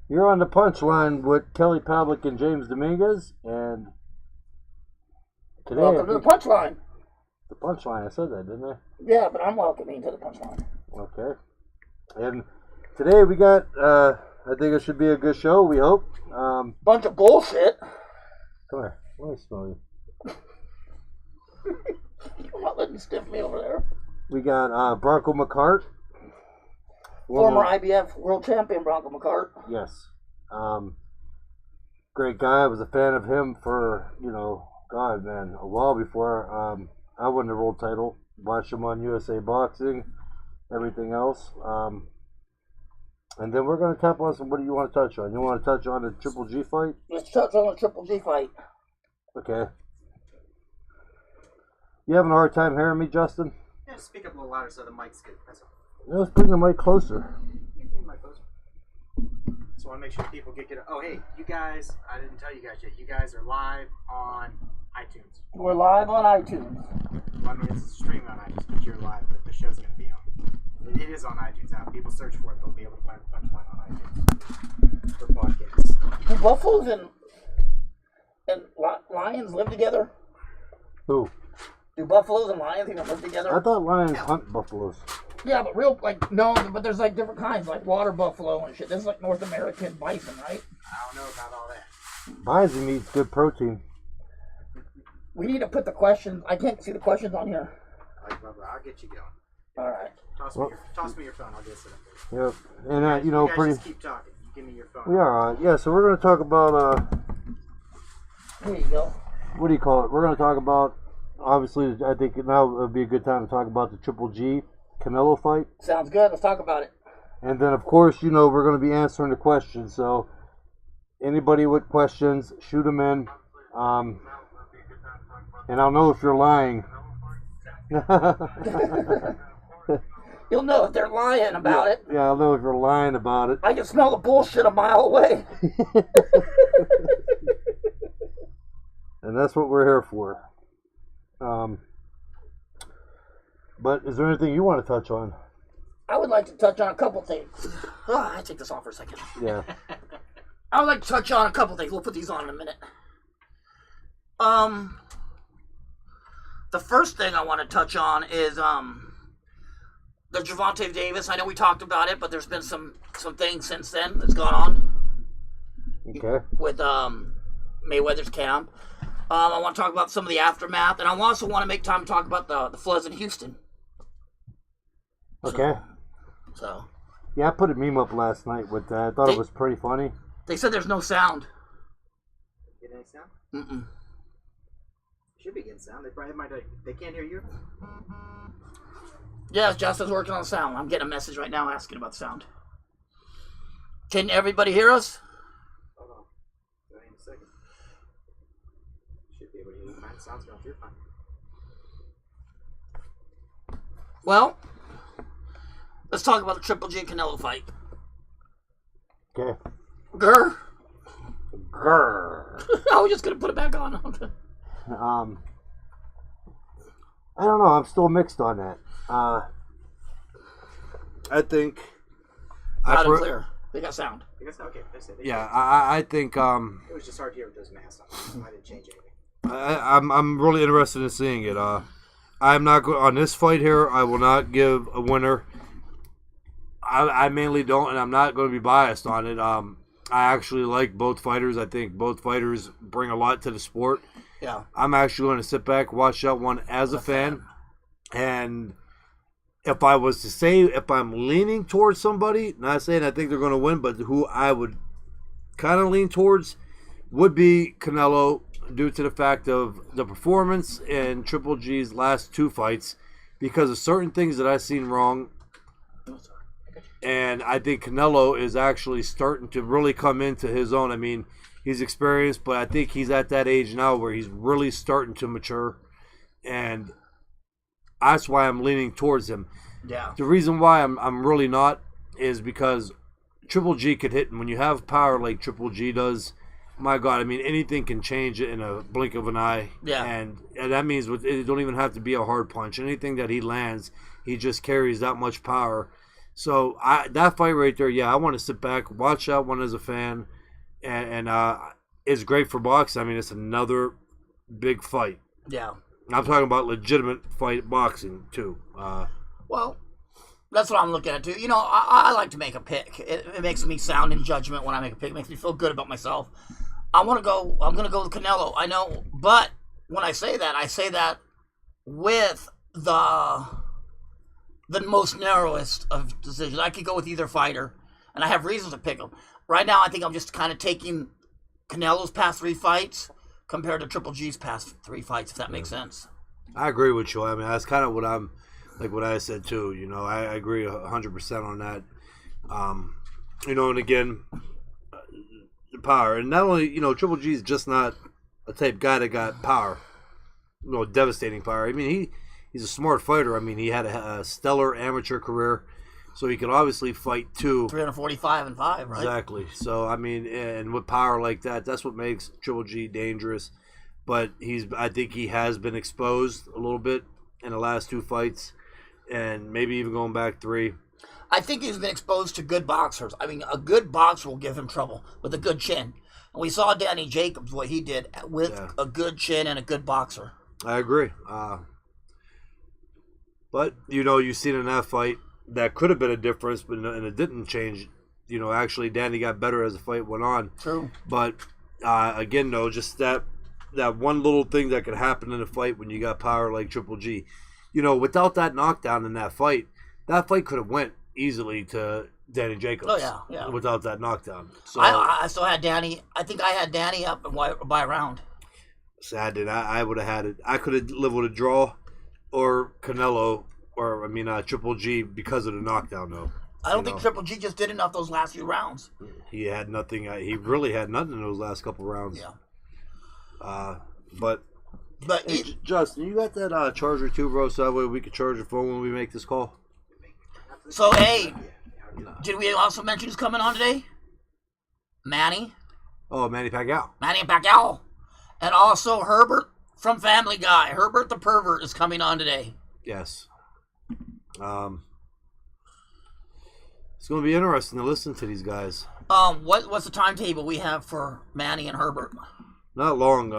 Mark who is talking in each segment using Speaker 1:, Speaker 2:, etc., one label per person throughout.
Speaker 1: You're on the punchline with Kelly Pavlik and James Dominguez, and today
Speaker 2: Welcome to the punchline.
Speaker 1: The punchline, I said that, didn't I?
Speaker 2: Yeah, but I'm welcoming to the punchline.
Speaker 1: Okay. And today we got, I think it should be a good show, we hope.
Speaker 2: Bunch of bullshit.
Speaker 1: Come here, let me smell you.
Speaker 2: You're not letting me stiff me over there.
Speaker 1: We got Bronco McCart.
Speaker 2: Former IBF world champion Bronco McCart.
Speaker 1: Yes. Great guy. I was a fan of him for, God, man, a while before I won the world title. Watched him on USA Boxing, everything else. And then we're going to tap on some, what do you want to touch on? You want to touch on the Triple G fight?
Speaker 2: Let's touch on the Triple G fight.
Speaker 1: Okay. You having a hard time hearing me, Justin?
Speaker 3: Yeah, speak up a little louder so the mic's good. That's all.
Speaker 1: Let's bring the mic closer.
Speaker 3: Bring the mic closer. Just want to make sure people get it. Oh, hey, you guys, I didn't tell you guys yet. You guys are live on iTunes.
Speaker 2: We're live on iTunes.
Speaker 3: Well, I mean, it's streaming on iTunes, but you're live, but the show's going to be on. It is on iTunes now. People search for it, they'll be able to find the punchline on iTunes for podcasts.
Speaker 2: Do buffaloes and lions live together?
Speaker 1: Who?
Speaker 2: Do buffaloes and lions even live together?
Speaker 1: I thought lions hunt buffaloes.
Speaker 2: Yeah, but but there's like different kinds, like water buffalo and shit. This is like North American bison, right?
Speaker 3: I don't know about all that.
Speaker 1: Bison needs good protein.
Speaker 2: We need to put the questions. I can't see the questions on here.
Speaker 3: I'll get you going.
Speaker 2: All right.
Speaker 3: Toss me your phone. I'll get it set up for you.
Speaker 1: Yep. And,
Speaker 3: You guys
Speaker 1: pretty...
Speaker 3: just keep talking. You give me your phone.
Speaker 1: We are on. Yeah, so we're going to talk about,
Speaker 2: Here you go.
Speaker 1: what do you call it? We're going to talk about, obviously, I think now would be a good time to talk about the Triple G Canelo fight.
Speaker 2: Sounds good. Let's talk about it.
Speaker 1: And then, of course, we're going to be answering the questions. So, anybody with questions, shoot them in. And I'll know if you're lying.
Speaker 2: You'll know if they're lying about it.
Speaker 1: Yeah, I'll know if you're lying about it.
Speaker 2: I can smell the bullshit a mile away.
Speaker 1: And that's what we're here for. But is there anything you want to touch on?
Speaker 2: I would like to touch on a couple things. I take this off for a second.
Speaker 1: Yeah.
Speaker 2: I would like to touch on a couple things. We'll put these on in a minute. The first thing I want to touch on is the Gervonta Davis. I know we talked about it, but there's been some things since then that's gone on.
Speaker 1: Okay.
Speaker 2: With Mayweather's camp. I want to talk about some of the aftermath, and I also want to make time to talk about the floods in Houston.
Speaker 1: Okay.
Speaker 2: So.
Speaker 1: Yeah, I put a meme up last night with that. I thought it was pretty funny.
Speaker 2: They said there's no sound.
Speaker 3: Get any sound?
Speaker 2: Mm-mm.
Speaker 3: Should be getting sound. They probably might. They can't hear you.
Speaker 2: Yes, Justin's working on sound. I'm getting a message right now asking about sound. Can everybody hear us?
Speaker 3: Hold on. Wait a second. Should be able to hear you. Fine. Sound's going through fine.
Speaker 2: Well, let's talk about the Triple G Canelo fight.
Speaker 1: Okay.
Speaker 2: Grr.
Speaker 1: Grr.
Speaker 2: I was just going to put it back on.
Speaker 1: I don't know. I'm still mixed on that. I think.
Speaker 2: Loud and clear. They got sound.
Speaker 3: Okay. That's it.
Speaker 1: Yeah, I think.
Speaker 3: It was just hard to hear with those masks on. I didn't change anything.
Speaker 1: I'm really interested in seeing it. I'm not on this fight here. I will not give a winner. I mainly don't, and I'm not going to be biased on it. I actually like both fighters. I think both fighters bring a lot to the sport.
Speaker 2: Yeah.
Speaker 1: I'm actually going to sit back, watch that one as a fan. And if I was to say, if I'm leaning towards somebody, not saying I think they're going to win, but who I would kind of lean towards would be Canelo, due to the fact of the performance in Triple G's last two fights, because of certain things that I've seen wrong. And I think Canelo is actually starting to really come into his own. I mean, he's experienced, but I think he's at that age now where he's really starting to mature. And that's why I'm leaning towards him.
Speaker 2: Yeah.
Speaker 1: The reason why I'm really not is because Triple G could hit. And when you have power like Triple G does, my God, I mean, anything can change it in a blink of an eye.
Speaker 2: Yeah.
Speaker 1: And that means it don't even have to be a hard punch. Anything that he lands, he just carries that much power. So that fight right there, yeah, I want to sit back, watch that one as a fan, and it's great for boxing. I mean, it's another big fight.
Speaker 2: Yeah.
Speaker 1: I'm talking about legitimate fight boxing too.
Speaker 2: Well, that's what I'm looking at too. You know, I like to make a pick. It makes me sound in judgment when I make a pick. It makes me feel good about myself. I'm gonna go with Canelo. I know, but when I say that with the most narrowest of decisions. I could go with either fighter, and I have reasons to pick them. Right now, I think I'm just kind of taking Canelo's past 3 fights compared to Triple G's past 3 fights, if that makes sense.
Speaker 1: I agree with you. I mean, that's kind of what I'm, like what I said too. You know, I agree 100% on that. You know, and again, the power. And not only, you know, Triple G's just not a type guy that got power, you know, devastating power. I mean, he's a smart fighter. I mean, he had a stellar amateur career, so he could obviously fight too.
Speaker 2: 345 and 5, right?
Speaker 1: Exactly. So, I mean, and with power like that, that's what makes Triple G dangerous. But I think he has been exposed a little bit in the last 2 fights, and maybe even going back 3.
Speaker 2: I think he's been exposed to good boxers. I mean, a good boxer will give him trouble with a good chin. And we saw Danny Jacobs, what he did with a good chin and a good boxer.
Speaker 1: I agree. But, you know, you've seen in that fight, that could have been a difference, but and it didn't change. You know, actually, Danny got better as the fight went on.
Speaker 2: True.
Speaker 1: But, again, though, just that one little thing that could happen in a fight when you got power like Triple G. You know, without that knockdown in that fight could have went easily to Danny Jacobs.
Speaker 2: Oh, yeah.
Speaker 1: Without that knockdown. So
Speaker 2: I still had Danny. I think I had Danny up by a round.
Speaker 1: Sad that I would have had it. I could have lived with a draw or Canelo or, I mean, Triple G because of the knockdown, though.
Speaker 2: I don't think Triple G just did enough those last few rounds.
Speaker 1: He had nothing. He really had nothing in those last couple rounds.
Speaker 2: Yeah.
Speaker 1: But hey, Justin, you got that charger too, bro? So that way we can charge your phone when we make this call.
Speaker 2: So, hey, did we also mention who's coming on today? Manny.
Speaker 1: Oh, Manny Pacquiao.
Speaker 2: Manny Pacquiao. And also Herbert from Family Guy. Herbert the Pervert is coming on today.
Speaker 1: Yes. It's going to be interesting to listen to these guys.
Speaker 2: What's the timetable we have for Manny and Herbert?
Speaker 1: Not long.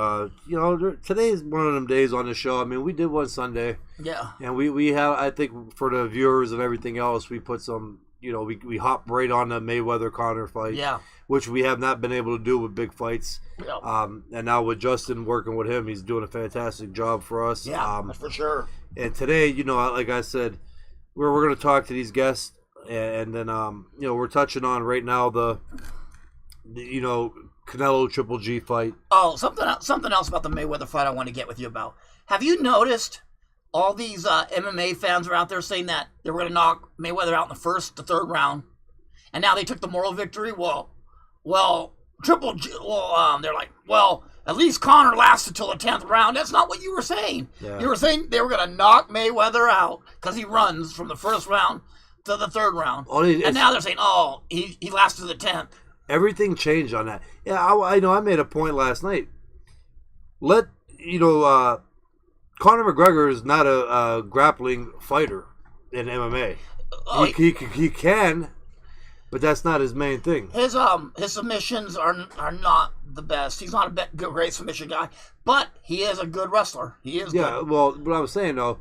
Speaker 1: You know, today is one of them days on the show. I mean, we did one Sunday.
Speaker 2: Yeah.
Speaker 1: And we have, I think, for the viewers and everything else, we put some, you know, we hop right on the Mayweather-Conor fight.
Speaker 2: Yeah.
Speaker 1: Which we have not been able to do with big fights.
Speaker 2: Yeah.
Speaker 1: And now with Justin working with him, he's doing a fantastic job for us.
Speaker 2: Yeah, that's for sure.
Speaker 1: And today, you know, like I said, we're going to talk to these guests. And then, you know, we're touching on right now the you know, Canelo Triple G fight.
Speaker 2: Oh, something else about the Mayweather fight I want to get with you about. Have you noticed all these MMA fans are out there saying that they were going to knock Mayweather out in the 1st to 3rd round, and now they took the moral victory? Well, Triple G. Well, they're like, well, at least Conor lasted till the 10th round. That's not what you were saying. Yeah. You were saying they were going to knock Mayweather out because he runs from the 1st round to the 3rd round, and now they're saying, oh, he lasted to the 10th.
Speaker 1: Everything changed on that. Yeah, I know. I made a point last night. Conor McGregor is not a grappling fighter in MMA. He can, but that's not his main thing.
Speaker 2: His submissions are not the best. He's not a great submission guy, but he is a good wrestler. He is.
Speaker 1: Yeah.
Speaker 2: Good.
Speaker 1: Well, what I was saying though,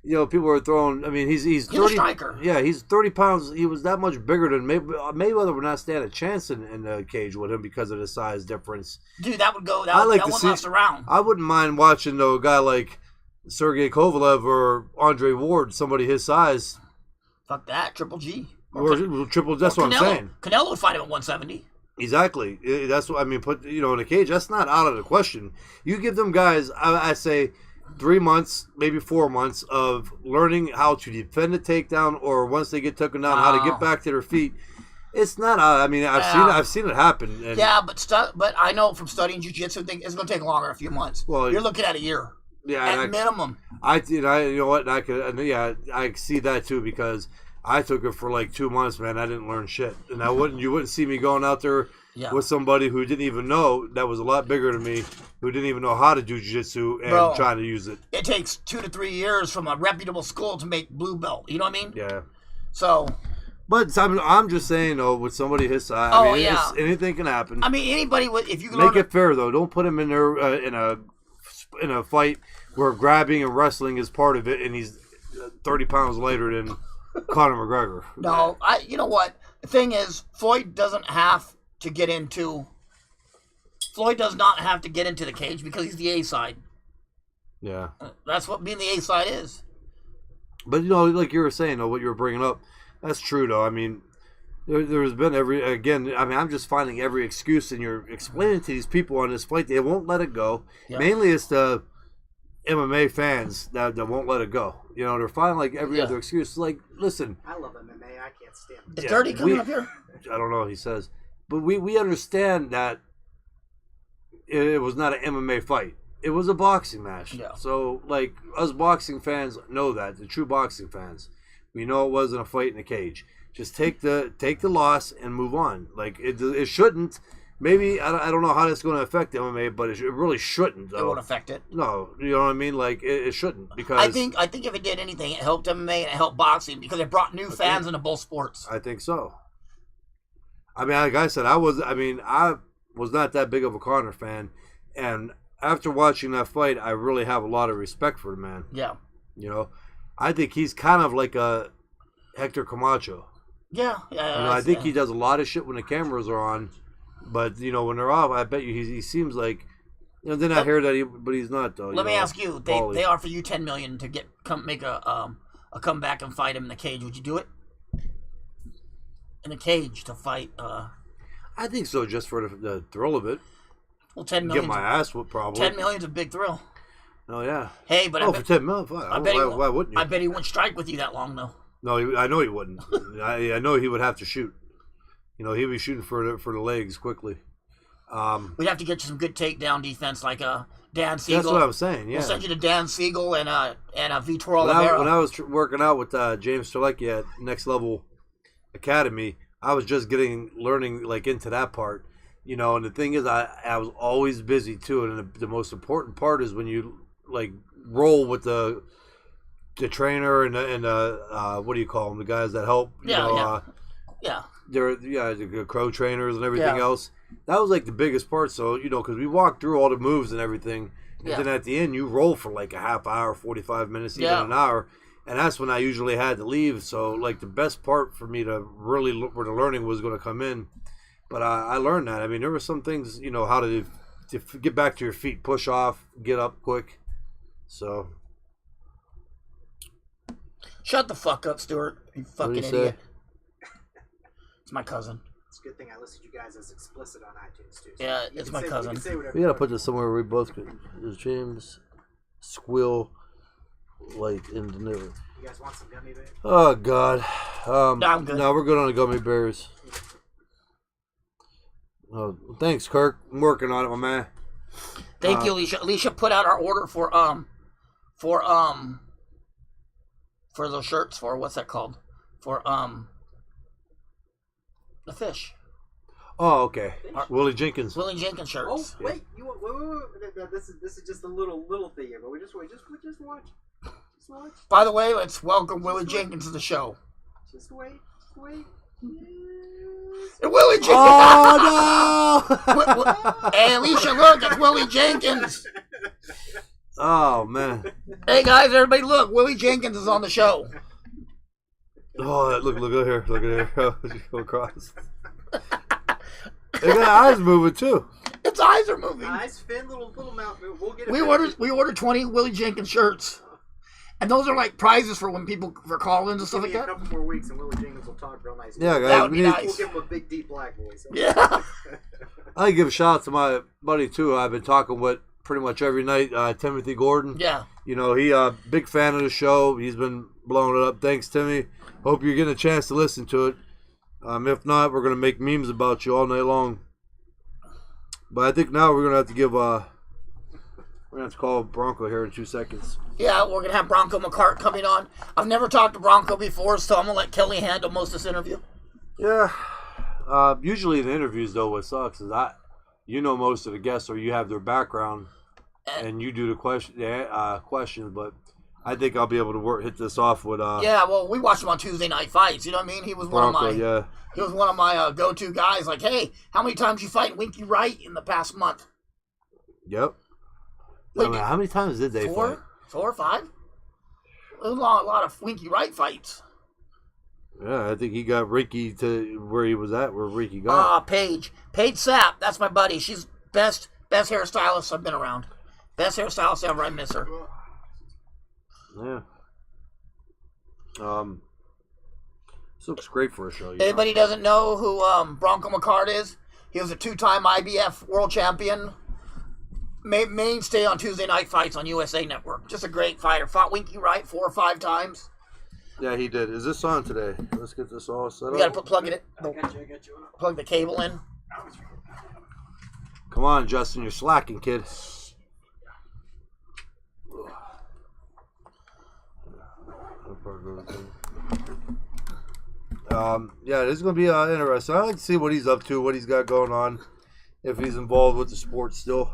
Speaker 1: you know, people are throwing. I mean, he's 30,
Speaker 2: a striker.
Speaker 1: Yeah, he's 30 pounds. He was that much bigger than Mayweather. Would not stand a chance in the cage with him because of the size difference.
Speaker 2: Dude, that would go. That wouldn't last around.
Speaker 1: I wouldn't mind watching though a guy like Sergey Kovalev or Andre Ward, somebody his size.
Speaker 2: Fuck that, Triple G.
Speaker 1: Or triple. That's what I'm saying.
Speaker 2: Canelo would fight him at 170.
Speaker 1: Exactly. That's what I mean. Put in a cage. That's not out of the question. You give them guys. I say 3 months, maybe 4 months of learning how to defend a takedown, or once they get taken down, how to get back to their feet. It's not. I mean, I've seen it happen. And
Speaker 2: but I know from studying jiu-jitsu, it's going to take longer, a few months. Well, you're looking at a year. Yeah, at minimum.
Speaker 1: You know what? I see that too because I took it for like 2 months, man. I didn't learn shit, and you wouldn't see me going out there with somebody who didn't even know, that was a lot bigger than me, who didn't even know how to do jiu-jitsu and trying to use it.
Speaker 2: It takes 2 to 3 years from a reputable school to make blue belt. You know what I mean?
Speaker 1: Yeah.
Speaker 2: So.
Speaker 1: But I'm just saying, though, with somebody his side,
Speaker 2: Oh,
Speaker 1: I mean,
Speaker 2: yeah.
Speaker 1: anything can happen.
Speaker 2: I mean, anybody would, if you can
Speaker 1: Make it fair, though. Don't put him in there in a fight where grabbing and wrestling is part of it, and he's 30 pounds lighter than Conor McGregor.
Speaker 2: No, you know what? The thing is, Floyd does not have to get into the cage because he's the A side.
Speaker 1: Yeah.
Speaker 2: That's what being the A side is.
Speaker 1: But, like you were saying, though, what you were bringing up, that's true, though. I mean, there's been I'm just finding every excuse, and you're explaining to these people on this fight, they won't let it go. Yeah. Mainly it's the MMA fans that won't let it go. They're finding like every other excuse. Like, listen.
Speaker 3: I love MMA. I can't stand it.
Speaker 2: Is Dirty coming up here?
Speaker 1: I don't know, he says. But we understand that it was not an MMA fight. It was a boxing match. Yeah. So, like, us boxing fans know that. The true boxing fans. We know it wasn't a fight in a cage. Just take the loss and move on. Like, it shouldn't. Maybe, I don't know how that's going to affect MMA, but it really shouldn't, though.
Speaker 2: It won't affect it.
Speaker 1: No, you know what I mean? Like, it shouldn't, because...
Speaker 2: I think if it did anything, it helped MMA and it helped boxing, because it brought new fans into both sports.
Speaker 1: I think so. I mean, like I said, I was not that big of a Conor fan, and after watching that fight, I really have a lot of respect for the man.
Speaker 2: Yeah.
Speaker 1: I think he's kind of like a Hector Camacho.
Speaker 2: Yeah.
Speaker 1: I think he does a lot of shit when the cameras are on. But, when they're off, I bet you he seems like... then I hear that but he's not, though.
Speaker 2: Let me ask you. They offer you $10 million to make a comeback and fight him in the cage. Would you do it? In the cage to fight...
Speaker 1: I think so, just for the thrill of it.
Speaker 2: Well, $10 million...
Speaker 1: Get my ass whooped, probably.
Speaker 2: $10 million's a big thrill.
Speaker 1: Oh, yeah.
Speaker 2: Hey, but
Speaker 1: for $10 million? Why wouldn't you?
Speaker 2: I bet he wouldn't strike with you that long, though.
Speaker 1: No, I know he wouldn't. I know he would have to shoot. He'd be shooting for the legs quickly.
Speaker 2: We'd have to get you some good takedown defense, like Dan Siegel.
Speaker 1: That's what I was saying. Yeah,
Speaker 2: we'll send you to Dan Siegel and Vitor Oliveira.
Speaker 1: When I was working out with James Strzelecki at Next Level Academy, I was just learning like into that part. And the thing is, I was always busy too. And the most important part is when you like roll with the trainer and what do you call them? The guys that help.
Speaker 2: Yeah.
Speaker 1: The crow trainers and everything else. That was like the biggest part. So, because we walked through all the moves and everything. And then at the end, you roll for like a half hour, 45 minutes, even an hour. And that's when I usually had to leave. So, like, the best part for me to really look where the learning was going to come in. But I learned that. I mean, there were some things, how to get back to your feet, push off, get up quick. So.
Speaker 2: Shut the fuck up, Stuart. You fucking idiot. It's my cousin.
Speaker 3: It's a good thing I listed you guys as explicit on iTunes too.
Speaker 2: So yeah, it's my cousin.
Speaker 1: We gotta put this somewhere where we both could. James squill like in the new.
Speaker 3: You guys want some gummy bears?
Speaker 1: Oh God.
Speaker 2: No, I'm good.
Speaker 1: No, we're good on the gummy bears. Oh, thanks, Kirk. I'm working on it, my man.
Speaker 2: Thank you, Alicia. Alicia put out our order for those shirts for what's that called? For the fish.
Speaker 1: Oh, okay. Willie Jenkins.
Speaker 2: Willie Jenkins shirts.
Speaker 3: Oh, wait. Wait. This is just a little thing here, but we just watch. Just watch.
Speaker 2: By the way, let's welcome Willie Jenkins to the show.
Speaker 3: Just wait.
Speaker 2: And Willie Jenkins.
Speaker 1: Oh no!
Speaker 2: Hey, Alicia, look, it's Willie Jenkins.
Speaker 1: Oh man.
Speaker 2: Hey guys, everybody, look, Willie Jenkins is on the show.
Speaker 1: Oh, look at here. Look at here. Go across. They got eyes moving too.
Speaker 2: Its eyes are moving.
Speaker 3: Eyes, fin, little mouth move. We'll get it.
Speaker 2: We ordered 20 Willie Jenkins shirts, and those are like prizes for when people for call-ins and stuff like that.
Speaker 3: A couple more weeks, and Willie Jenkins will talk real nice.
Speaker 1: Yeah, guys,
Speaker 2: that would be nice.
Speaker 3: We'll give him a big, deep black voice.
Speaker 2: Yeah.
Speaker 1: I give a shout out to my buddy too. I've been talking with pretty much every night. Timothy Gordon.
Speaker 2: Yeah.
Speaker 1: He big fan of the show. He's been blowing it up. Thanks, Timmy. Hope you're getting a chance to listen to it. If not, we're gonna make memes about you all night long. But I think now we're gonna have to give we're gonna have to call Bronco here in 2 seconds.
Speaker 2: Yeah, we're gonna have Bronco McCart coming on. I've never talked to Bronco before, so I'm gonna let Kelly handle most of this interview.
Speaker 1: Yeah. Usually the interviews though, what sucks is most of the guests, or you have their background and you do the questions. But I think I'll be able to hit this off with.
Speaker 2: Yeah, well, we watched him on Tuesday Night Fights. You know what I mean? He was
Speaker 1: Bronco,
Speaker 2: one of my. He was one of my go-to guys. Like, hey, how many times you fight Winky Wright in the past month?
Speaker 1: Yep.
Speaker 2: Wait,
Speaker 1: I mean, how many times did they fight?
Speaker 2: 4 or 5? It was a lot of Winky Wright fights.
Speaker 1: Yeah, I think he got Ricky to where he was at, where Ricky got.
Speaker 2: Paige Sapp, that's my buddy. She's best hairstylist I've been around. Best hairstylist ever. I miss her.
Speaker 1: Yeah. This looks great for a show.
Speaker 2: Anybody doesn't know who Bronco McCart is? He was a 2-time IBF world champion. Mainstay on Tuesday Night Fights on USA Network. Just a great fighter. Fought Winky Wright 4 or 5 times.
Speaker 1: Yeah, he did. Is this on today? Let's get this all set up.
Speaker 2: We gotta plug it in. Plug the cable in.
Speaker 1: Come on, Justin, you're slacking, kid. Yeah, this is gonna be interesting. I like to see what he's up to, what he's got going on, if he's involved with the sport still.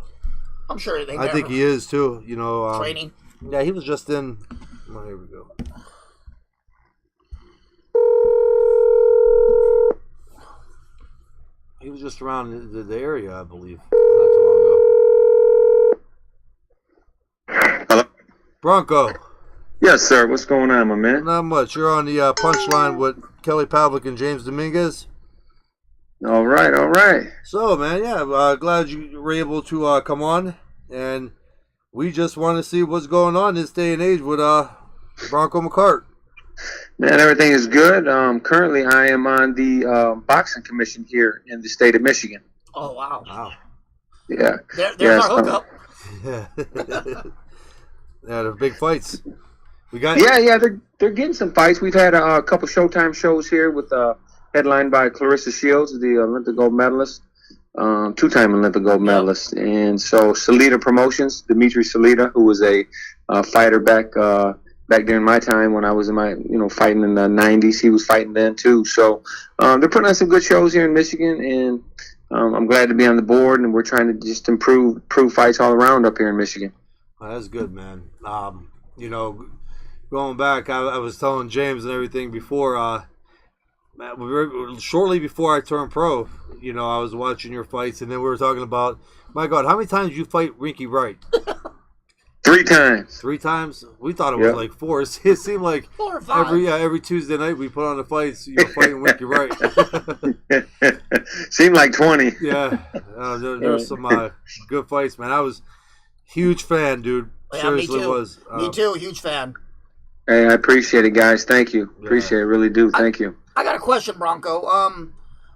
Speaker 2: I'm sure
Speaker 1: I think he is too. You know,
Speaker 2: training.
Speaker 1: Yeah, he was just in. Oh, here we go. He was just around the area, I believe, not too long ago.
Speaker 4: Hello?
Speaker 1: Bronco.
Speaker 4: Yes, sir. What's going on, my man?
Speaker 1: Not much. You're on the punchline with Kelly Pavlik and James Dominguez.
Speaker 4: All right, all right.
Speaker 1: So, man, yeah, glad you were able to come on, and we just want to see what's going on this day and age with Bronco McCart.
Speaker 4: Man, everything is good. Currently, I am on the boxing commission here in the state of Michigan.
Speaker 2: Oh, wow.
Speaker 1: Wow.
Speaker 4: Yeah.
Speaker 2: There's our hookup.
Speaker 1: Yeah. Yeah, they're big fights. We got.
Speaker 4: Yeah, they're getting some fights. We've had a couple Showtime shows here with headlined by Clarissa Shields, the Olympic gold medalist, 2-time Olympic gold medalist, and so Salida Promotions, Dimitri Salida, who was a fighter back during my time when I was in my fighting in the 90s. He was fighting then too. So they're putting on some good shows here in Michigan, and I'm glad to be on the board. And we're trying to just improve fights all around up here in Michigan.
Speaker 1: Well, that's good, man. Going back, I was telling James and everything before. Shortly before I turned pro, I was watching your fights, and then we were talking about, my God, how many times did you fight Winky Wright?
Speaker 4: 3 times.
Speaker 1: 3 times? We thought it was like 4. It seemed like
Speaker 2: 4 or 5.
Speaker 1: every Tuesday night we put on the fights, fighting Winky Wright.
Speaker 4: Seemed like 20.
Speaker 1: Yeah, there were some good fights, man. I was huge fan, dude.
Speaker 2: Yeah,
Speaker 1: Seriously
Speaker 2: me too.
Speaker 1: was.
Speaker 2: Me too, huge fan.
Speaker 4: Hey, I appreciate it, guys. Thank you. Appreciate it, really do. Thank you.
Speaker 2: I got a question, Bronco.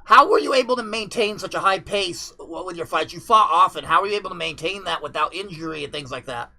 Speaker 2: How were you able to maintain such a high pace with your fights? You fought often. How were you able to maintain that without injury and things like that?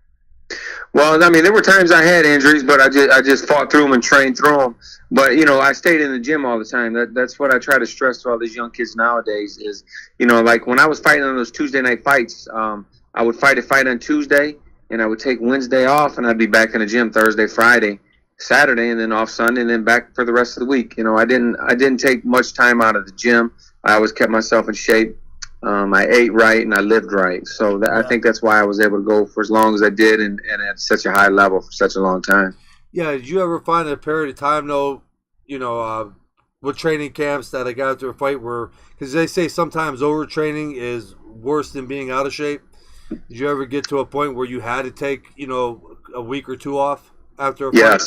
Speaker 4: Well, I mean, there were times I had injuries, but I just fought through them and trained through them. But I stayed in the gym all the time. That's what I try to stress to all these young kids nowadays. Is like when I was fighting on those Tuesday night fights, I would fight a fight on Tuesday, and I would take Wednesday off, and I'd be back in the gym Thursday, Friday, Saturday, and then off Sunday, and then back for the rest of the week. I didn't take much time out of the gym. I always kept myself in shape. I ate right and I lived right. So I think that's why I was able to go for as long as I did and at such a high level for such a long time.
Speaker 1: Yeah, did you ever find a period of time, though, with training camps that I got to a fight where, because they say sometimes overtraining is worse than being out of shape. Did you ever get to a point where you had to take, a week or 2 off after a fight?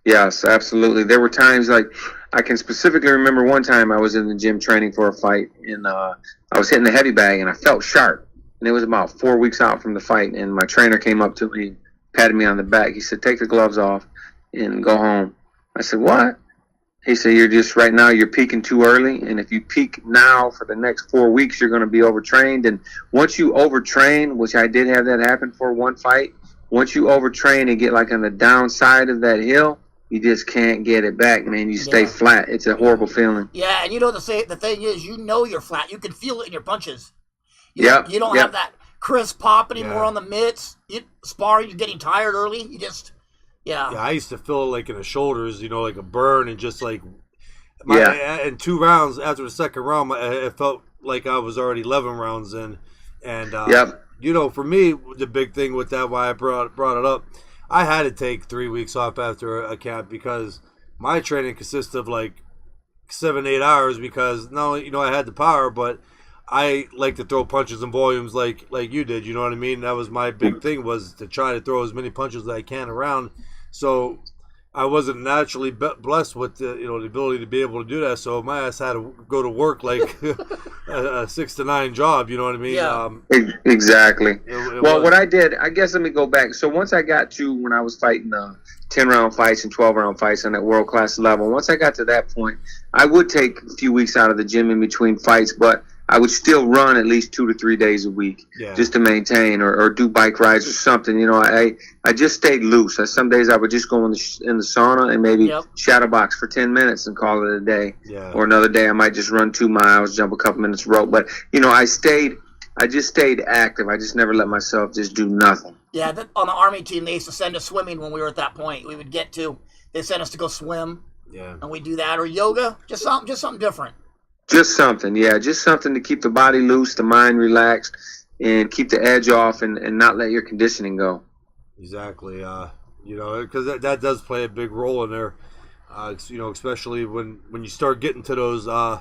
Speaker 4: Yes, absolutely. There were times, like, I can specifically remember one time I was in the gym training for a fight, and I was hitting the heavy bag, and I felt sharp. And it was about 4 weeks out from the fight, and my trainer came up to me, patted me on the back. He said, "Take the gloves off and go home." I said, "What?" He said, right now you're peaking too early, and if you peak now for the next 4 weeks, you're going to be overtrained. And once you overtrain, which I did have that happen for one fight, once you overtrain and get like on the downside of that hill, you just can't get it back, man. You stay flat. It's a horrible feeling.
Speaker 2: Yeah, and the thing is, you're flat. You can feel it in your punches. You don't have that crisp pop anymore on the mitts. Sparring, you're getting tired early. You just, Yeah,
Speaker 1: I used to feel it like in the shoulders, like a burn, and just like, in 2 rounds after the second round, it felt like I was already 11 rounds in. And, for me, the big thing with that, why I brought it up, I had to take 3 weeks off after a camp because my training consists of like 7-8 hours because not only, I had the power, but I like to throw punches and volumes like you did. You know what I mean? That was my big thing, was to try to throw as many punches as I can around. So I wasn't naturally blessed with the ability to be able to do that. So my ass had to go to work like a 6 to 9 job. You know what I mean?
Speaker 2: Yeah.
Speaker 4: Exactly.
Speaker 1: Well,
Speaker 4: what I did, I guess, let me go back. So once I got to when I was fighting 10-round fights and 12-round fights on that world-class level, once I got to that point, I would take a few weeks out of the gym in between fights, but I would still run at least 2 to 3 days a week just to maintain or do bike rides or something. I just stayed loose. Some days I would just go in the sauna and maybe shadow box for 10 minutes and call it a day.
Speaker 1: Yeah.
Speaker 4: Or another day I might just run 2 miles, jump a couple minutes rope. But, I just stayed active. I just never let myself just do nothing.
Speaker 2: Yeah, on the Army team, they used to send us swimming when we were at that point. They sent us to go swim.
Speaker 1: Yeah.
Speaker 2: And we do that, or yoga, just something different.
Speaker 4: Just something, just something to keep the body loose, the mind relaxed, and keep the edge off and not let your conditioning go.
Speaker 1: Exactly. Because that does play a big role in there, especially when you start getting to those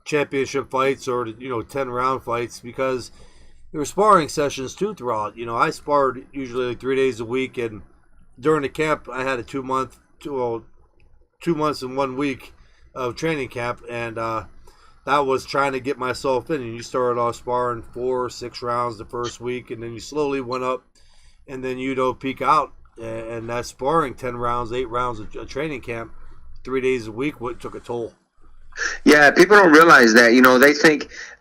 Speaker 1: championship fights or 10-round fights, because there were sparring sessions too throughout. I sparred usually like 3 days a week, and during the camp I had a 2 months and 1 week of training camp, and that was trying to get myself in. And you started off sparring 4 or 6 rounds the first week, and then you slowly went up, and then you'd peak out, and that sparring 10 rounds, 8 rounds of training camp 3 days a week took a toll.
Speaker 4: Yeah, people don't realize that.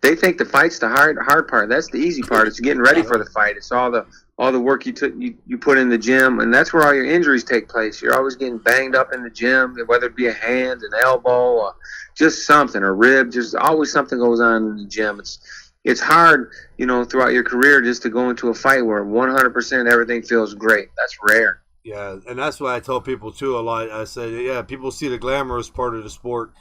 Speaker 4: They think the fight's the hard part. That's the easy part. It's getting ready for the fight. It's all the work you put in the gym, and that's where all your injuries take place. You're always getting banged up in the gym, whether it be a hand, an elbow, or just something, a rib. Just always something goes on in the gym. It's hard, throughout your career just to go into a fight where 100% everything feels great. That's rare.
Speaker 1: Yeah, and that's why I tell people too a lot. I say, people see the glamorous part of the sport.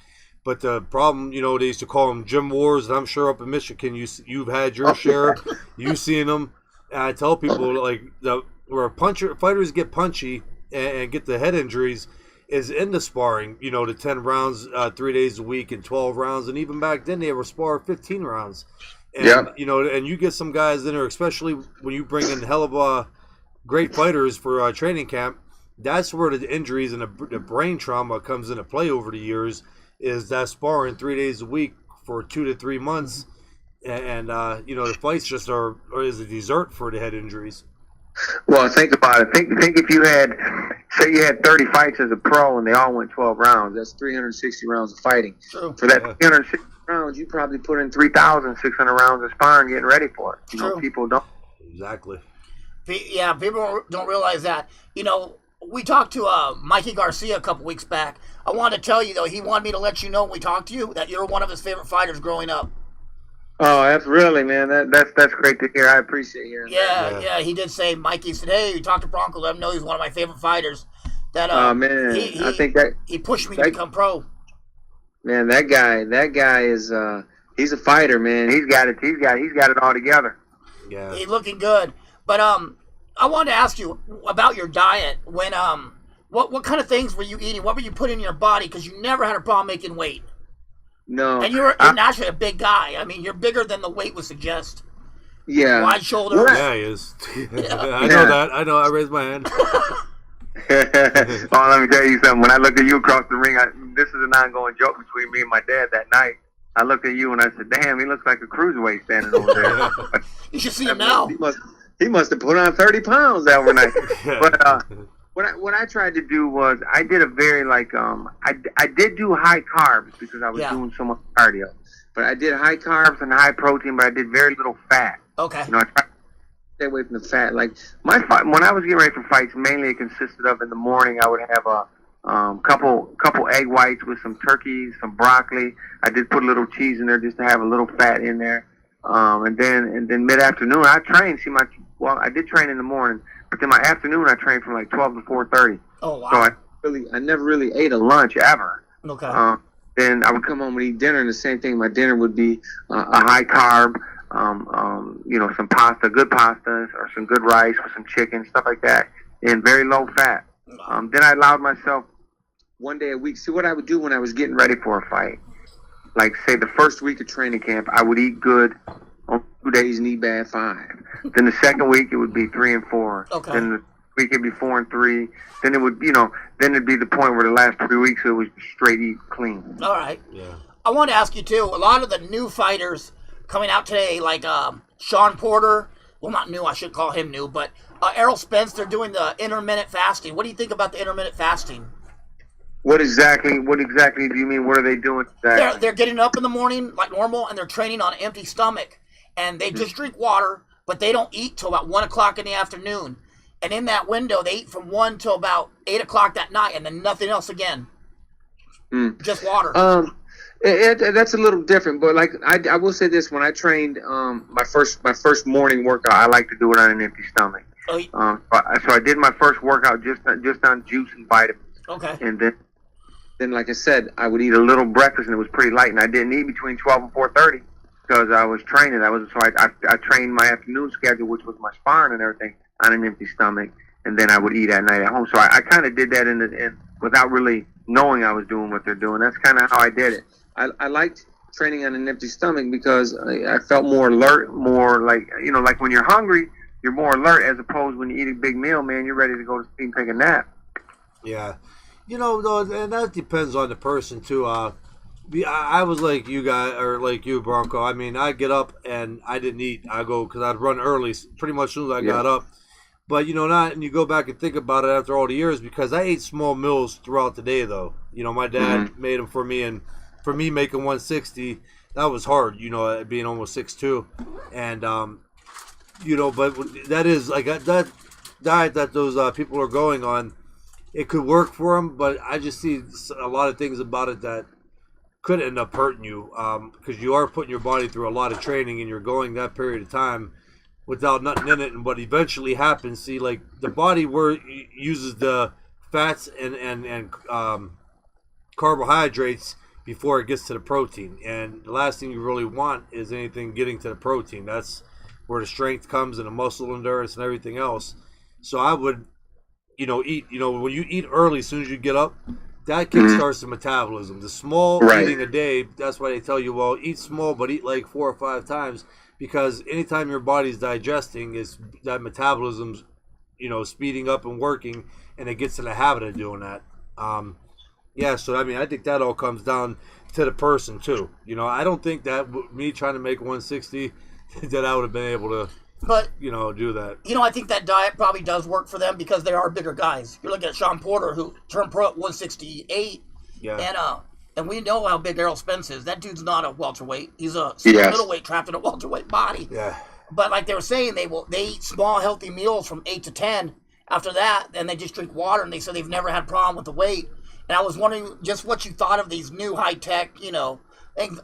Speaker 1: But the problem, they used to call them gym wars, and I'm sure up in Michigan you've had your share. You've seen them. And I tell people, where fighters get punchy and get the head injuries is in the sparring, the 10 rounds 3 days a week and 12 rounds. And even back then, they were spar 15 rounds. And, and you get some guys in there, especially when you bring in hell of great fighters for training camp, that's where the injuries and the brain trauma comes into play over the years. Is that sparring 3 days a week for 2 to 3 months, and the fights just is a dessert for the head injuries.
Speaker 4: Well, think about it. Think if you had 30 fights as a pro and they all went 12 rounds. That's 360 rounds of fighting.
Speaker 2: True.
Speaker 4: For that 360 rounds, you probably put in 3,600 rounds of sparring getting ready for it.
Speaker 2: True.
Speaker 4: People don't.
Speaker 1: Exactly.
Speaker 2: Yeah, people don't realize that. We talked to Mikey Garcia a couple weeks back. I wanted to tell you, though, he wanted me to let you know when we talked to you that you're one of his favorite fighters growing up.
Speaker 4: Oh, that's really, man. That's great to hear. I appreciate hearing that.
Speaker 2: Yeah. He did say, Mikey said, hey, you talked to Bronco, let him know he's one of my favorite fighters. That
Speaker 4: man, I think that
Speaker 2: he pushed me to become pro.
Speaker 4: Man, that guy is he's a fighter, man. He's got it all together.
Speaker 1: Yeah.
Speaker 2: He's looking good. But I wanted to ask you about your diet. When what kind of things were you eating? What were you putting in your body? Because you never had a problem making weight.
Speaker 4: No.
Speaker 2: And you're naturally a big guy. I mean, you're bigger than the weight would suggest.
Speaker 4: Yeah.
Speaker 2: Wide shoulders.
Speaker 1: Yeah, he is. I know that. I know. I raised my hand.
Speaker 4: Oh, let me tell you something. When I looked at you across the ring, this is an ongoing joke between me and my dad that night. I looked at you and I said, "Damn, he looks like a cruiserweight standing over there."
Speaker 2: You should see him now.
Speaker 4: He must have put on 30 pounds that overnight. But what I tried to do was I did a very I did do high carbs because I was doing so much cardio. But I did high carbs and high protein, but I did very little fat.
Speaker 2: Okay.
Speaker 4: I tried to stay away from the fat. Like when I was getting ready for fights, mainly it consisted of in the morning I would have a couple egg whites with some turkey, some broccoli. I did put a little cheese in there just to have a little fat in there. And then mid afternoon I trained. I did train in the morning, but then my afternoon I trained from like 12 to 4:30.
Speaker 2: Oh wow!
Speaker 4: So I never really ate a lunch ever.
Speaker 2: Okay.
Speaker 4: Then I would come home and eat dinner, and the same thing. My dinner would be a high carb, some pasta, good pastas, or some good rice with some chicken, stuff like that. and very low fat. Then I allowed myself 1 day a week. See what I would do when I was getting ready for a fight. Like, say, the first week of training camp, I would eat good on 2 days and eat bad 5. Then the second week, it would be 3 and 4.
Speaker 2: Okay.
Speaker 4: Then the week, it'd be 4 and 3. Then it would, then it'd be the point where the last 3 weeks, it was straight eat clean.
Speaker 2: All right.
Speaker 1: Yeah.
Speaker 2: I want to ask you, too, a lot of the new fighters coming out today, like Sean Porter, well, not new, I shouldn't call him new, but Errol Spence, they're doing the intermittent fasting. What do you think about the intermittent fasting?
Speaker 4: What exactly do you mean? What are they doing exactly?
Speaker 2: They're getting up in the morning like normal, and they're training on an empty stomach. And they just drink water, but they don't eat till about 1 o'clock in the afternoon. And in that window, they eat from 1 till about 8 o'clock that night, and then nothing else again. Just water.
Speaker 4: That's a little different, but like I will say this: when I trained my first morning workout, I like to do it on an empty stomach. So I did my first workout just on juice and vitamins.
Speaker 2: Okay.
Speaker 4: And then like I said, I would eat a little breakfast, and it was pretty light, and I didn't eat between 12 and 4:30 because I was training. I trained my afternoon schedule, which was my sparring and everything, on an empty stomach, and then I would eat at night at home. So I kind of did that in without really knowing I was doing what they're doing. That's kind of how I did it. I liked training on an empty stomach because I felt more alert, more like when you're hungry, you're more alert as opposed when you eat a big meal, man, you're ready to go to sleep and take a nap.
Speaker 1: Yeah. Though, and that depends on the person, too. I was like you guys, or like you, Bronco. I mean, I get up and I didn't eat. I go, because I'd run early pretty much as soon as I got up. But, and you go back and think about it after all the years, because I ate small meals throughout the day, though. My dad made them for me, and for me making 160, that was hard, being almost 6'2". And, but that is, like, that diet that those people are going on, it could work for them, but I just see a lot of things about it that could end up hurting you, because you are putting your body through a lot of training, and you're going that period of time without nothing in it. And what eventually happens, see, like, the body uses the fats and carbohydrates before it gets to the protein, and the last thing you really want is anything getting to the protein. That's where the strength comes and the muscle endurance and everything else. So I would eat, when you eat early, as soon as you get up, that kickstarts the metabolism. The small eating a day, that's why they tell you, well, eat small, but eat like 4 or 5 times, because anytime your body's digesting, is that metabolism's, speeding up and working, and it gets in the habit of doing that. So I mean, I think that all comes down to the person too. I don't think that me trying to make 160, that I would have been able to. But do that.
Speaker 2: I think that diet probably does work for them because they are bigger guys. You're looking at Sean Porter, who turned pro at 168. Yeah. And we know how big Errol Spence is. That dude's not a welterweight. He's a middleweight trapped in a welterweight body.
Speaker 1: Yeah.
Speaker 2: But like they were saying, they eat small, healthy meals from 8 to 10. After that, then they just drink water, and they said they've never had a problem with the weight. And I was wondering just what you thought of these new high tech, things.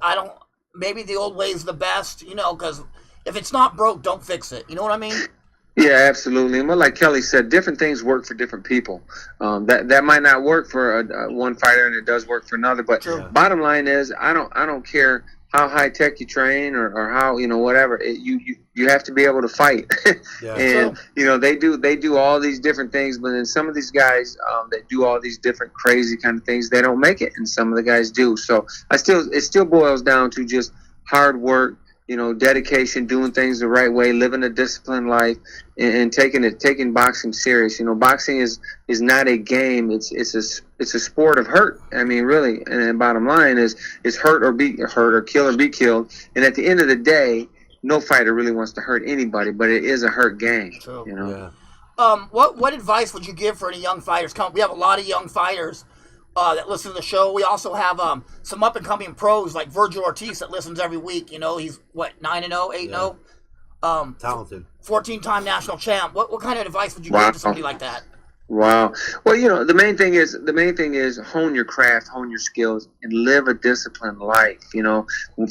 Speaker 2: Maybe the old way is the best, because if it's not broke, don't fix it. You know what I mean?
Speaker 4: Yeah, absolutely. And like Kelly said, different things work for different people. That might not work for one fighter, and it does work for another. But bottom line is, I don't care how high tech you train or how whatever. You have to be able to fight. And they do all these different things, but then some of these guys that do all these different crazy kind of things, they don't make it, and some of the guys do. So it still boils down to just hard work. Dedication, doing things the right way, living a disciplined life, and taking boxing serious. Boxing is not a game. It's a sport of hurt. I mean, really. And the bottom line is hurt or kill or be killed. And at the end of the day, no fighter really wants to hurt anybody, but it is a hurt game.
Speaker 2: True.
Speaker 1: Yeah.
Speaker 2: What advice would you give for any young fighters? We have a lot of young fighters that listen to the show. We also have some up-and-coming pros like Virgil Ortiz that listens every week. He's, 9-0, 8-0?
Speaker 1: Talented.
Speaker 2: 14-time national champ. What kind of advice would you give to somebody like that?
Speaker 4: Wow. Well, the main thing is hone your craft, hone your skills, and live a disciplined life.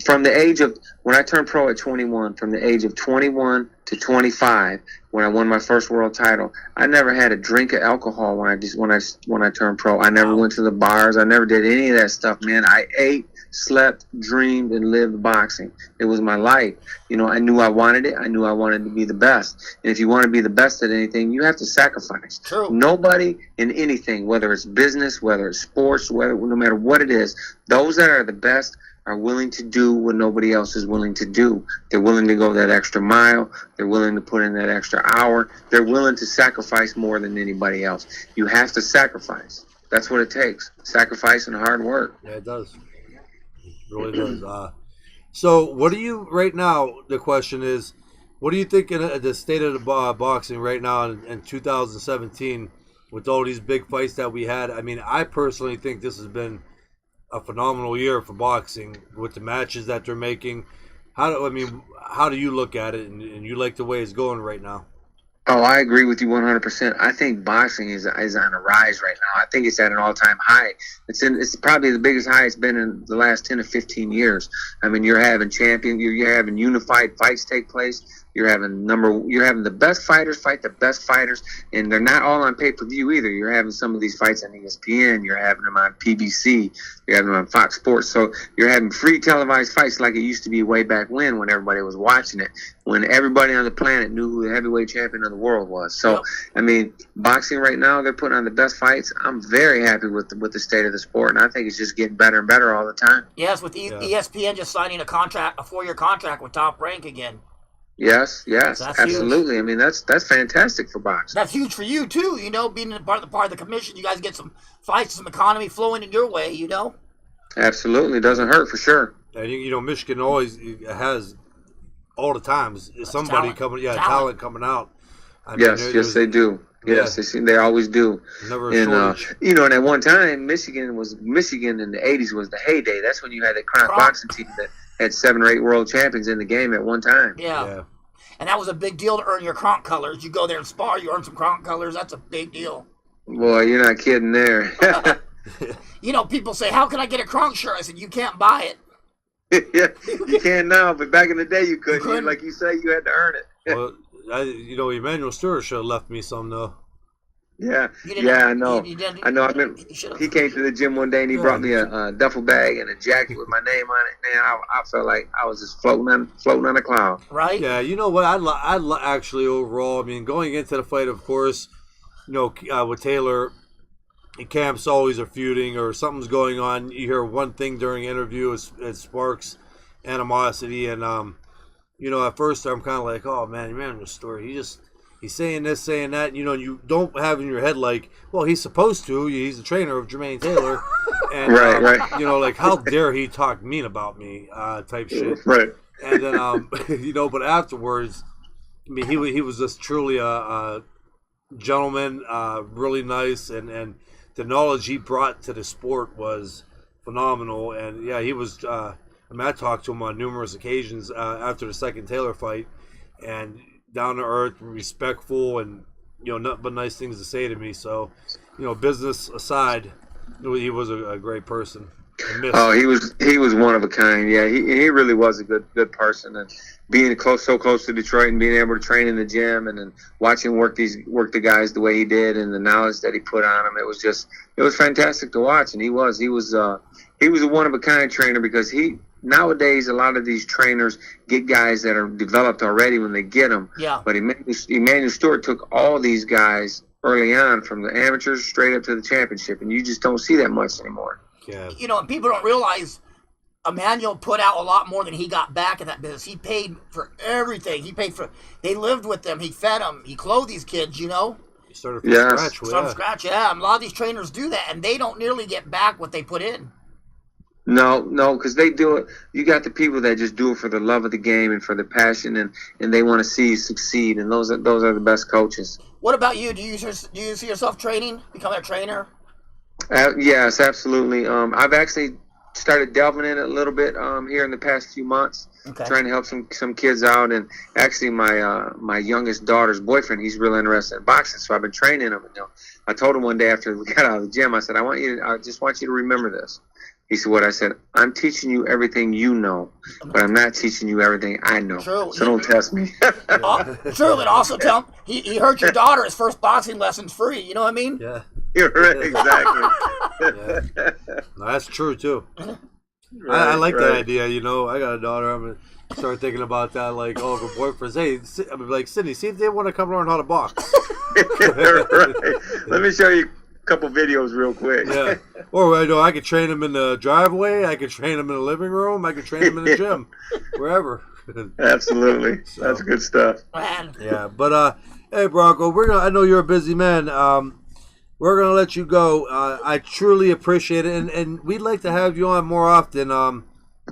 Speaker 4: From the age of, when I turned pro at 21, from the age of 21 to 25, when I won my first world title, I never had a drink of alcohol when I turned pro. I never went to the bars. I never did any of that stuff, man. I ate, slept, dreamed, and lived boxing. It was my life. You know, I knew I wanted it. I knew I wanted to be the best. And if you want to be the best at anything, you have to sacrifice.
Speaker 2: True.
Speaker 4: Nobody in anything, whether it's business, whether it's sports, no matter what it is, those that are the best are willing to do what nobody else is willing to do. They're willing to go that extra mile. They're willing to put in that extra hour. They're willing to sacrifice more than anybody else. You have to sacrifice. That's what it takes. Sacrifice and hard work.
Speaker 1: Yeah, it does. It really does. So what do you, right now, the question is, what do you think in the state of the boxing right now in 2017 with all these big fights that we had? I mean, I personally think this has been a phenomenal year for boxing with the matches that they're making. How do you look at it, and you like the way it's going right now?
Speaker 4: Oh, I agree with you 100%. I think boxing is on a rise right now. I think it's at an all-time high. It's probably the biggest high it's been in the last 10 to 15 years. I mean, you're having you're having unified fights take place. You're having the best fighters fight the best fighters, and they're not all on pay-per-view either. You're having some of these fights on ESPN. You're having them on PBC. You're having them on Fox Sports. So you're having free televised fights like it used to be way back when everybody was watching it, when everybody on the planet knew who the heavyweight champion of the world was. So, I mean, boxing right now, they're putting on the best fights. I'm very happy with the state of the sport, and I think it's just getting better and better all the time.
Speaker 2: Yes, with ESPN just signing a 4-year contract with Top Rank again.
Speaker 4: Yes,
Speaker 2: That's
Speaker 4: absolutely.
Speaker 2: Huge.
Speaker 4: I mean, that's fantastic for boxing.
Speaker 2: That's huge for you too. You know, being part of the commission, you guys get some fights, some economy flowing in your way. You know.
Speaker 4: Absolutely, doesn't hurt for sure.
Speaker 1: And you know, Michigan always has all the times somebody talent coming out. I mean,
Speaker 4: yes, they do. Yes, they always do.
Speaker 1: Never
Speaker 4: and you know, and at one time, Michigan in the '80s was the heyday. That's when you had that Kronk boxing team that had 7 or 8 world champions in the game at one time.
Speaker 2: Yeah. And that was a big deal to earn your Kronk colors. You go there and spar, you earn some Kronk colors. That's a big deal.
Speaker 4: Boy, you're not kidding there.
Speaker 2: You know, people say, "How can I get a Kronk shirt?" I said, "You can't buy it."
Speaker 4: Yeah, you can now, but back in the day, you couldn't. Like you say, you had to earn it.
Speaker 1: Well, Emmanuel Stewart should have left me some though.
Speaker 4: Yeah, I know. I know. I remember he came to the gym one day and he brought me a duffel bag and a jacket with my name on it. Man, I felt like I was just floating on a cloud.
Speaker 2: Right?
Speaker 1: Yeah. You know what? I actually overall. I mean, going into the fight, of course, you know, with Taylor, camps always are feuding or something's going on. You hear one thing during an interview, it sparks animosity, and you know, at first I'm kind of like, oh man, Emmanuel's story. He's saying this, saying that. You know, you don't have in your head like, well, he's supposed to. He's the trainer of Jermaine Taylor, and
Speaker 4: right.
Speaker 1: You know, like how dare he talk mean about me, type shit.
Speaker 4: Right.
Speaker 1: And then you know, but afterwards, I mean, he was just truly a gentleman, really nice, and the knowledge he brought to the sport was phenomenal. And yeah, he was. I mean, I talked to him on numerous occasions after the second Taylor fight, and down to earth, respectful, and you know, nothing but nice things to say to me. So, you know, business aside, he was a great person.
Speaker 4: Oh, he was one of a kind. Yeah, he really was a good person, and being so close to Detroit and being able to train in the gym and then watching work the guys the way he did and the knowledge that he put on them, it was fantastic to watch. And he was a one of a kind trainer, because nowadays a lot of these trainers get guys that are developed already when they get them.
Speaker 2: Yeah.
Speaker 4: But Emmanuel Stewart took all these guys early on from the amateurs straight up to the championship, and you just don't see that much anymore.
Speaker 1: Yeah.
Speaker 2: You know, and people don't realize Emmanuel put out a lot more than he got back in that business. He paid for everything. They lived with them. He fed them. He clothed these kids, you know.
Speaker 1: He started from
Speaker 2: scratch. Yeah. And a lot of these trainers do that, and they don't nearly get back what they put in.
Speaker 4: No, because they do it. You got the people that just do it for the love of the game and for the passion, and they want to see you succeed, and those are the best coaches.
Speaker 2: What about you? Do you see yourself training, becoming a trainer?
Speaker 4: Yes, absolutely. I've actually started delving in it a little bit here in the past few months, trying to help some kids out. And actually, my youngest daughter's boyfriend, he's really interested in boxing, so I've been training him. And, I told him one day after we got out of the gym, I said, I just want you to remember this. He said, what? I said, I'm teaching you everything you know, but I'm not teaching you everything I know. True. So don't test me.
Speaker 2: True, and also tell him he heard your daughter his first boxing lessons free. You know what I mean?
Speaker 1: Yeah.
Speaker 4: You're right, exactly.
Speaker 1: Yeah. No, that's true, too. I like that
Speaker 4: right.
Speaker 1: idea. You know, I got a daughter. I'm gonna start thinking about that. Like, oh, her boyfriends. Hey, I'm like, Sydney, see if they want to come learn how to box.
Speaker 4: Right. Let me show you a couple videos real quick.
Speaker 1: Yeah. Or I know I could train them in the driveway. I could train them in the living room. I could train them in the gym, wherever.
Speaker 4: Absolutely. That's good stuff.
Speaker 2: Man.
Speaker 1: Yeah, but hey, Bronco, I know you're a busy man. We're gonna let you go. I truly appreciate it, and we'd like to have you on more often.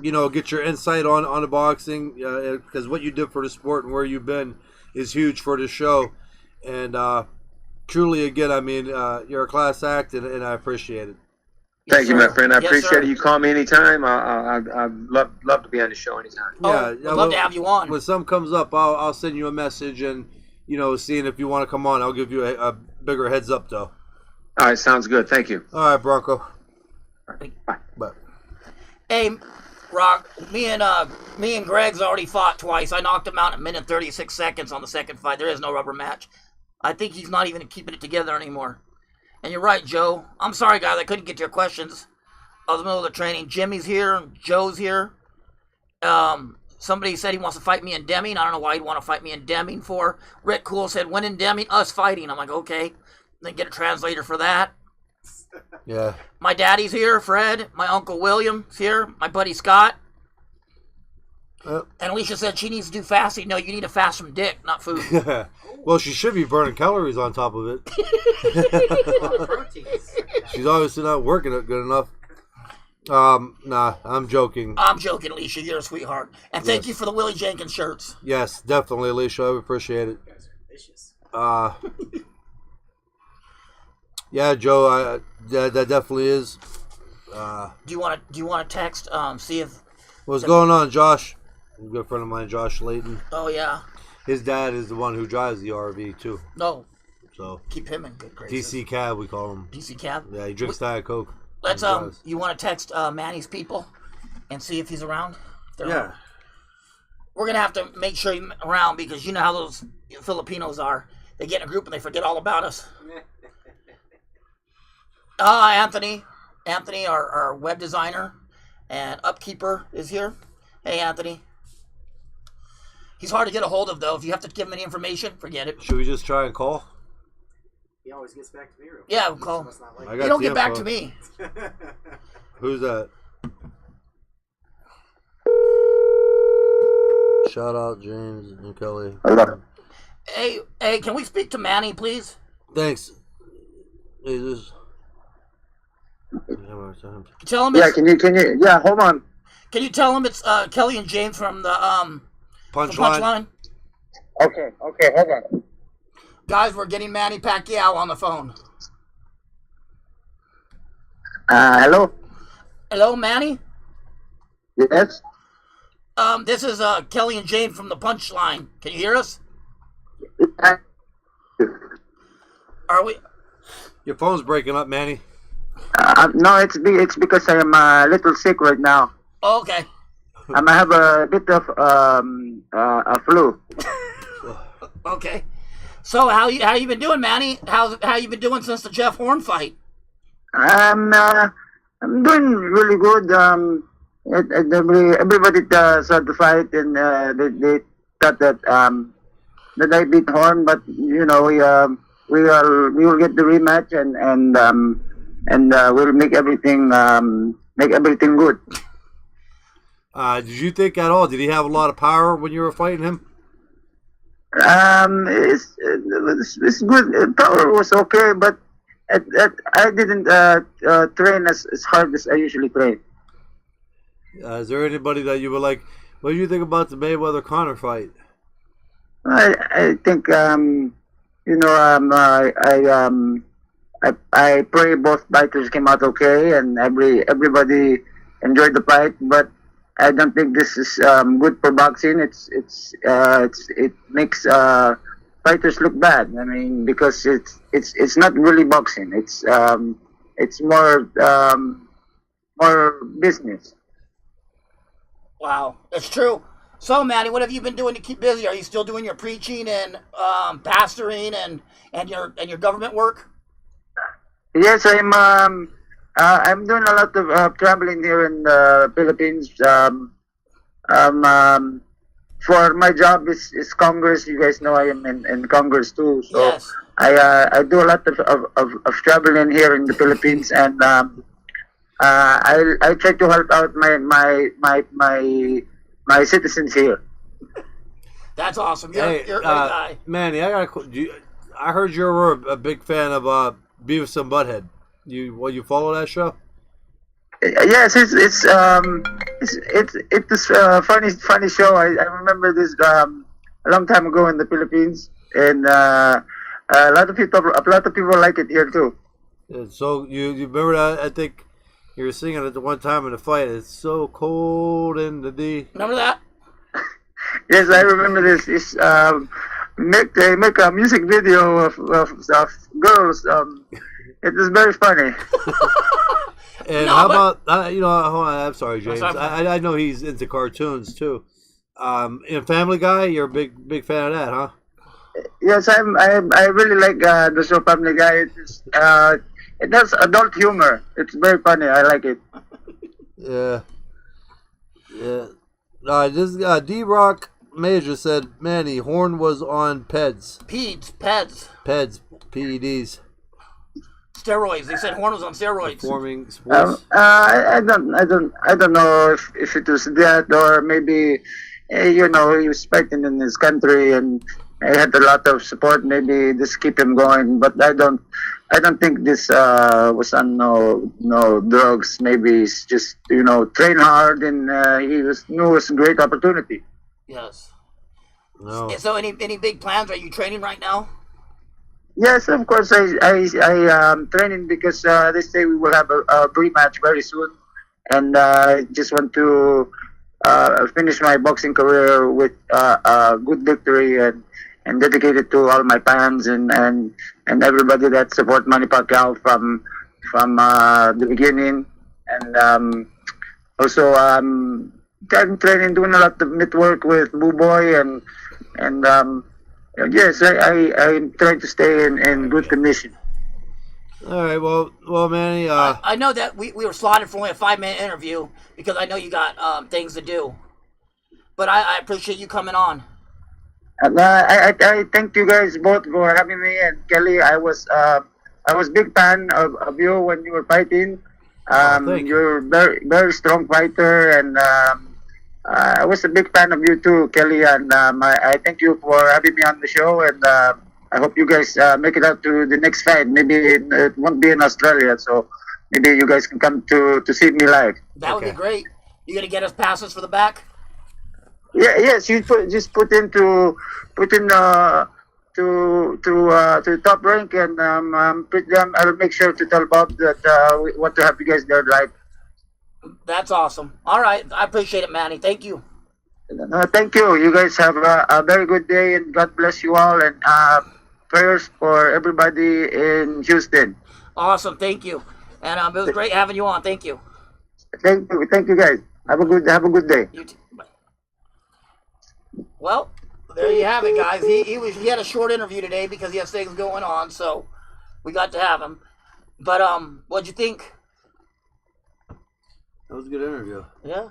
Speaker 1: You know, get your insight on the boxing, because what you did for the sport and where you've been is huge for the show. And truly, again, I mean, you're a class act, and I appreciate it.
Speaker 4: Thank you, my friend. I
Speaker 2: Yes,
Speaker 4: appreciate
Speaker 2: sir.
Speaker 4: it. You call me anytime. I'd love to be on the show anytime.
Speaker 2: Oh, we'd love to have you on.
Speaker 1: When something comes up, I'll send you a message, and you know, seeing if you want to come on, I'll give you a bigger heads up, though.
Speaker 4: All right, sounds good. Thank you.
Speaker 1: All right, Bronco. Bye.
Speaker 2: Hey, Rock, me and Greg's already fought twice. I knocked him out in a minute 36 seconds on the second fight. There is no rubber match. I think he's not even keeping it together anymore. And you're right, Joe. I'm sorry, guys. I couldn't get to your questions. I was in the middle of the training. Jimmy's here. Joe's here. Somebody said he wants to fight me and Deming. I don't know why he'd want to fight me and Deming for. Rick Cool said, when in Deming, us fighting. I'm like, okay. Then get a translator for that.
Speaker 1: Yeah.
Speaker 2: My daddy's here, Fred. My uncle William's here. My buddy Scott. And Alicia said she needs to do fasting. No, you need to fast from dick, not food.
Speaker 1: Well, she should be burning calories on top of it.
Speaker 3: Proteins.
Speaker 1: She's obviously not working it good enough. Nah, I'm joking.
Speaker 2: I'm joking, Alicia. You're a sweetheart. And thank
Speaker 1: Yes.
Speaker 2: you for the Willie Jenkins shirts.
Speaker 1: Yes, definitely, Alicia. I appreciate it.
Speaker 3: You guys are vicious.
Speaker 1: Yeah, Joe. That definitely is.
Speaker 2: Do you want to text? See if.
Speaker 1: What's going on, Josh? A good friend of mine, Josh Layton.
Speaker 2: Oh yeah.
Speaker 1: His dad is the one who drives the RV too.
Speaker 2: No.
Speaker 1: So
Speaker 2: Keep him in good graces.
Speaker 1: DC Cab, we call him.
Speaker 2: DC Cab.
Speaker 1: Yeah, he drinks Diet Coke.
Speaker 2: Let's
Speaker 1: He drives.
Speaker 2: You want to text Manny's people, and see if he's around. If they're
Speaker 1: Yeah.
Speaker 2: around. We're gonna have to make sure he's around because you know how those Filipinos are. They get in a group and they forget all about us. Anthony. Anthony, our web designer and upkeeper, is here. Hey, Anthony. He's hard to get a hold of, though. If you have to give him any information, forget it.
Speaker 1: Should we just try and call?
Speaker 3: He always gets back to me real quick.
Speaker 2: Yeah, we'll call him.
Speaker 3: Must not like
Speaker 1: I
Speaker 3: it.
Speaker 1: got
Speaker 2: You don't
Speaker 1: the
Speaker 2: get back
Speaker 1: info.
Speaker 2: to me.
Speaker 1: Who's that? Shout out James and Kelly.
Speaker 4: Hello.
Speaker 2: Hey, can we speak to Manny, please?
Speaker 1: Thanks. Hey, this.
Speaker 2: Tell him
Speaker 4: Yeah,
Speaker 2: it's,
Speaker 4: can you? Yeah, hold on.
Speaker 2: can you tell him it's Kelly and James from the
Speaker 1: Punchline.
Speaker 4: Okay, hold on.
Speaker 2: Guys, we're getting Manny Pacquiao on the phone.
Speaker 4: Hello.
Speaker 2: Hello, Manny.
Speaker 4: Yes.
Speaker 2: This is Kelly and James from the Punchline. Can you hear us? Are we?
Speaker 1: Your phone's breaking up, Manny.
Speaker 4: No, it's because I'm a little sick right now.
Speaker 2: Oh, okay.
Speaker 4: I might have a bit of a flu.
Speaker 2: Okay. So how you been doing, Manny? How you been doing since the Jeff Horn fight?
Speaker 4: I'm doing really good. Everybody saw the fight and they thought that I beat Horn, but you know we will get the rematch and we'll make everything good.
Speaker 1: Did you think at all? Did he have a lot of power when you were fighting him?
Speaker 4: It's good. Power was okay, but I didn't train as hard as I usually train.
Speaker 1: Is there anybody that you were like, what do you think about the Mayweather Conor fight?
Speaker 4: I think I pray both fighters came out okay and everybody enjoyed the fight, but I don't think this is good for boxing. It makes fighters look bad. I mean, because it's not really boxing. It's more business.
Speaker 2: Wow, that's true. So, Manny, what have you been doing to keep busy? Are you still doing your preaching and pastoring and your government work?
Speaker 4: Yes, I'm
Speaker 5: I'm doing a lot of traveling here in the Philippines. For my job is Congress. You guys know I am in Congress too. So
Speaker 2: Yes.
Speaker 5: I do a lot of traveling here in the Philippines, and I try to help out my citizens here.
Speaker 2: That's awesome. You're,
Speaker 1: Hey,
Speaker 2: you're a great guy.
Speaker 1: Manny, I heard you were a big fan of Beavis and Butthead. You follow that show?
Speaker 5: Yes, it's a funny show. I remember this a long time ago in the Philippines, and a lot of people like it here too.
Speaker 1: Yeah, so you remember that? I think you were singing it the one time in the fight. It's so cold in the D.
Speaker 2: Remember that?
Speaker 5: Yes, I remember this. They make a music video of girls. It is very funny.
Speaker 1: And
Speaker 2: No,
Speaker 1: how
Speaker 2: but-
Speaker 1: about hold on, I'm sorry, James.
Speaker 2: sorry.
Speaker 1: I know he's into cartoons too. In Family Guy, you're a big fan of that, huh?
Speaker 5: Yes, I really like the show Family Guy. It has adult humor. It's very funny. I like it.
Speaker 1: Yeah. This D-Rock Major said, Manny, Horn was on PEDs.
Speaker 2: Peds.
Speaker 1: PEDs.
Speaker 2: Steroids. They said Horn was on steroids.
Speaker 1: Performing sports.
Speaker 5: I don't know if it was that or maybe he was fighting in his country and he had a lot of support. Maybe this keep him going, but I don't think this was on no drugs. Maybe it's just train hard and he knew it was a great opportunity.
Speaker 2: Yes.
Speaker 1: No.
Speaker 2: So any big plans? Are you training right now?
Speaker 5: Yes, of course. I training because they say we will have a rematch very soon, and I just want to finish my boxing career with a good victory and dedicate it to all my fans and everybody that support Manny Pacquiao from the beginning, and also I'm training, doing a lot of mitt work with Boo Boy and yes, I'm trying to stay in good condition.
Speaker 1: All right, well, Manny.
Speaker 2: I know that we were slotted for only a 5-minute interview because I know you got things to do. But I appreciate you coming on.
Speaker 5: I thank you guys both for having me, and Kelly. I was big fan of you when you were fighting.
Speaker 1: Thank you.
Speaker 5: You're very strong fighter, and I was a big fan of you too, Kelly. And I thank you for having me on the show, and I hope you guys make it out to the next fight. Maybe it won't be in Australia, so maybe you guys can come to see me live.
Speaker 2: That would be great. You gonna get us passes for the back?
Speaker 5: Yeah, yes. You put in to Top Rank, and I'll make sure to tell Bob that we want to have you guys there live.
Speaker 2: That's awesome. All right, I appreciate it, Manny. Thank you.
Speaker 5: Thank you. You guys have a very good day, and God bless you all. And prayers for everybody in Houston.
Speaker 2: Awesome. Thank you. And it was great having you on. Thank you.
Speaker 5: Thank you, guys. Have a good day.
Speaker 2: You too. Bye. Well, there you have it, guys. He had a short interview today because he has things going on, so we got to have him. But what'd you think?
Speaker 1: That was a good interview.
Speaker 2: Yeah,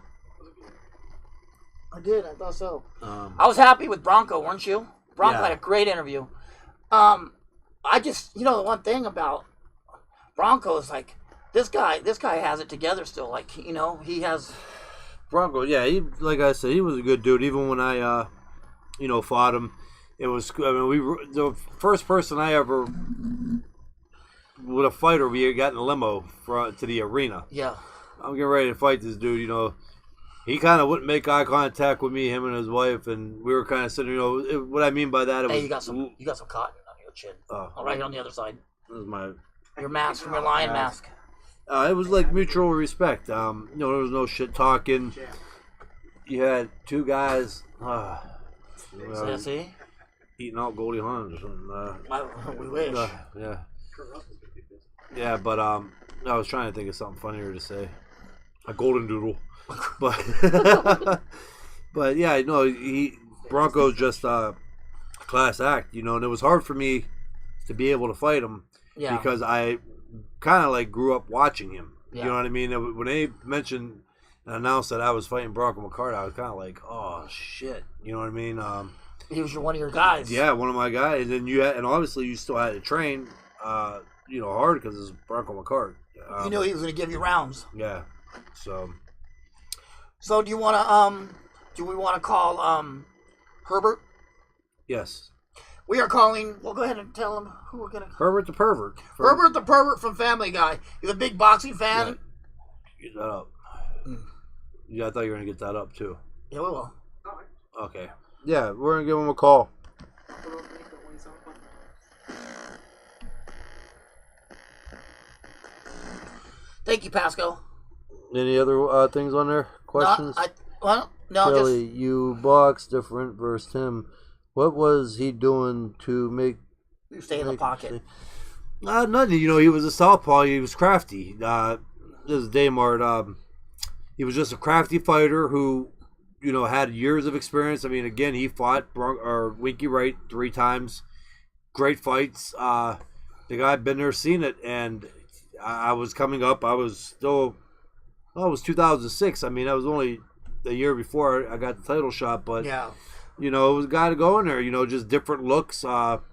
Speaker 2: I did. I thought so.
Speaker 1: Um,
Speaker 2: I was happy with Bronco, weren't you? Bronco
Speaker 1: Yeah.
Speaker 2: had a great interview. I just, the one thing about Bronco is like this guy has it together still. Like, he has.
Speaker 1: Bronco, yeah, like I said, he was a good dude. Even when I, fought him, it was. I mean, the first person I ever with a fighter we got in a limo to the arena.
Speaker 2: Yeah.
Speaker 1: I'm getting ready to fight this dude. He kind of wouldn't make eye contact with me, him and his wife, and we were kind of sitting. What I mean by that, it
Speaker 2: Hey,
Speaker 1: was.
Speaker 2: you got some cotton on your chin. Right here on the other side.
Speaker 1: This is my.
Speaker 2: Your mask from your lion mask.
Speaker 1: It was like mutual respect. There was no shit talking. You had two guys
Speaker 2: See?
Speaker 1: eating out Goldie Hawn's or something.
Speaker 2: We wish.
Speaker 1: Yeah. Yeah, but I was trying to think of something funnier to say. A golden doodle. But but yeah, Bronco's just a class act, and it was hard for me to be able to fight him because I kind of like grew up watching him. You know what I mean? When they mentioned and announced that I was fighting Bronco McCart, I was kind of like, oh shit. You know what I mean?
Speaker 2: He was one of your guys.
Speaker 1: Yeah, one of my guys. And then and obviously you still had to train, hard because it's Bronco McCart.
Speaker 2: You knew he was going to give you rounds.
Speaker 1: Yeah. So
Speaker 2: do you want to do we want to call Herbert?
Speaker 1: Yes.
Speaker 2: We are calling. Well, go ahead and tell him who we're gonna.
Speaker 1: Herbert the pervert.
Speaker 2: Herbert the pervert from Family Guy. He's a big boxing fan.
Speaker 1: Yeah. Get that up. Yeah, I thought you were gonna get that up too.
Speaker 2: Yeah, we will.
Speaker 1: Okay. Yeah, we're gonna give him a call.
Speaker 2: Thank you, Pasco.
Speaker 1: Any other things on there? Questions?
Speaker 2: No,
Speaker 1: Kelly, you box different versus him. What was he doing to make
Speaker 2: you stay in the pocket?
Speaker 1: Nothing. You know, he was a southpaw. He was crafty. This is Daymart. He was just a crafty fighter who, had years of experience. I mean, again, he fought Winky Wright 3 times. Great fights. The guy had been there, seen it, and I was coming up. I was still. Well, it was 2006. I mean, that was only a year before I got the title shot, but
Speaker 2: yeah.
Speaker 1: It was a guy to go in there, just different looks. Top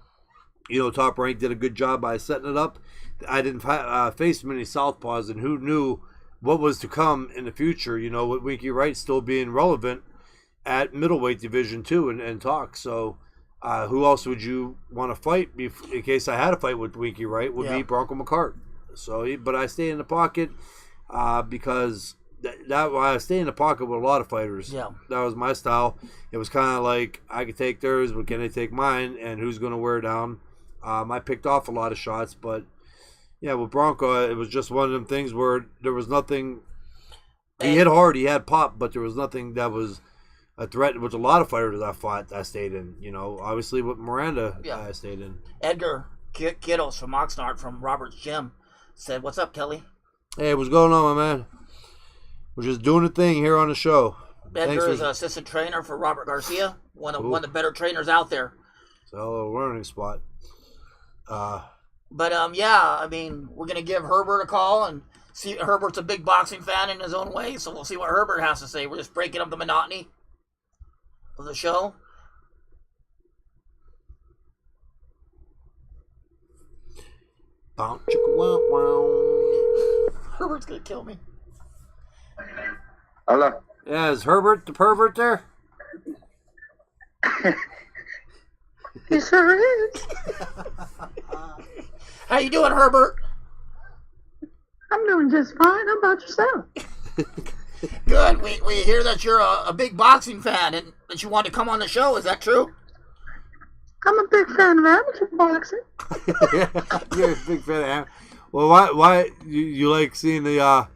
Speaker 1: Rank did a good job by setting it up. I didn't face many southpaws, and who knew what was to come in the future, with Winky Wright still being relevant at middleweight division too and talk. So who else would you want to fight in case I had a fight with Winky Wright would be Bronco McCart. So, but I stay in the pocket because I stay in the pocket with a lot of fighters.
Speaker 2: Yeah. That
Speaker 1: was my style. It was kind of like I could take theirs, but can they take mine? And who's going to wear down? I picked off a lot of shots, but yeah, with Bronco, it was just one of them things where there was nothing. He hit hard, he had pop, but there was nothing that was a threat. With a lot of fighters I fought, I stayed in. Obviously with Miranda, I stayed in.
Speaker 2: Edgar Kiddos from Oxnard from Robert's Gym said, "What's up, Kelly?"
Speaker 1: Hey, what's going on, my man? We're just doing a thing here on the show.
Speaker 2: Edgar is an assistant trainer for Robert Garcia, one of the better trainers out there.
Speaker 1: It's a hell of a learning spot.
Speaker 2: But I mean, we're gonna give Herbert a call and see. Herbert's a big boxing fan in his own way, so we'll see what Herbert has to say. We're just breaking up the monotony of the show. Herbert's gonna kill me.
Speaker 5: Hello.
Speaker 1: Yeah, is Herbert the pervert there?
Speaker 5: He sure is.
Speaker 2: How you doing, Herbert?
Speaker 5: I'm doing just fine. How about yourself?
Speaker 2: Good. We hear that you're a big boxing fan and that you want to come on the show. Is that true?
Speaker 5: I'm a big fan of amateur boxing.
Speaker 1: You're a big fan of amateur. Well, why you like seeing the? I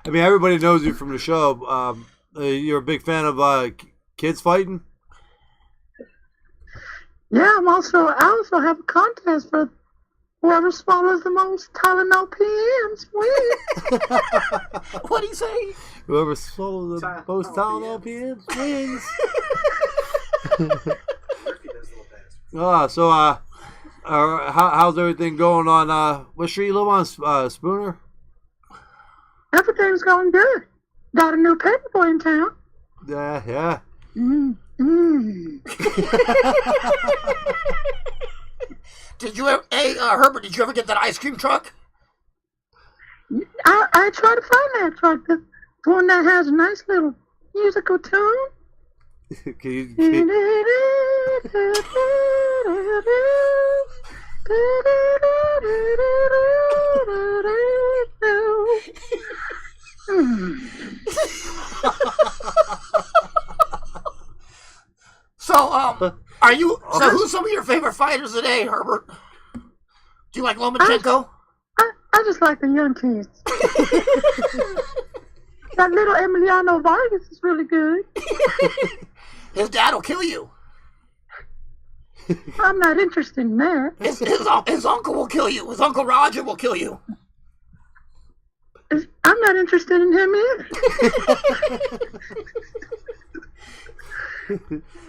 Speaker 1: mean, everybody knows you from the show. You're a big fan of kids fighting.
Speaker 5: Yeah, I also have a contest for whoever swallows the most Tylenol PMs wins.
Speaker 2: What do you say?
Speaker 1: Whoever swallows the most Tylenol PMs wins. So how's everything going on? What street you live on, Spooner?
Speaker 5: Everything's going good. Got a new paperboy in town.
Speaker 1: Yeah.
Speaker 2: Did you ever, Herbert, did you ever get that ice cream truck?
Speaker 5: I tried to find that truck. The one that has a nice little musical tune.
Speaker 1: Can you...
Speaker 2: So, are you? So, who's some of your favorite fighters today, Herbert? Do you like Lomachenko?
Speaker 5: I just like the young kids. That little Emiliano Vargas is really good.
Speaker 2: His dad will kill you.
Speaker 5: I'm not interested in that.
Speaker 2: His uncle will kill you. His Uncle Roger will kill you.
Speaker 5: I'm not interested in him either.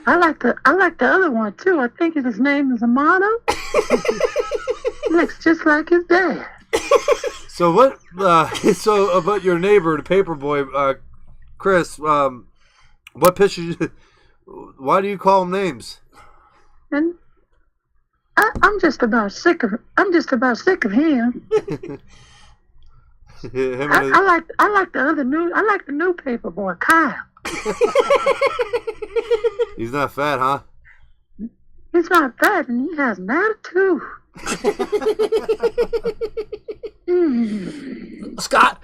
Speaker 5: I like the other one too. I think his name is Amato. Looks just like his dad.
Speaker 1: So what? So about your neighbor, the paper boy, Chris. What pisses you? Why do you call him names?
Speaker 6: And I'm just about sick of him. I like the new paper boy, Kyle.
Speaker 1: He's not fat, huh?
Speaker 6: He's not fat and he has an attitude.
Speaker 2: Scott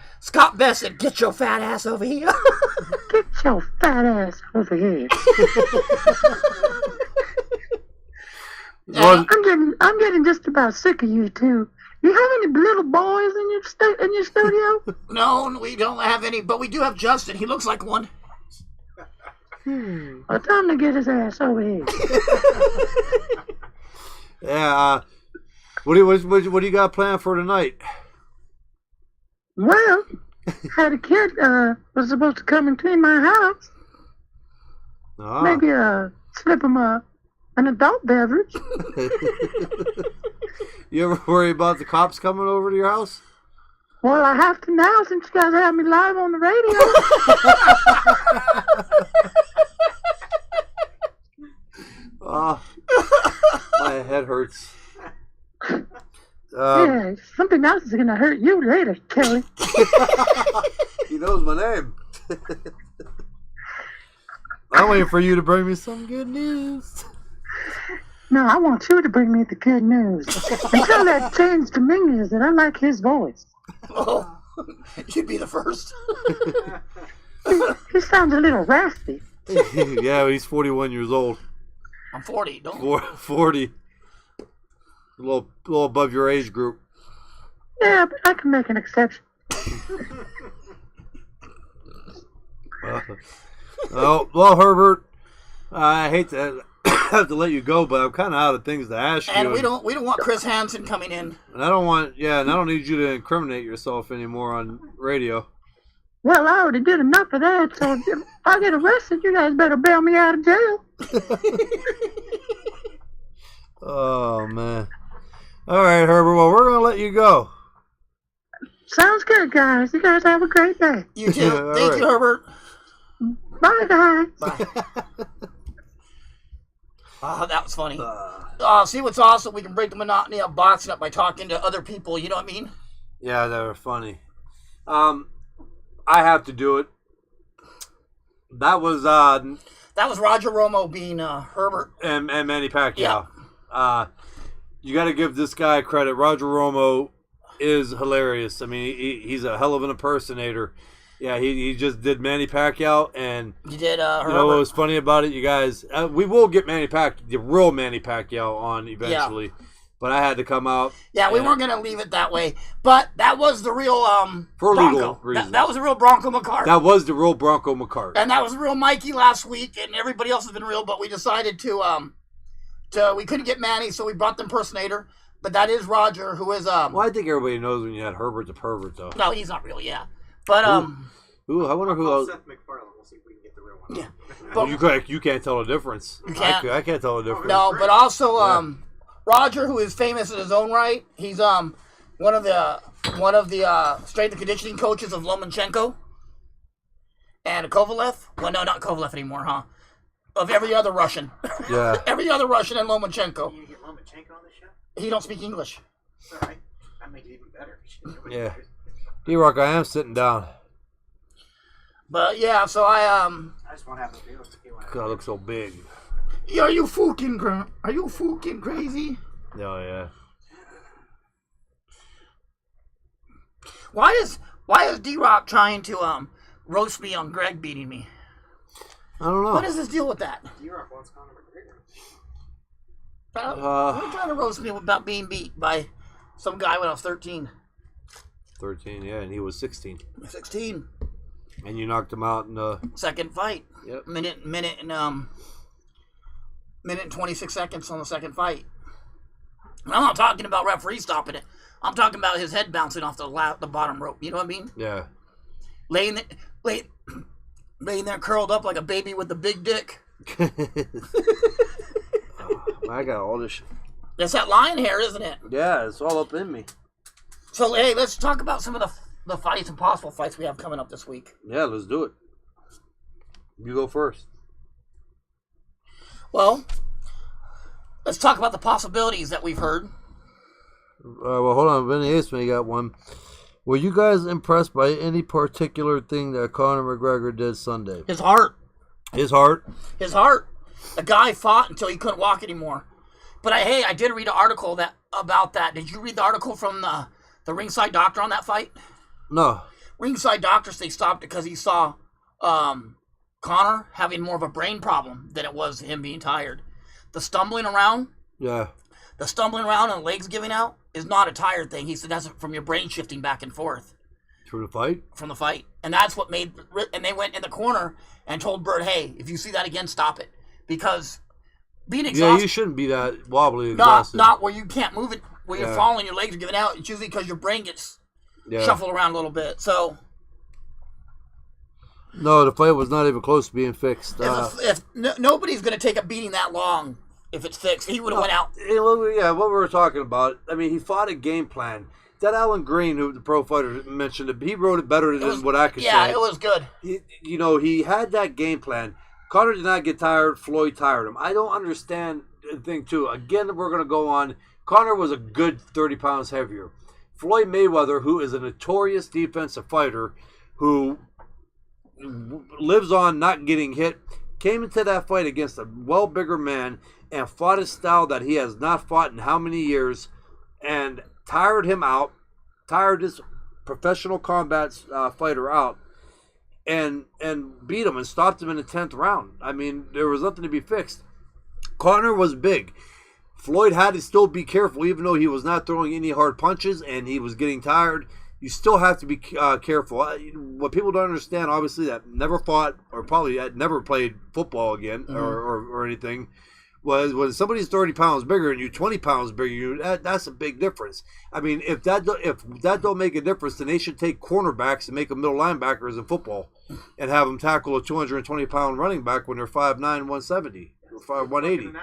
Speaker 2: Bassett, get your fat ass over here.
Speaker 6: Get your fat ass over here. I'm getting just about sick of you two. You have any little boys in your studio?
Speaker 2: No, we don't have any, but we do have Justin. He looks like one.
Speaker 6: Well, tell him to get his ass over here.
Speaker 1: Yeah. What do you got planned for tonight?
Speaker 6: Well, had a kid was supposed to come and clean my house.
Speaker 1: Ah.
Speaker 6: Maybe slip him an adult beverage.
Speaker 1: You ever worry about the cops coming over to your house?
Speaker 6: Well, I have to now since you guys have me live on the radio.
Speaker 1: My head hurts.
Speaker 6: Yeah, something else is gonna hurt you later, Kelly.
Speaker 1: He knows my name. I'm waiting for you to bring me some good news.
Speaker 6: No, I want you to bring me the good news. And tell that James Dominguez that I like his voice.
Speaker 2: Oh, you'd be the first.
Speaker 6: He sounds a little raspy.
Speaker 1: Yeah, he's 41 years old.
Speaker 2: I'm 40. Don't.
Speaker 1: 40. A little above your age group.
Speaker 6: Yeah, but I can make an exception.
Speaker 1: Well, Herbert, I hate to have to let you go, but I'm kind of out of things to ask you.
Speaker 2: And we don't want Chris Hansen coming in.
Speaker 1: And I don't need you to incriminate yourself anymore on radio.
Speaker 6: Well, I already did enough of that, so if I get arrested, you guys better bail me out of jail.
Speaker 1: Oh, man. All right, Herbert, well, we're going to let you go.
Speaker 6: Sounds good, guys. You guys have a great day.
Speaker 2: You too. Yeah, Thank you, Herbert.
Speaker 6: Bye, guys.
Speaker 2: Bye. Oh, that was funny. See what's awesome? We can break the monotony of boxing up by talking to other people. You know what I mean?
Speaker 1: Yeah, they were funny. I have to do it. That was
Speaker 2: Roger Romo being Herbert
Speaker 1: and Manny Pacquiao. Yeah. You got to give this guy credit. Roger Romo is hilarious. I mean, he's a hell of an impersonator. Yeah, he just did Manny Pacquiao, and
Speaker 2: you did.
Speaker 1: You know what was funny about it, you guys? We will get the real Manny Pacquiao on eventually. Yeah. But I had to come out.
Speaker 2: Yeah, we weren't going to leave it that way. But that was the real
Speaker 1: for
Speaker 2: Bronco.
Speaker 1: Legal reasons.
Speaker 2: That was the real Bronco McCart.
Speaker 1: That was the real Bronco McCart.
Speaker 2: And that was the real Mikey last week, and everybody else has been real. But we decided to we couldn't get Manny, so we brought the impersonator. But that is Roger, who is
Speaker 1: Well, I think everybody knows when you had Herbert the pervert, though.
Speaker 2: No, he's not real. Yeah, but
Speaker 1: Ooh, I wonder who else.
Speaker 3: Seth MacFarlane. We'll see if we can get the real one.
Speaker 2: Yeah,
Speaker 1: but you can't tell the difference.
Speaker 2: You can't.
Speaker 1: I can't tell the difference.
Speaker 2: No, but also Roger, who is famous in his own right, he's one of the strength and conditioning coaches of Lomachenko and Kovalev. Well, no, not Kovalev anymore, huh? Of every other Russian.
Speaker 1: Yeah.
Speaker 2: Every other Russian and Lomachenko.
Speaker 3: You get Lomachenko on the show?
Speaker 2: He don't speak English.
Speaker 3: All right, that makes it even better.
Speaker 1: Yeah. D-Rock, I am sitting down.
Speaker 2: But yeah, so I
Speaker 3: just want to have a beer.
Speaker 1: God, I look so big.
Speaker 2: Are you fucking crazy?
Speaker 1: Oh yeah.
Speaker 2: Why is D-Rock trying to roast me on Greg beating me?
Speaker 1: I don't know.
Speaker 2: What is his deal with that?
Speaker 3: D-Rock wants Conor McGregor.
Speaker 2: What are you trying to roast me about being beat by some guy when I was 13?
Speaker 1: 13, yeah, and he was 16.
Speaker 2: 16.
Speaker 1: And you knocked him out in the
Speaker 2: second fight.
Speaker 1: Yep.
Speaker 2: Minute and 26 seconds on the second fight. And I'm not talking about referee stopping it. I'm talking about his head bouncing off the bottom rope. You know what I mean?
Speaker 1: Yeah.
Speaker 2: Laying there curled up like a baby with a big dick.
Speaker 1: I got all this shit.
Speaker 2: That's that lion hair, isn't it?
Speaker 1: Yeah, it's all up in me.
Speaker 2: So, hey, let's talk about some of the fights and possible fights we have coming up this week.
Speaker 1: Yeah, let's do it. You go first.
Speaker 2: Well, let's talk about the possibilities that we've heard.
Speaker 1: Well, hold on. Vinny Aceman got one. Were you guys impressed by any particular thing that Conor McGregor did Sunday?
Speaker 2: His heart.
Speaker 1: His heart?
Speaker 2: His heart. The guy fought until he couldn't walk anymore. But I did read an article about that. Did you read the article from the ringside doctor on that fight?
Speaker 1: No.
Speaker 2: Ringside doctor they stopped because he saw Conor having more of a brain problem than it was him being tired. The stumbling around.
Speaker 1: Yeah.
Speaker 2: The stumbling around and legs giving out is not a tired thing. He said that's from your brain shifting back and forth.
Speaker 1: From the fight?
Speaker 2: From the fight. And that's what made... And they went in the corner and told Bird, hey, if you see that again, stop it. Because being exhausted...
Speaker 1: Yeah, you shouldn't be that wobbly exhausted.
Speaker 2: Not where you can't move it, where you're falling, your legs are giving out. It's usually because your brain gets shuffled around a little bit. So...
Speaker 1: No, the fight was not even close to being fixed.
Speaker 2: Nobody's going to take a beating that long if it's fixed. He would have went out.
Speaker 1: Yeah, what we were talking about, I mean, he fought a game plan. That Alan Green, who the pro fighter mentioned, he wrote it better than what I could say.
Speaker 2: Yeah, it was good.
Speaker 1: He had that game plan. Conor did not get tired. Floyd tired him. I don't understand the thing, too. Again, we're going to go on. Conor was a good 30 pounds heavier. Floyd Mayweather, who is a notorious defensive fighter, who lives on not getting hit, came into that fight against a well bigger man and fought a style that he has not fought in how many years, and tired him out, tired this professional combat fighter out, and beat him and stopped him in the 10th round. I mean, there was nothing to be fixed. Conor was big. Floyd had to still be careful, even though he was not throwing any hard punches and he was getting tired. You still have to be careful. What people don't understand, obviously, that never fought or probably had never played football again or anything, was when somebody's 30 pounds bigger than you, 20 pounds bigger than you, that's a big difference. I mean, if that don't make a difference, then they should take cornerbacks and make them middle linebackers in football and have them tackle a 220-pound running back when they're 5'9", 170 or 180.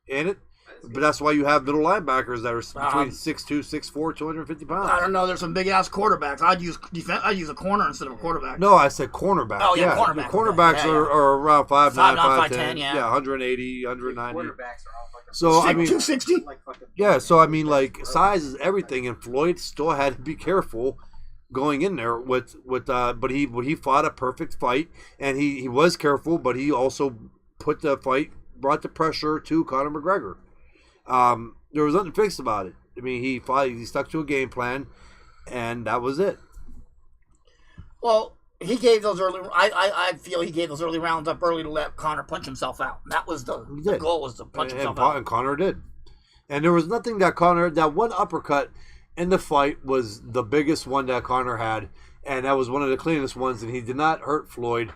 Speaker 1: Ain't it? But that's why you have middle linebackers that are between 6'2", 6'4", 250 pounds.
Speaker 2: I don't know. There's some big-ass quarterbacks. I'd use a corner instead of a quarterback.
Speaker 1: No, I said cornerback.
Speaker 2: Oh, yeah, cornerback.
Speaker 1: Cornerbacks are around 5'9", 5'10".
Speaker 2: Yeah,
Speaker 1: 180, 190.
Speaker 3: Quarterbacks are all fucking...
Speaker 1: So, I mean...
Speaker 2: 260?
Speaker 1: Yeah, so, I mean, like, size is everything, and Floyd still had to be careful going in there but he fought a perfect fight, and he was careful, but he also brought the pressure to Conor McGregor. There was nothing fixed about it. I mean, he stuck to a game plan, and that was it.
Speaker 2: Well, he gave those early. I feel he gave those early rounds up early to let Conor punch himself out. That was the goal, was to punch himself out.
Speaker 1: And Conor did. And there was nothing that one uppercut in the fight was the biggest one that Conor had, and that was one of the cleanest ones, and he did not hurt Floyd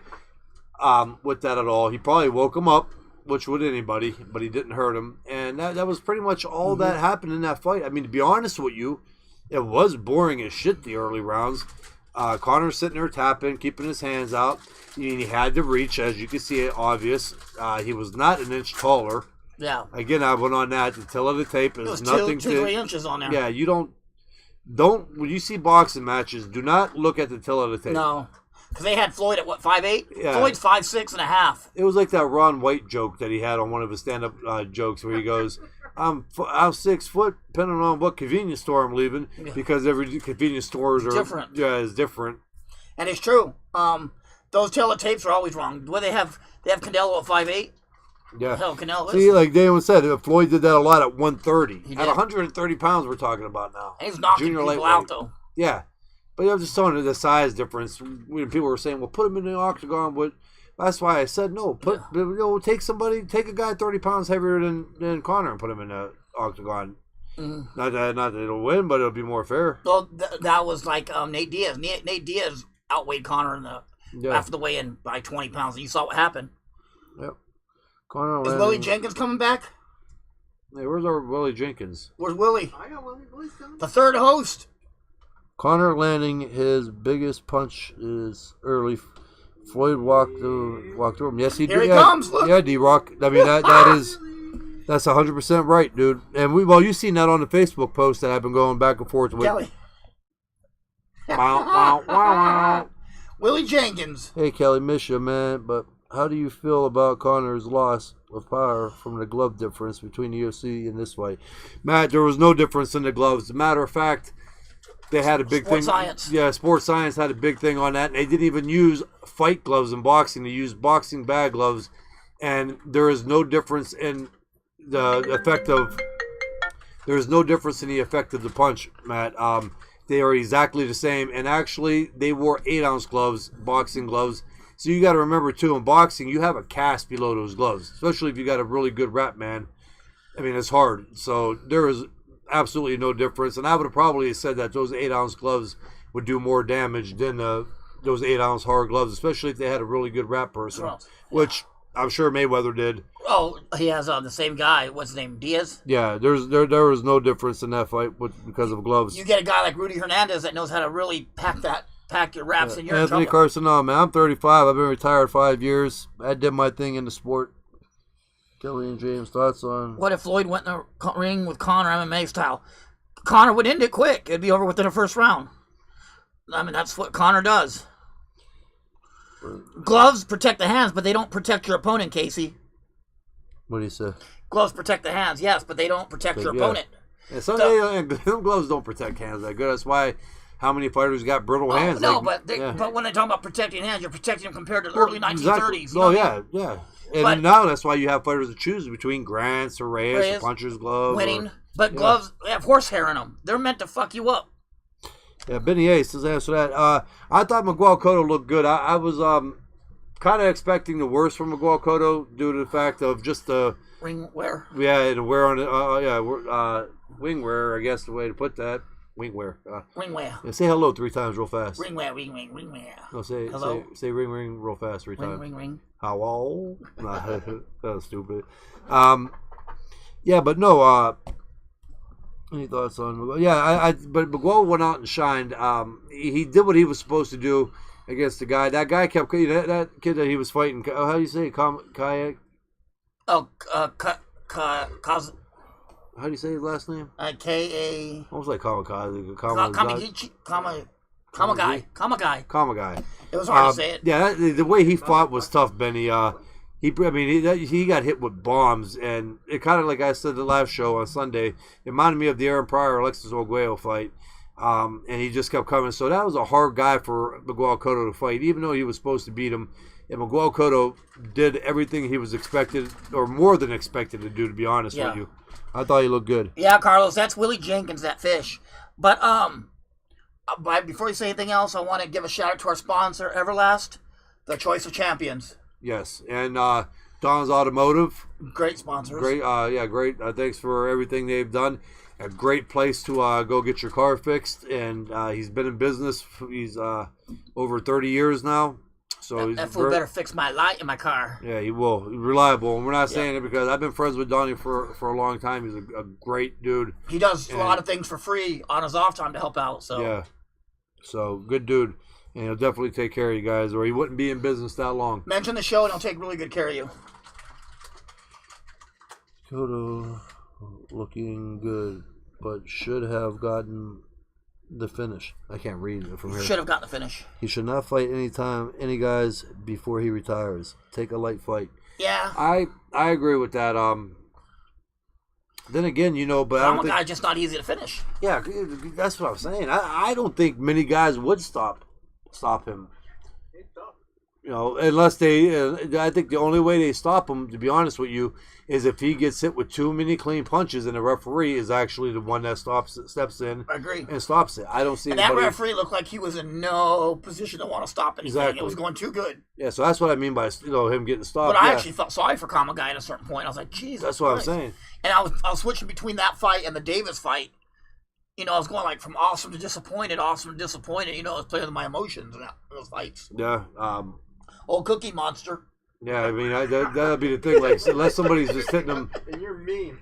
Speaker 1: with that at all. He probably woke him up, which would anybody, but he didn't hurt him. And that was pretty much all that happened in that fight. I mean, to be honest with you, it was boring as shit, the early rounds. Conor sitting there tapping, keeping his hands out. He had to reach, as you can see, it obvious. He was not an inch taller.
Speaker 2: Yeah.
Speaker 1: Again, I went on that. The tail of the tape is nothing.
Speaker 2: 2-3 inches on there.
Speaker 1: Yeah, you don't when you see boxing matches, do not look at the tail of the tape.
Speaker 2: No. Because they had Floyd at, 5'8"?
Speaker 1: Yeah.
Speaker 2: Floyd's 5'6.5".
Speaker 1: It was like that Ron White joke that he had on one of his stand-up jokes where he goes, I'm 6 foot, depending on what convenience store I'm leaving, because every convenience stores are
Speaker 2: different.
Speaker 1: Yeah, is different.
Speaker 2: And it's true. Those tail of tapes are always wrong. Where they have Canelo at 5'8".
Speaker 1: Yeah.
Speaker 2: Hell, Canelo.
Speaker 1: See, like Daniel said, Floyd did that a lot at 130. At
Speaker 2: did.
Speaker 1: 130 pounds, we're talking about now.
Speaker 2: And he's knocking people out, though.
Speaker 1: Yeah. But I'm just telling you the size difference. When people were saying, well, put him in the octagon, but that's why I said no. Take a guy 30 pounds heavier than Conor and put him in the octagon. Mm-hmm. Not that it'll win, but it'll be more fair.
Speaker 2: Well, that was like Nate Diaz. Nate Diaz outweighed Conor after the weigh-in by 20 pounds, and you saw what happened.
Speaker 1: Yep. Conor
Speaker 2: is Willie Jenkins coming back?
Speaker 1: Hey, where's our Willie Jenkins?
Speaker 2: Where's Willie?
Speaker 3: I got Willie. Willie's coming.
Speaker 2: The third host.
Speaker 1: Conor landing his biggest punch is early. Floyd walked through him. Yes, he did.
Speaker 2: Here he comes. Look.
Speaker 1: Yeah, D-Rock. I mean, that's 100% right, dude. And you've seen that on the Facebook post that I've been going back and forth with.
Speaker 2: Kelly.
Speaker 1: Bow, bow, wow, wow.
Speaker 2: Willie Jenkins.
Speaker 1: Hey, Kelly, miss you, man. But how do you feel about Connor's loss of power from the glove difference between the UFC and this fight? Matt, there was no difference in the gloves. As a matter of fact, they had a big
Speaker 2: Sports
Speaker 1: thing.
Speaker 2: Science.
Speaker 1: Yeah, Sports Science had a big thing on that. And they didn't even use fight gloves in boxing. They used boxing bag gloves. And there is no difference in the effect of... There is no difference in the effect of the punch, Matt. They are exactly the same. And actually, they wore 8-ounce gloves, boxing gloves. So you got to remember, too, in boxing, you have a cast below those gloves. Especially if you got a really good wrap man. I mean, it's hard. So there is absolutely no difference. And I would have probably said that those 8-ounce gloves would do more damage than those 8-ounce hard gloves. Especially if they had a really good wrap person.
Speaker 2: Yeah.
Speaker 1: Which I'm sure Mayweather did.
Speaker 2: Oh, he has the same guy. What's his name? Diaz?
Speaker 1: Yeah, there was no difference in that fight because of gloves.
Speaker 2: You get a guy like Rudy Hernandez that knows how to really pack your wraps, and you're
Speaker 1: Anthony
Speaker 2: in trouble.
Speaker 1: Carson, no, man. I'm 35. I've been retired 5 years. I did my thing in the sport. Kelly and James, thoughts on...
Speaker 2: What if Floyd went in the ring with Conor MMA style? Conor would end it quick. It'd be over within the first round. I mean, that's what Conor does. Gloves protect the hands, but they don't protect your opponent, Casey.
Speaker 1: What do you say?
Speaker 2: Gloves protect the hands, yes, but they don't protect your opponent.
Speaker 1: Yeah, some gloves don't protect hands that good. That's why how many fighters got brittle hands.
Speaker 2: No,
Speaker 1: like,
Speaker 2: but when they talk about protecting hands, you're protecting them compared to the early 1930s.
Speaker 1: Exactly.
Speaker 2: You know what I mean?
Speaker 1: Yeah. And now that's why you have fighters to choose between Grants or Reyes or Puncher's gloves.
Speaker 2: Winning. But gloves have horsehair in them. They're meant to fuck you up.
Speaker 1: Yeah, Benny Ace does answer that. I thought Miguel Cotto looked good. I was kind of expecting the worst from Miguel Cotto due to the fact of just the
Speaker 2: ring wear.
Speaker 1: Yeah, and wear on it. Wing wear, I guess the way to put that. Wing wear.
Speaker 2: Ring wear.
Speaker 1: Yeah, say hello 3 times real fast.
Speaker 2: Ring wear, ring wear.
Speaker 1: No, say
Speaker 2: hello.
Speaker 1: Say ring real fast 3 times.
Speaker 2: Ring.
Speaker 1: Hello. Nah, that was stupid. Yeah, but no. Any thoughts on Miguel? Yeah, but Miguel went out and shined. He did what he was supposed to do against the guy. That guy kept that kid that he was fighting. How do you say it? Kayak?
Speaker 2: Oh,
Speaker 1: How do you say his last name?
Speaker 2: K-A...
Speaker 1: Almost like Kamikaze. Kamagai.
Speaker 2: It was hard to say it.
Speaker 1: Yeah, the way he fought was tough, Benny. He got hit with bombs, and it kind of, like I said the last show on Sunday, it reminded me of the Aaron Pryor Alexis Arguello fight, and he just kept coming. So that was a hard guy for Miguel Cotto to fight, even though he was supposed to beat him. And Miguel Cotto did everything he was expected, or more than expected to do, to be honest with you. I thought he looked good.
Speaker 2: Yeah, Carlos, that's Willie Jenkins, that fish. But before you say anything else, I want to give a shout out to our sponsor, Everlast, the choice of champions.
Speaker 1: Yes, and Don's Automotive.
Speaker 2: Great sponsors.
Speaker 1: Great, great. Thanks for everything they've done. A great place to go get your car fixed, and he's been in business. He's over 30 years now. So
Speaker 2: that fool better fix my light in my car.
Speaker 1: Yeah, he will. He's reliable, and we're not saying it because I've been friends with Donnie for a long time. He's a great dude.
Speaker 2: He does a lot of things for free on his off time to help out. So
Speaker 1: yeah, so good dude, and he'll definitely take care of you guys, or he wouldn't be in business that long.
Speaker 2: Mention the show, and he'll take really good care of you.
Speaker 1: Cotto looking good, but should have gotten the finish. I can't read it from here.
Speaker 2: Should have gotten the finish.
Speaker 1: He should not fight any guys before he retires. Take a light fight.
Speaker 2: Yeah.
Speaker 1: I agree with that. Then again, but
Speaker 2: I'm a guy just not easy to finish.
Speaker 1: Yeah, that's what I'm saying. I don't think many guys would stop him. Unless they. I think the only way they stop him, to be honest with you, is if he gets hit with too many clean punches, and the referee is actually the one that steps in.
Speaker 2: I agree.
Speaker 1: And stops it. I don't see.
Speaker 2: And that referee looked like he was in no position to want to stop anything. Exactly. It was going too good.
Speaker 1: Yeah, so that's what I mean by him getting stopped.
Speaker 2: But I actually felt sorry for Kamagai at a certain point. I was like, Jesus.
Speaker 1: That's what
Speaker 2: Christ.
Speaker 1: I'm saying.
Speaker 2: And I was switching between that fight and the Davis fight. I was going like from awesome to disappointed. I was playing with my emotions in those fights.
Speaker 1: Yeah.
Speaker 2: Old Cookie Monster.
Speaker 1: Yeah, I mean, that'd be the thing. Like, unless somebody's just hitting them.
Speaker 3: And you're mean.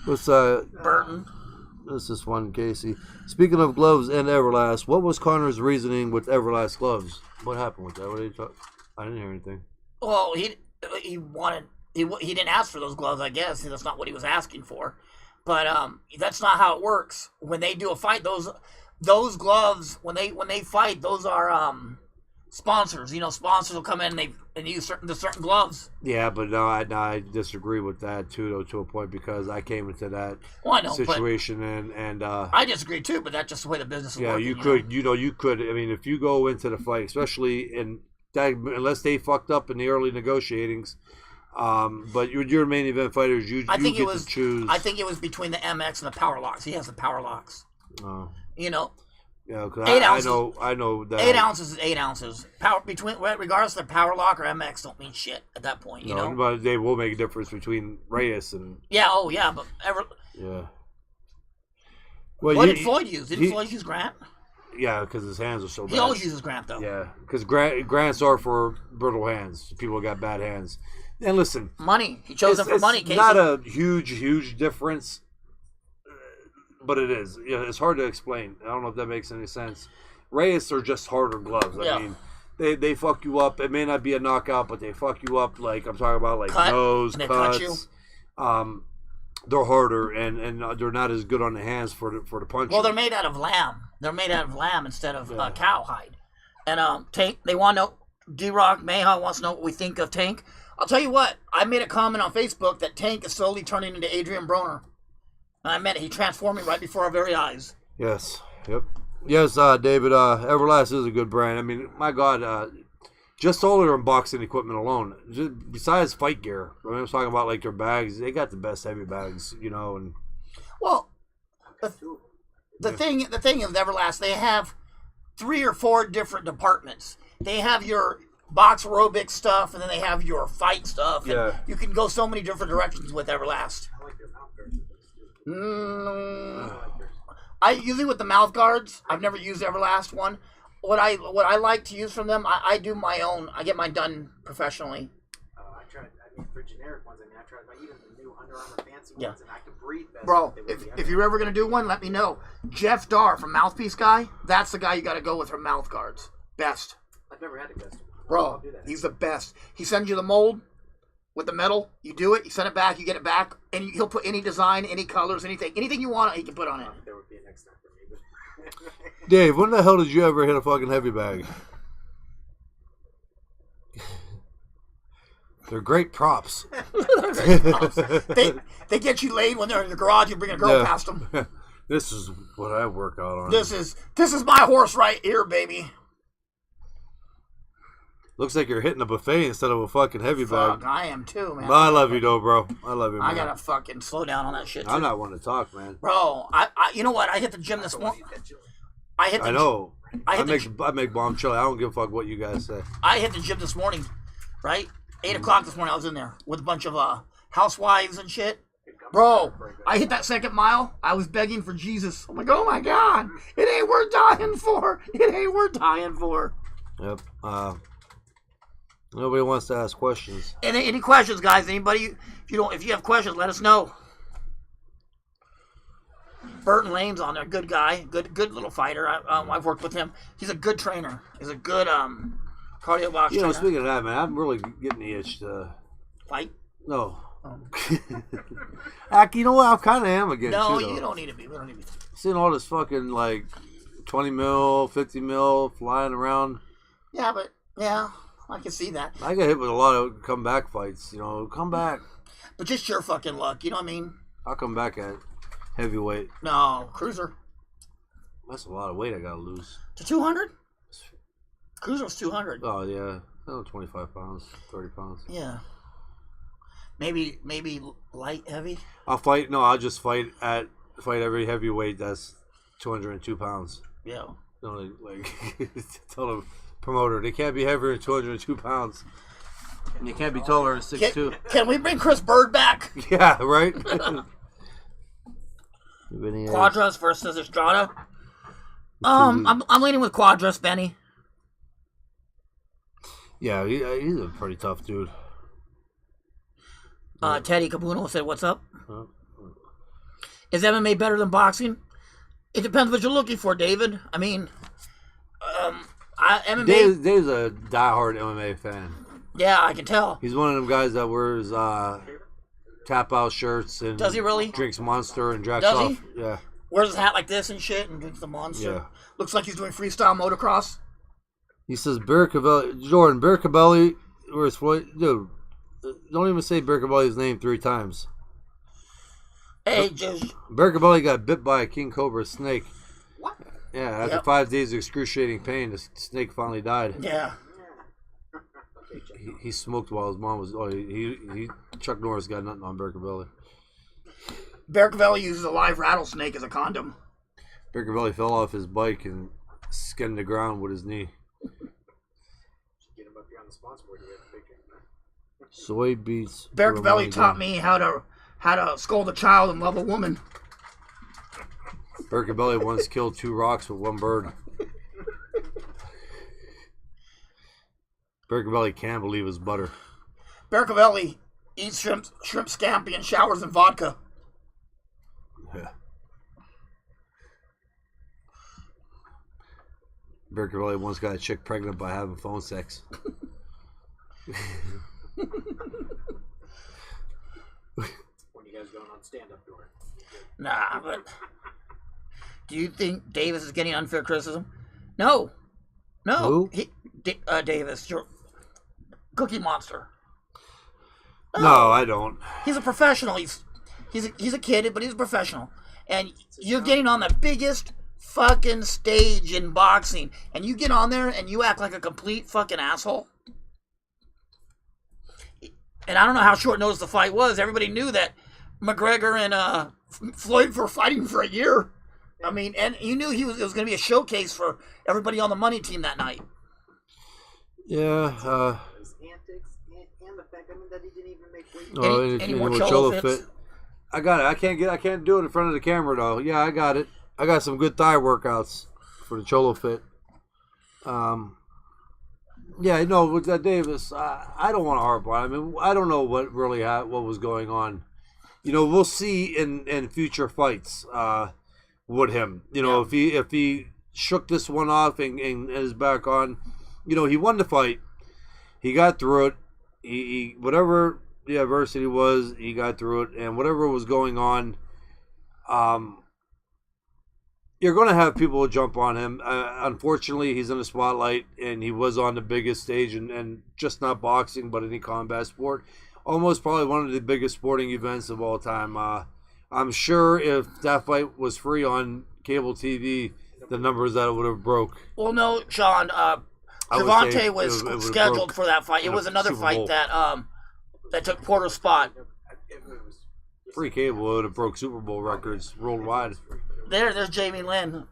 Speaker 1: Let's,
Speaker 2: Burton.
Speaker 1: This is one, Casey. Speaking of gloves and Everlast, what was Connor's reasoning with Everlast gloves? What happened with that? What did he talk? I didn't hear anything.
Speaker 2: Well, he didn't ask for those gloves, I guess. That's not what he was asking for. But that's not how it works. When they do a fight, those those gloves when they fight, those are sponsors. You know, sponsors will come in and use certain gloves.
Speaker 1: Yeah, but no, I disagree with that too, though, to a point, because I came into that situation and
Speaker 2: I disagree too, but that's just the way the business is working.
Speaker 1: You could. I mean, if you go into the fight, especially in that, unless they fucked up in the early negotiatings. But your main event fighters, you get to choose.
Speaker 2: I think it was between the MX and the power locks. He has the power locks.
Speaker 1: Oh.
Speaker 2: You know.
Speaker 1: Yeah, because
Speaker 2: 8 ounces.
Speaker 1: I know that
Speaker 2: 8 ounces is 8 ounces. Power regardless of the power lock or MX, don't mean shit at that point. You know.
Speaker 1: But they will make a difference between Reyes and.
Speaker 2: Yeah. Oh yeah, but
Speaker 1: Yeah. Well,
Speaker 2: what did Floyd use? Didn't Floyd use Grant?
Speaker 1: Yeah, because his hands are so bad.
Speaker 2: He always uses Grant though.
Speaker 1: Yeah, because Grants are for brittle hands. People who got bad hands. And listen,
Speaker 2: money. He chose them for money.
Speaker 1: It's not a huge difference, but it is. Yeah, it's hard to explain. I don't know if that makes any sense. Reyes are just harder gloves.
Speaker 2: Yeah.
Speaker 1: I mean, they fuck you up. It may not be a knockout, but they fuck you up. Like I'm talking about, like nose cuts. Cut you. They're harder and they're not as good on the hands for the punch.
Speaker 2: Well, they're made out of lamb. They're made out of lamb instead of cow hide. And Tank, they want to know. D-Rock Mayhaw wants to know what we think of Tank. I'll tell you what, I made a comment on Facebook that Tank is slowly turning into Adrian Broner. And I meant it. He transformed me right before our very eyes.
Speaker 1: Yes. Yep. Yes, David, Everlast is a good brand. I mean, my God, just all their unboxing equipment alone, besides fight gear, I mean, I was talking about like their bags, they got the best heavy bags, you know. And
Speaker 2: well, the thing of Everlast, they have 3 or 4 different departments. They have your box aerobic stuff, and then they have your fight stuff. And
Speaker 1: yeah.
Speaker 2: You can go so many different directions with Everlast.
Speaker 3: I like their mouth guards.
Speaker 2: I usually with the mouth guards. I've never used Everlast one. What I like to use from them, I do my own. I get mine done professionally.
Speaker 3: I tried. I mean, for generic ones, I tried even the new Under Armour fancy ones, and I could breathe better.
Speaker 2: Bro, if you're ever gonna do one, let me know. Jeff Darr from Mouthpiece Guy. That's the guy you got to go with for mouth guards. Best.
Speaker 3: I've never had a custom.
Speaker 2: Bro, he's the best. He sends you the mold with the metal. You do it. You send it back. You get it back, and he'll put any design, any colors, anything you want. He can put on it.
Speaker 3: There would be a next time for me. But
Speaker 1: Dave, when the hell did you ever hit a fucking heavy bag? They're great props.
Speaker 2: They're great props. They get you laid when they're in the garage. You bring a girl past them.
Speaker 1: This is what I work out on.
Speaker 2: This is my horse right here, baby.
Speaker 1: Looks like you're hitting a buffet instead of a fucking heavy bag.
Speaker 2: I am too, man.
Speaker 1: But I love you though, bro. I love you, man.
Speaker 2: I gotta fucking slow down on that shit too.
Speaker 1: I'm not one to talk, man.
Speaker 2: Bro, I you know what? I hit the gym this morning.
Speaker 1: I know. I make bomb chili. I don't give a fuck what you guys say.
Speaker 2: I hit the gym this morning, right? 8 o'clock this morning. I was in there with a bunch of housewives and shit. Bro, I hit that second mile. I was begging for Jesus. I'm like, oh my God, it ain't worth dying for. It ain't worth dying for.
Speaker 1: Yep. Nobody wants to ask questions.
Speaker 2: Any questions, guys? Anybody? If you have questions, let us know. Burton Lane's on there. Good guy. Good little fighter. I've worked with him. He's a good trainer. He's a good cardio box trainer.
Speaker 1: Speaking of that, man, I'm really getting the itch to
Speaker 2: fight.
Speaker 1: No. You know what? I kind of am again.
Speaker 2: No,
Speaker 1: too,
Speaker 2: you don't need to be. We don't need to be.
Speaker 1: Seeing all this fucking like 20 mil, 50 mil flying around.
Speaker 2: Yeah, but yeah. I can see that.
Speaker 1: I got hit with a lot of comeback fights, come back.
Speaker 2: But just your fucking luck, you know what I mean?
Speaker 1: I'll come back at heavyweight.
Speaker 2: No, cruiser.
Speaker 1: That's a lot of weight I gotta lose.
Speaker 2: To 200? Cruiser was 200.
Speaker 1: Oh, yeah. 25 pounds, 30 pounds.
Speaker 2: Yeah. Maybe light, heavy?
Speaker 1: I'll just fight every heavyweight that's 202 pounds.
Speaker 2: Yeah.
Speaker 1: Tell them. Promoter, they can't be heavier than 202 pounds. And they can't be taller than 6'2".
Speaker 2: Can we bring Chris Bird back?
Speaker 1: Yeah, right?
Speaker 2: Quadras versus Estrada. I'm leaning with Quadras, Benny.
Speaker 1: Yeah, he's a pretty tough dude.
Speaker 2: Teddy Capuno said, "What's up? Is MMA better than boxing? It depends what you're looking for, David. I mean, MMA.
Speaker 1: Dave's a diehard MMA fan.
Speaker 2: Yeah, I can tell.
Speaker 1: He's one of them guys that wears tap out shirts and
Speaker 2: does he really?
Speaker 1: Drinks Monster and jacks
Speaker 2: does
Speaker 1: off.
Speaker 2: He?
Speaker 1: Yeah.
Speaker 2: wears his hat like this and shit and drinks the Monster.
Speaker 1: Yeah.
Speaker 2: Looks like he's doing freestyle motocross.
Speaker 1: He says Jordan Birkabelli. Where's Floyd? Dude, don't even say Birkabelli's name 3 times.
Speaker 2: Hey, just
Speaker 1: Birkabelli got bit by a king cobra snake.
Speaker 3: What?
Speaker 1: Yeah, after 5 days of excruciating pain, the snake finally died.
Speaker 2: yeah.
Speaker 1: He smoked while his mom was. Oh, Chuck Norris got nothing on Birkabelli.
Speaker 2: Berkeville uses a live rattlesnake as a condom.
Speaker 1: Birkabelli fell off his bike and skinned the ground with his knee.
Speaker 3: Get him up here on the sponsor board. You have a picture.
Speaker 1: Soy beats.
Speaker 2: Berkeville taught me how to scold a child and love a woman.
Speaker 1: Birkabelli once killed 2 rocks with 1 bird. Birkabelli can't believe his butter.
Speaker 2: Berkeville eats shrimp scampi and showers in vodka.
Speaker 1: Yeah. Birkabelli once got a chick pregnant by having phone sex.
Speaker 3: When you guys going on stand-up tour?
Speaker 2: Nah, but do you think Davis is getting unfair criticism? No.
Speaker 1: Who?
Speaker 2: Davis, your Cookie Monster.
Speaker 1: No, I don't.
Speaker 2: He's a professional. He's a kid, but he's a professional. And you're getting on the biggest fucking stage in boxing, and you get on there and you act like a complete fucking asshole. And I don't know how short notice the fight was. Everybody knew that McGregor and Floyd were fighting for a year. I mean, and you knew it was going to be a showcase for everybody on the money team that night.
Speaker 1: Yeah.
Speaker 3: His antics and the fact that he didn't even make weight.
Speaker 2: Any more Cholo fits?
Speaker 1: I got it. I can't do it in front of the camera though. Yeah, I got it. I got some good thigh workouts for the Cholo fit. Yeah, no, with that Davis, I don't want to harp on. I mean, I don't know what really what was going on. You know, we'll see in future fights with him. You know, if he shook this one off and is back on, you know, he won the fight. He got through it. He whatever the adversity was, he got through it, and whatever was going on, you're going to have people jump on him. Unfortunately, he's in the spotlight, and he was on the biggest stage, and just not boxing, but any combat sport. Almost probably one of the biggest sporting events of all time. I'm sure if that fight was free on cable TV, the numbers that it would have broke.
Speaker 2: Well, no, Sean. Javante was scheduled for that fight. It was another fight that took Porter's spot.
Speaker 1: Free cable would have broke Super Bowl records worldwide.
Speaker 2: There's Jamie Lynn.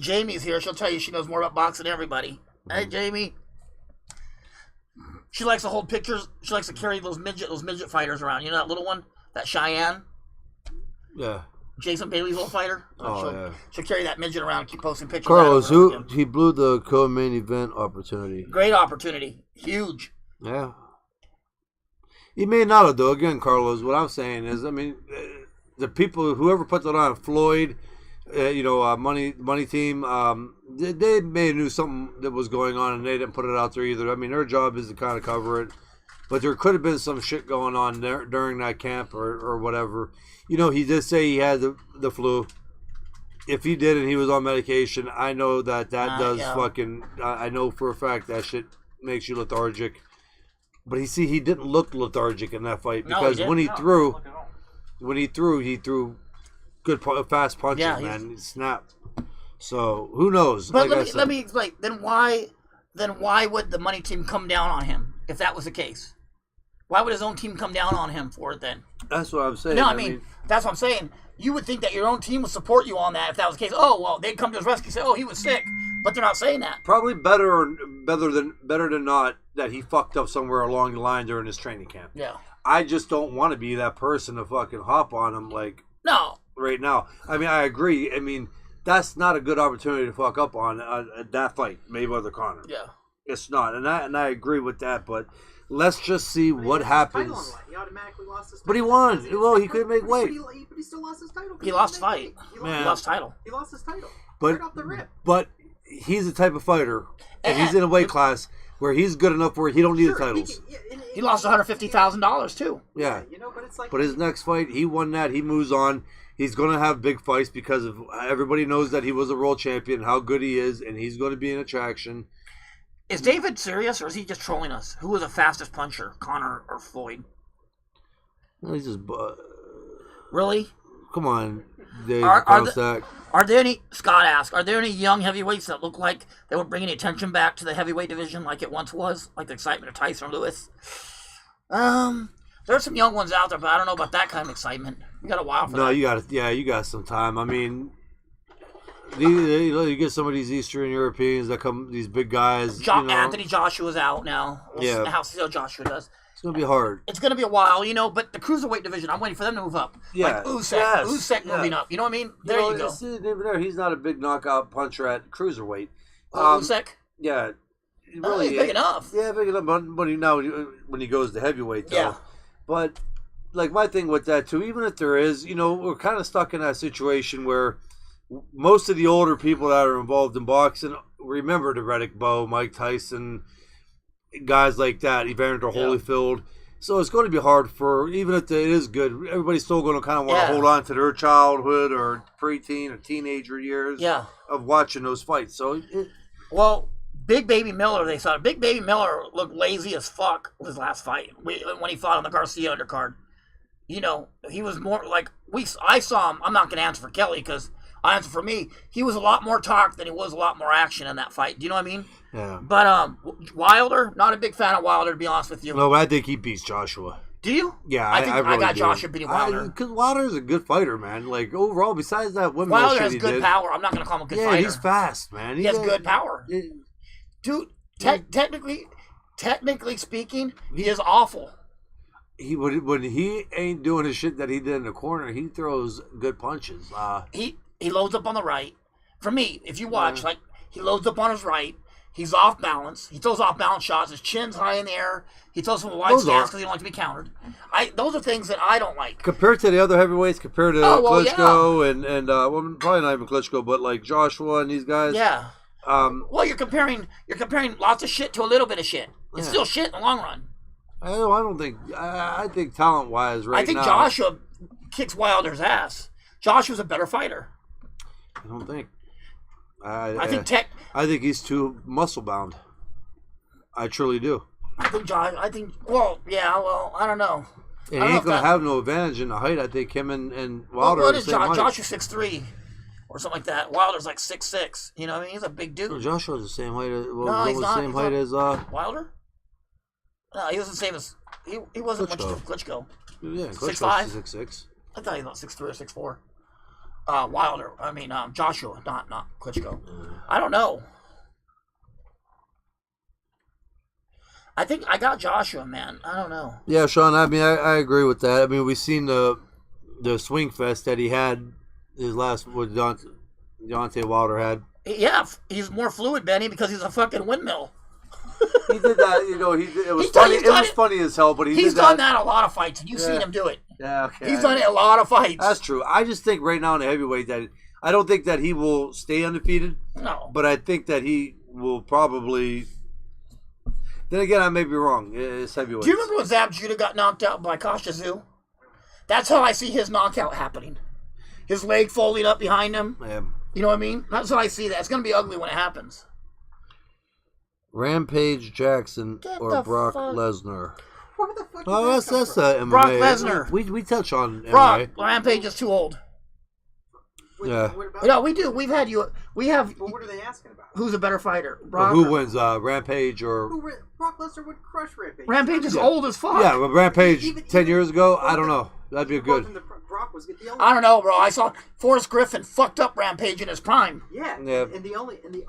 Speaker 2: Jamie's here. She'll tell you she knows more about boxing than everybody. Hey, Jamie. She likes to hold pictures. She likes to carry those midget fighters around. You know that little one, that Cheyenne.
Speaker 1: Yeah.
Speaker 2: Jason Bailey's little fighter. She'll carry that midget around and keep posting pictures.
Speaker 1: Carlos, he blew the co-main event opportunity.
Speaker 2: Great opportunity. Huge.
Speaker 1: Yeah. He may not have, though. Again, Carlos, what I'm saying is, I mean, the people, whoever put that on, Floyd, money team, they may have knew something that was going on and they didn't put it out there either. I mean, their job is to kind of cover it. But there could have been some shit going on there during that camp or whatever. You know, he did say he had the flu. If he did and he was on medication, I know that does fucking... I know for a fact that shit makes you lethargic. But he didn't look lethargic in that fight because when he threw, he threw good fast punches, man. He snapped. So who knows?
Speaker 2: But let me explain. Then why would the money team come down on him if that was the case? Why would his own team come down on him for it then?
Speaker 1: That's what I'm saying.
Speaker 2: No, I mean that's what I'm saying. You would think that your own team would support you on that if that was the case. Oh well, they'd come to his rescue and say, "Oh, he was sick," but they're not saying that.
Speaker 1: Probably better than not that he fucked up somewhere along the line during his training camp.
Speaker 2: Yeah.
Speaker 1: I just don't want to be that person to fucking hop on him right now. I mean, I agree. I mean, that's not a good opportunity to fuck up on that fight, Mayweather Conor.
Speaker 2: Yeah.
Speaker 1: It's not, and I agree with that. But let's just see what happens.
Speaker 3: He automatically lost his title.
Speaker 1: But he won. Well, he couldn't make weight.
Speaker 3: But he still lost his title.
Speaker 2: He lost the fight. He lost title.
Speaker 3: He lost his title.
Speaker 1: Right off the rip. But he's the type of fighter, and he's in a weight class where he's good enough where he don't need the titles.
Speaker 2: He lost $150,000 too.
Speaker 1: Yeah.
Speaker 3: You know, but it's like.
Speaker 1: But his next fight, he won that. He moves on. He's going to have big fights because of everybody knows that he was a world champion, how good he is, and he's going to be an attraction.
Speaker 2: Is David serious, or is he just trolling us? Who was the fastest puncher, Conor or Floyd?
Speaker 1: Well, he's just
Speaker 2: Really?
Speaker 1: come on, Dave.
Speaker 2: Are there any, Scott asked, are there any young heavyweights that look like they were bringing attention back to the heavyweight division like it once was? Like the excitement of Tyson or Lewis? There's some young ones out there, but I don't know about that kind of excitement. You got a while for that.
Speaker 1: No, you got some time. I mean, you get some of these Eastern Europeans that come, these big guys.
Speaker 2: Anthony Joshua's out now. We'll see how Joshua does.
Speaker 1: It's going to be hard.
Speaker 2: It's going to be a while, but the cruiserweight division, I'm waiting for them to move up.
Speaker 1: Yeah.
Speaker 2: Like Usyk moving up. You know what I mean? There you go.
Speaker 1: There, he's not a big knockout puncher at cruiserweight.
Speaker 2: Usyk?
Speaker 1: Yeah.
Speaker 2: Really, he's big enough.
Speaker 1: Yeah, big enough. But when he goes to heavyweight, though.
Speaker 2: Yeah.
Speaker 1: But, like, my thing with that, too, even if there is, we're kind of stuck in that situation where most of the older people that are involved in boxing remember the Riddick Bowe, Mike Tyson, guys like that, Evander Holyfield. So it's going to be hard for, even if it is good, everybody's still going to kind of want to hold on to their childhood or preteen or teenager years of watching those fights. So,
Speaker 2: Big Baby Miller, they saw. Big Baby Miller looked lazy as fuck with his last fight when he fought on the Garcia undercard. He was more like, I saw him. I'm not going to answer for Kelly because I answer for me. He was a lot more talk than he was a lot more action in that fight. Do you know what I mean?
Speaker 1: Yeah.
Speaker 2: But Wilder, not a big fan of Wilder, to be honest with you.
Speaker 1: No, but I think he beats Joshua.
Speaker 2: Do you?
Speaker 1: Yeah,
Speaker 2: I think
Speaker 1: I really
Speaker 2: got
Speaker 1: do.
Speaker 2: Joshua beating Wilder.
Speaker 1: Because Wilder's a good fighter, man. Like, overall, besides that windmill
Speaker 2: Wilder
Speaker 1: shit
Speaker 2: has
Speaker 1: he
Speaker 2: good
Speaker 1: did,
Speaker 2: power. I'm not going to call him a good fighter.
Speaker 1: Yeah, he's fast, man.
Speaker 2: He has good power. Dude, technically speaking, he is awful.
Speaker 1: When he ain't doing the shit that he did in the corner, he throws good punches.
Speaker 2: He loads up on the right. For me, if you watch, he loads up on his right. He's off balance. He throws off balance shots. His chin's high in the air. He throws from a wide stance because he don't like to be countered. Those are things that I don't like.
Speaker 1: Compared to the other heavyweights, compared to Klitschko and probably not even Klitschko, but like Joshua and these guys.
Speaker 2: Yeah. You're comparing lots of shit to a little bit of shit. It's still shit in the long run.
Speaker 1: I don't think. I think talent-wise, right now,
Speaker 2: I think Joshua kicks Wilder's ass. Joshua's a better fighter.
Speaker 1: I don't think.
Speaker 2: I think
Speaker 1: he's too muscle-bound. I truly do.
Speaker 2: I don't know.
Speaker 1: And he ain't going to have no advantage in the height. I think him and Wilder are the same height.
Speaker 2: Joshua's 6'3", or something like that. Wilder's like 6'6". You know what I mean? He's a big dude.
Speaker 1: Well, Joshua's the same height.
Speaker 2: He's not.
Speaker 1: Same height as
Speaker 2: Wilder? No, he wasn't the same as he wasn't much different. Klitschko.
Speaker 1: Yeah, Klitschko's
Speaker 2: 6'5".
Speaker 1: 6'6".
Speaker 2: I thought he was 6'3" or 6'4". Wilder. I mean, Joshua, not Klitschko. I don't know. I think I got Joshua, man. I don't know.
Speaker 1: Yeah, Sean. I mean, I agree with that. I mean, we've seen the swing fest that he had his last what Deontay Wilder had.
Speaker 2: Yeah, he's more fluid, Benny, because he's a fucking windmill.
Speaker 1: He did that, it was funny. It was funny as hell, but he's
Speaker 2: done that in a lot of fights, and you've seen him do it.
Speaker 1: Yeah, okay.
Speaker 2: He's done it in a lot of fights.
Speaker 1: That's true. I just think right now in the heavyweight that I don't think that he will stay undefeated.
Speaker 2: No.
Speaker 1: But I think that he will probably. Then again, I may be wrong. It's heavyweight.
Speaker 2: Do you remember when Zab Judah got knocked out by Kosha Tszyu? That's how I see his knockout happening. His leg folding up behind him.
Speaker 1: Yeah.
Speaker 2: You know what I mean? That's how I see that. It's going to be ugly when it happens.
Speaker 1: Rampage Jackson or Brock Lesnar?
Speaker 3: Where the fuck
Speaker 1: that's MMA.
Speaker 2: Brock Lesnar.
Speaker 1: We touch on
Speaker 2: Brock.
Speaker 1: MMA.
Speaker 2: Rampage is too old.
Speaker 1: Yeah.
Speaker 2: No, we do. We've had you. We have.
Speaker 3: But what are they asking about?
Speaker 2: Who's a better fighter? Brock.
Speaker 1: Who wins? Rampage or
Speaker 3: Brock Lesnar would crush Rampage.
Speaker 2: Rampage is old as fuck.
Speaker 1: Yeah, but Rampage 10 years ago, I don't know. That'd be good.
Speaker 2: I don't know, bro. I saw Forrest Griffin fucked up Rampage in his prime.
Speaker 3: Yeah. And the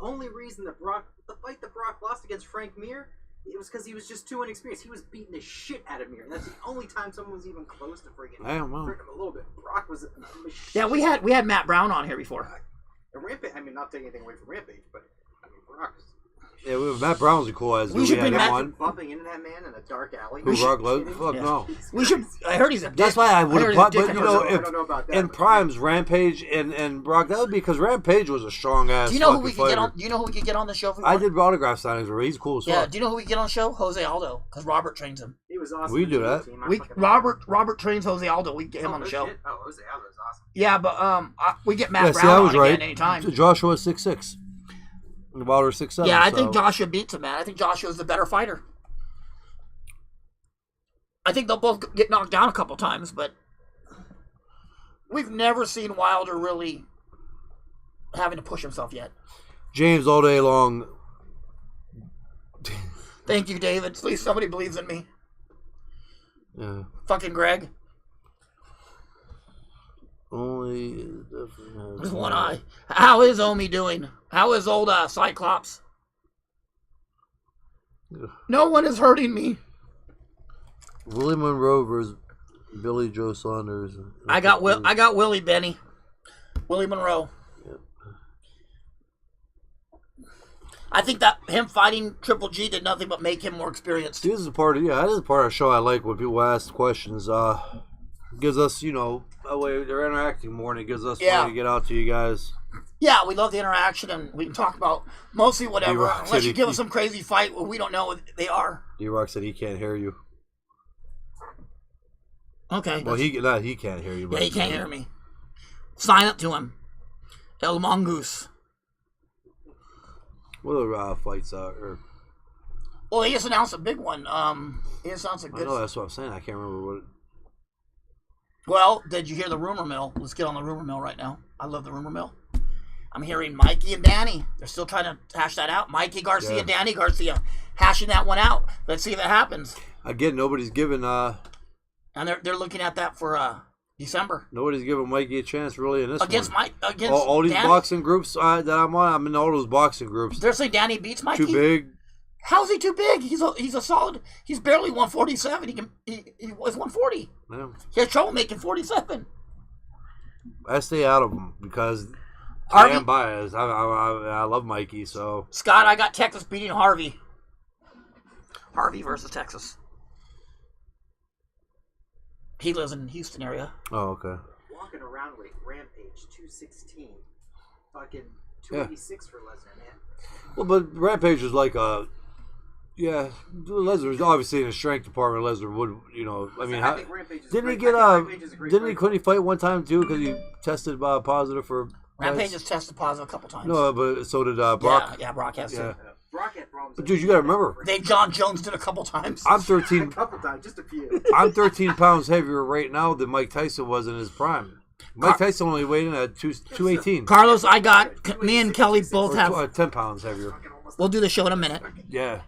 Speaker 3: only reason that the fight that Brock lost against Frank Mir, it was because he was just too inexperienced. He was beating the shit out of Mir. And that's the only time someone was even close to freaking him a little bit. Brock was a machine.
Speaker 2: Yeah, we had Matt Brown on here before.
Speaker 3: And Rampage, I mean, not taking anything away from Rampage, but I mean, Brock was...
Speaker 1: Yeah, Matt Brown's a cool ass.
Speaker 2: We should bring Matt
Speaker 3: bumping into that man in a dark alley.
Speaker 1: Brock Lesnar? Fuck no.
Speaker 2: We should. I heard he's a dick.
Speaker 1: That's why I would have bought. But
Speaker 3: I don't know about that,
Speaker 1: in primes, Rampage and Brock, that would be because Rampage was a strong ass.
Speaker 2: Do you know who we
Speaker 1: could
Speaker 2: get on? Do you know who we could get on the show?
Speaker 1: I did autograph signings where he's cool as fuck.
Speaker 2: Yeah. Do you know who we get on the show? Jose Aldo, because Robert trains him.
Speaker 3: was awesome.
Speaker 1: We do that.
Speaker 2: Robert trains Jose Aldo. We get him on the show.
Speaker 3: Shit. Oh, Jose Aldo's awesome.
Speaker 2: Yeah, but we get Matt
Speaker 1: I
Speaker 2: Brown
Speaker 1: was
Speaker 2: on
Speaker 1: right.
Speaker 2: again anytime.
Speaker 1: Joshua 6'6". Wilder 6'7".
Speaker 2: Yeah, I think Joshua beats him, man. I think Joshua's the better fighter. I think they'll both get knocked down a couple times, but we've never seen Wilder really having to push himself yet.
Speaker 1: James all day long.
Speaker 2: Thank you, David. Please, somebody believes in me.
Speaker 1: Yeah.
Speaker 2: Fucking Greg.
Speaker 1: Only
Speaker 2: With one eye. How is Omi doing? How is old Cyclops? No one is hurting me.
Speaker 1: Willie Monroe versus Billy Joe Saunders.
Speaker 2: I got Willie Benny. Willie Monroe.
Speaker 1: Yep.
Speaker 2: I think that him fighting Triple G did nothing but make him more experienced.
Speaker 1: This is a part of the show I like when people ask questions. Gives us, a way they're interacting more, and it gives us a way to get out to you guys.
Speaker 2: Yeah, we love the interaction, and we can talk about mostly whatever,
Speaker 1: D-Rock
Speaker 2: unless you
Speaker 1: said
Speaker 2: give us some crazy fight where we don't know what they are.
Speaker 1: D-Rock said he can't hear you.
Speaker 2: Okay.
Speaker 1: Well, he can't hear you. But
Speaker 2: yeah, he can't hear me. Sign up to him. El Mongoose.
Speaker 1: What other fights are?
Speaker 2: Well, he just announced a big one. He just announced a good.
Speaker 1: I know, that's what I'm saying. I can't remember what.
Speaker 2: Well, did you hear the rumor mill? Let's get on the rumor mill right now. I love the rumor mill. I'm hearing Mikey and Danny. They're still trying to hash that out. Mikey Garcia, Danny Garcia, hashing that one out. Let's see if it happens.
Speaker 1: Again, nobody's given.
Speaker 2: And they're looking at that for December.
Speaker 1: Nobody's giving Mikey a chance really in this
Speaker 2: against
Speaker 1: one.
Speaker 2: Against
Speaker 1: all these
Speaker 2: Danny?
Speaker 1: Boxing groups that I'm on. I'm in all those boxing groups.
Speaker 2: They're saying Danny beats Mikey.
Speaker 1: Too big.
Speaker 2: How's he too big? He's a solid. He's barely 147. He was 140.
Speaker 1: Yeah.
Speaker 2: He has trouble making 47.
Speaker 1: I stay out of them because
Speaker 2: Harvey,
Speaker 1: I am biased. I love Mikey. So
Speaker 2: Scott, I got Texas beating Harvey. Harvey versus Texas. He lives in Houston area.
Speaker 1: Oh, okay.
Speaker 3: Walking around with Rampage 216, fucking 286 for Lesnar, man.
Speaker 1: Well, but Rampage is like Lesnar's obviously in the strength department. Lesnar would, I mean,
Speaker 3: I think Rampage is
Speaker 1: didn't he
Speaker 3: great.
Speaker 1: get couldn't he fight one time too because he tested positive for
Speaker 2: Rampage has tested positive a couple times.
Speaker 1: No, but so did Brock.
Speaker 2: Yeah, Brock has too.
Speaker 3: Brock had problems.
Speaker 1: But dude, you gotta remember,
Speaker 2: Dave John Jones did a couple times.
Speaker 1: I'm 13.
Speaker 3: A couple times, just a few.
Speaker 1: I'm 13 pounds heavier right now than Mike Tyson was in his prime. Mike Tyson only weighed in at 218.
Speaker 2: Carlos, I got me and Kelly both have
Speaker 1: 10 pounds heavier.
Speaker 2: We'll do the show in a minute.
Speaker 1: Yeah,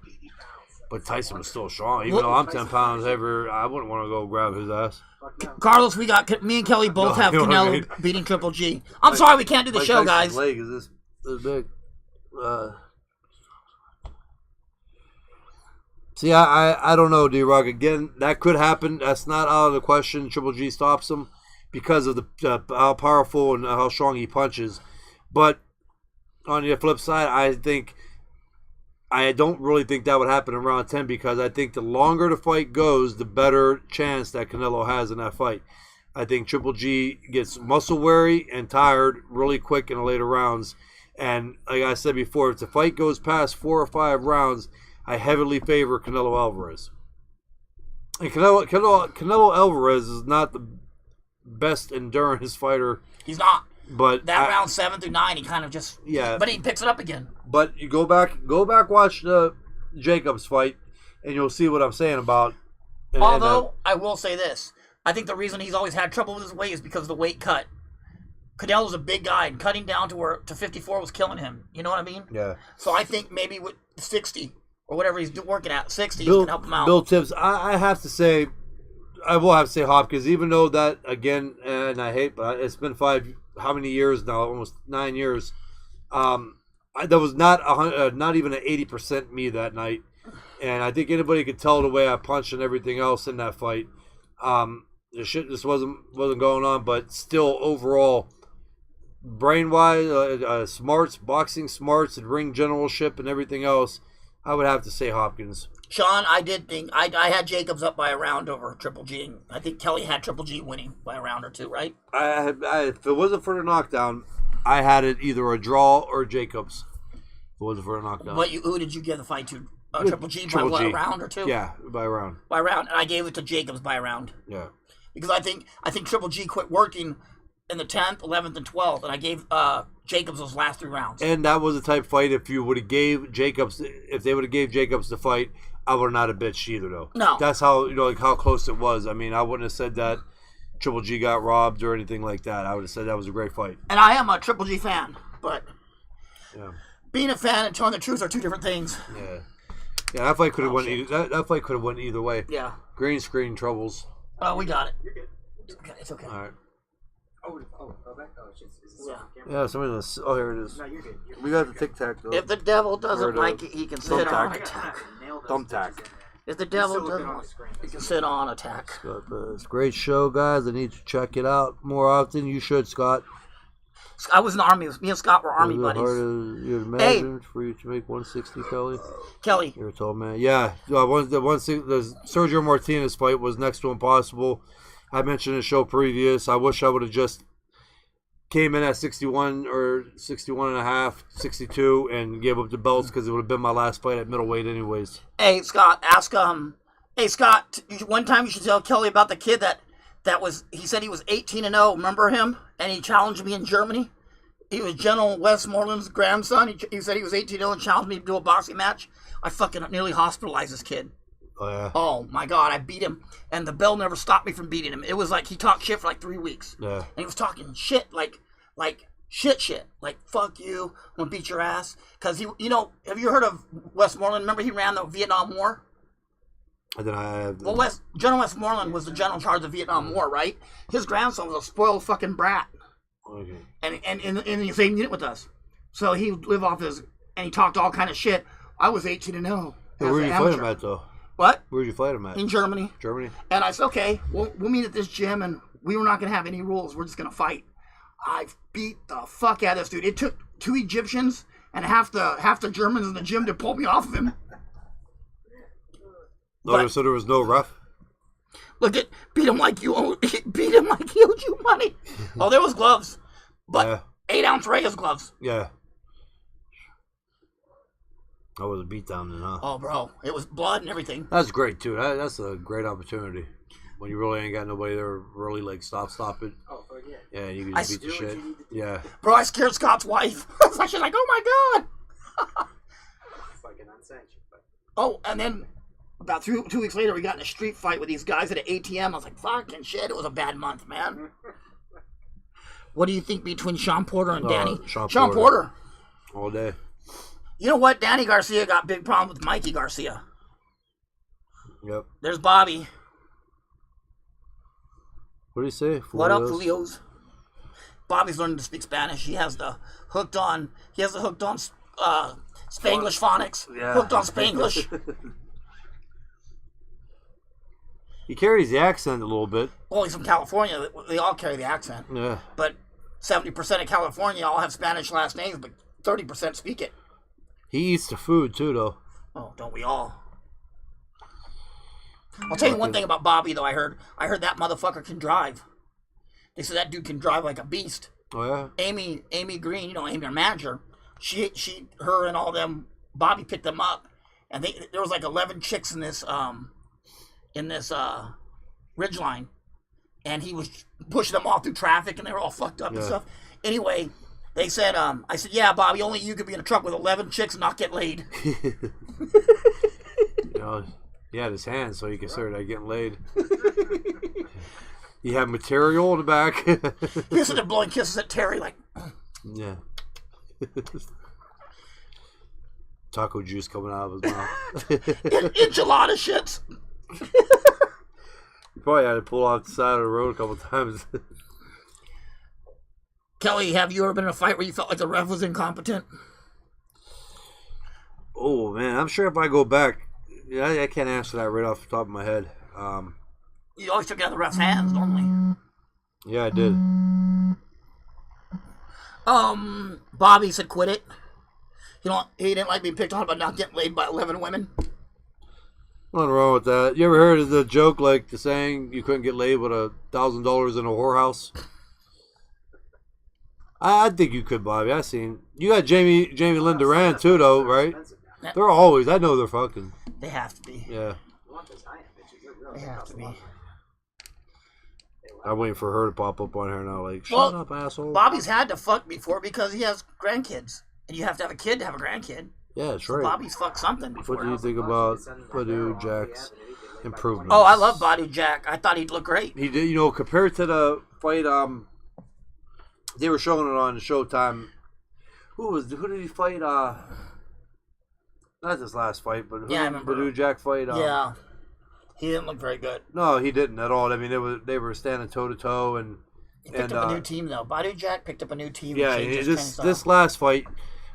Speaker 1: but Tyson was still strong. Even though I'm 10 pounds heavier, I wouldn't want to go grab his ass.
Speaker 2: Carlos, me and Kelly both have Canelo beating Triple G. I'm sorry we can't do the
Speaker 1: Mike
Speaker 2: show,
Speaker 1: Tyson's
Speaker 2: guys.
Speaker 1: leg is this big. See, I don't know, D-Rock. Again, that could happen. That's not out of the question. Triple G stops him because of how powerful and how strong he punches. But on the flip side, I don't really think that would happen in round 10 because I think the longer the fight goes, the better chance that Canelo has in that fight. I think Triple G gets muscle weary and tired really quick in the later rounds. And like I said before, if the fight goes past 4 or 5 rounds, I heavily favor Canelo Alvarez. And Canelo Alvarez is not the best endurance fighter.
Speaker 2: He's not.
Speaker 1: But
Speaker 2: round 7 through 9, he kind of just but he picks it up again.
Speaker 1: But you go back, watch the Jacobs fight, and you'll see what I'm saying about.
Speaker 2: Although I will say this, I think the reason he's always had trouble with his weight is because of the weight cut. Canelo's a big guy, and cutting down to 54 was killing him. You know what I mean?
Speaker 1: Yeah.
Speaker 2: So I think maybe with 60 or whatever he's working at, 60, he's gonna help him out.
Speaker 1: Bill Tibbs, I have to say, I will have to say Hopkins, even though that again, and I hate, but it's been how many years now? Almost 9 years. That was not even an 80% me that night, and I think anybody could tell the way I punched and everything else in that fight. The shit just wasn't going on, but still overall, brain wise, smarts, boxing smarts, and ring generalship and everything else, I would have to say Hopkins.
Speaker 2: Sean, I did think I had Jacobs up by a round over Triple G. And I think Kelly had Triple G winning by a round or two, right?
Speaker 1: If it wasn't for the knockdown, I had it either a draw or Jacobs. If it wasn't for a knockdown.
Speaker 2: Who did you give the fight to? Triple G by what, a round or two?
Speaker 1: Yeah, by a round.
Speaker 2: By a round, and I gave it to Jacobs by a round.
Speaker 1: Yeah.
Speaker 2: Because I think Triple G quit working in the 10th, 11th, and 12th, and I gave Jacobs those last 3 rounds.
Speaker 1: And that was the type of fight if you would have gave Jacobs, if they would have gave Jacobs the fight, I would have not have bitched either though.
Speaker 2: No.
Speaker 1: That's how like how close it was. I mean, I wouldn't have said that Triple G got robbed or anything like that. I would have said that was a great fight.
Speaker 2: And I am a Triple G fan, but
Speaker 1: yeah.
Speaker 2: Being a fan and telling the truth are 2 different things.
Speaker 1: Yeah. Yeah, that fight could have went either. That fight could have went either way.
Speaker 2: Yeah.
Speaker 1: Green screen troubles.
Speaker 2: Oh, we got it.
Speaker 3: You're good.
Speaker 2: It's okay.
Speaker 1: All right.
Speaker 3: Go back. Oh, it's
Speaker 2: Yeah.
Speaker 3: on camera.
Speaker 1: Yeah, somebody. Oh, here it is.
Speaker 3: No, you're good.
Speaker 1: We got the tic tac though.
Speaker 2: If the devil doesn't
Speaker 1: Or the
Speaker 2: like it, he can sit on attack.
Speaker 1: Thumbtack.
Speaker 2: If the devil doesn't like it, he can sit on attack.
Speaker 1: It's a great show, guys. I need to check it out more often. You should, Scott.
Speaker 2: I was in the Army. Me and Scott were Army buddies.
Speaker 1: Hard as you'd imagine for you to make 160, Kelly.
Speaker 2: Kelly.
Speaker 1: You're a tall man. Yeah, the Sergio Martinez fight was next to impossible. I mentioned in the show previous. I wish I would have just came in at 61 or 61 and a half, 62, and gave up the belts because it would have been my last fight at middleweight anyways.
Speaker 2: Hey, Scott, ask Hey, Scott, one time you should tell Kelly about the kid he said he was 18-0. Remember him? And he challenged me in Germany. He was General Westmoreland's grandson. He said he was 18-0 and challenged me to do a boxing match. I fucking nearly hospitalized this kid.
Speaker 1: Oh, yeah.
Speaker 2: Oh, my God. I beat him. And the bell never stopped me from beating him. It was like he talked shit for like 3 weeks.
Speaker 1: Yeah.
Speaker 2: And he was talking shit, like shit. Like, fuck you. I'm going to beat your ass. Because have you heard of Westmoreland? Remember he ran the Vietnam War?
Speaker 1: And then I have
Speaker 2: General Westmoreland was the general in charge of the Vietnam War, right? His grandson was a spoiled fucking brat.
Speaker 1: Okay.
Speaker 2: And in the same unit with us. So he would live off and he talked all kind of shit. I was 18-0.
Speaker 1: Where did you fight him at, though?
Speaker 2: What?
Speaker 1: Where did you fight him at?
Speaker 2: In Germany.
Speaker 1: Germany?
Speaker 2: And I said, okay, we'll meet at this gym, and we were not going to have any rules. We're just going to fight. I beat the fuck out of this dude. It took 2 Egyptians and half the Germans in the gym to pull me off of him.
Speaker 1: So there was no ref?
Speaker 2: Look at beat him like he owed you money. Oh, there was gloves, but 8-ounce Reyes gloves.
Speaker 1: Yeah. That was a beatdown then, huh?
Speaker 2: Oh, bro, it was blood and everything.
Speaker 1: That's great too. That's a great opportunity when you really ain't got nobody there. Really like stop it.
Speaker 3: Oh, fuck yeah.
Speaker 1: Yeah, you can just beat the shit. Yeah.
Speaker 2: Bro, I scared Scott's wife. She's like, oh my God.
Speaker 3: Fucking unsanctioned.
Speaker 2: Oh, and then about 2 weeks later, we got in a street fight with these guys at an ATM. I was like, fucking shit, it was a bad month, man. What do you think between Sean Porter and Danny? Sean Porter.
Speaker 1: All day.
Speaker 2: You know what? Danny Garcia got big problems with Mikey Garcia.
Speaker 1: Yep.
Speaker 2: There's Bobby.
Speaker 1: What do you say?
Speaker 2: What up, Julios? Bobby's learning to speak Spanish. He has the hooked on Spanglish phonics.
Speaker 1: Yeah.
Speaker 2: Hooked on Spanglish.
Speaker 1: He carries the accent a little bit.
Speaker 2: Well, he's from California. They all carry the accent.
Speaker 1: Yeah.
Speaker 2: But 70% of California all have Spanish last names, but 30% speak it.
Speaker 1: He eats the food too, though.
Speaker 2: Oh, don't we all? I'll tell you one thing about Bobby, though. I heard that motherfucker can drive. They said that dude can drive like a beast.
Speaker 1: Oh yeah.
Speaker 2: Amy Green, Amy, our manager. Her and all them. Bobby picked them up, and there was like 11 chicks in this ridgeline, and he was pushing them all through traffic, and they were all fucked up and stuff. Anyway, they said, I said, yeah, Bobby, only you could be in a truck with 11 chicks and not get laid.
Speaker 1: He had his hands, so he considered that getting laid. He had material in the back.
Speaker 2: He was sitting there blowing kisses at Terry, like.
Speaker 1: Yeah. Taco juice coming out of his mouth.
Speaker 2: Enchilada shits.
Speaker 1: You probably had to pull off the side of the road a couple times.
Speaker 2: Kelly, have you ever been in a fight where you felt like the ref was incompetent?
Speaker 1: Oh, man. I'm sure if I go back, I can't answer that right off the top of my head.
Speaker 2: You always took it out of the ref's hands, normally.
Speaker 1: Yeah, I did.
Speaker 2: Bobby said quit it. He didn't like being picked on about not getting laid by 11 women.
Speaker 1: Nothing wrong with that. You ever heard of the joke, like the saying, you couldn't get laid with $1,000 in a whorehouse? I think you could, Bobby. I seen you got Jamie Lynn Duran too, though, right? They're always. I know they're fucking.
Speaker 2: They have to be.
Speaker 1: Yeah.
Speaker 2: They have to be.
Speaker 1: I'm waiting for her to pop up on here now. Like, shut up, asshole.
Speaker 2: Bobby's had to fuck before because he has grandkids, and you have to have a kid to have a grandkid.
Speaker 1: Yeah, that's
Speaker 2: so
Speaker 1: right.
Speaker 2: Bobby's fucked something before.
Speaker 1: What do you think about Badu Jack's improvements?
Speaker 2: Oh, I love Badu Jack. I thought he'd look great.
Speaker 1: He did, compared to the fight. They were showing it on Showtime. Who did he fight? Not this last fight, but who
Speaker 2: I
Speaker 1: did
Speaker 2: remember.
Speaker 1: Badu Jack fight?
Speaker 2: Yeah. He didn't look very good.
Speaker 1: No, he didn't at all. I mean, they were standing toe to toe, and
Speaker 2: he picked up a new team though. Badu Jack picked up a new team.
Speaker 1: Yeah, this last fight,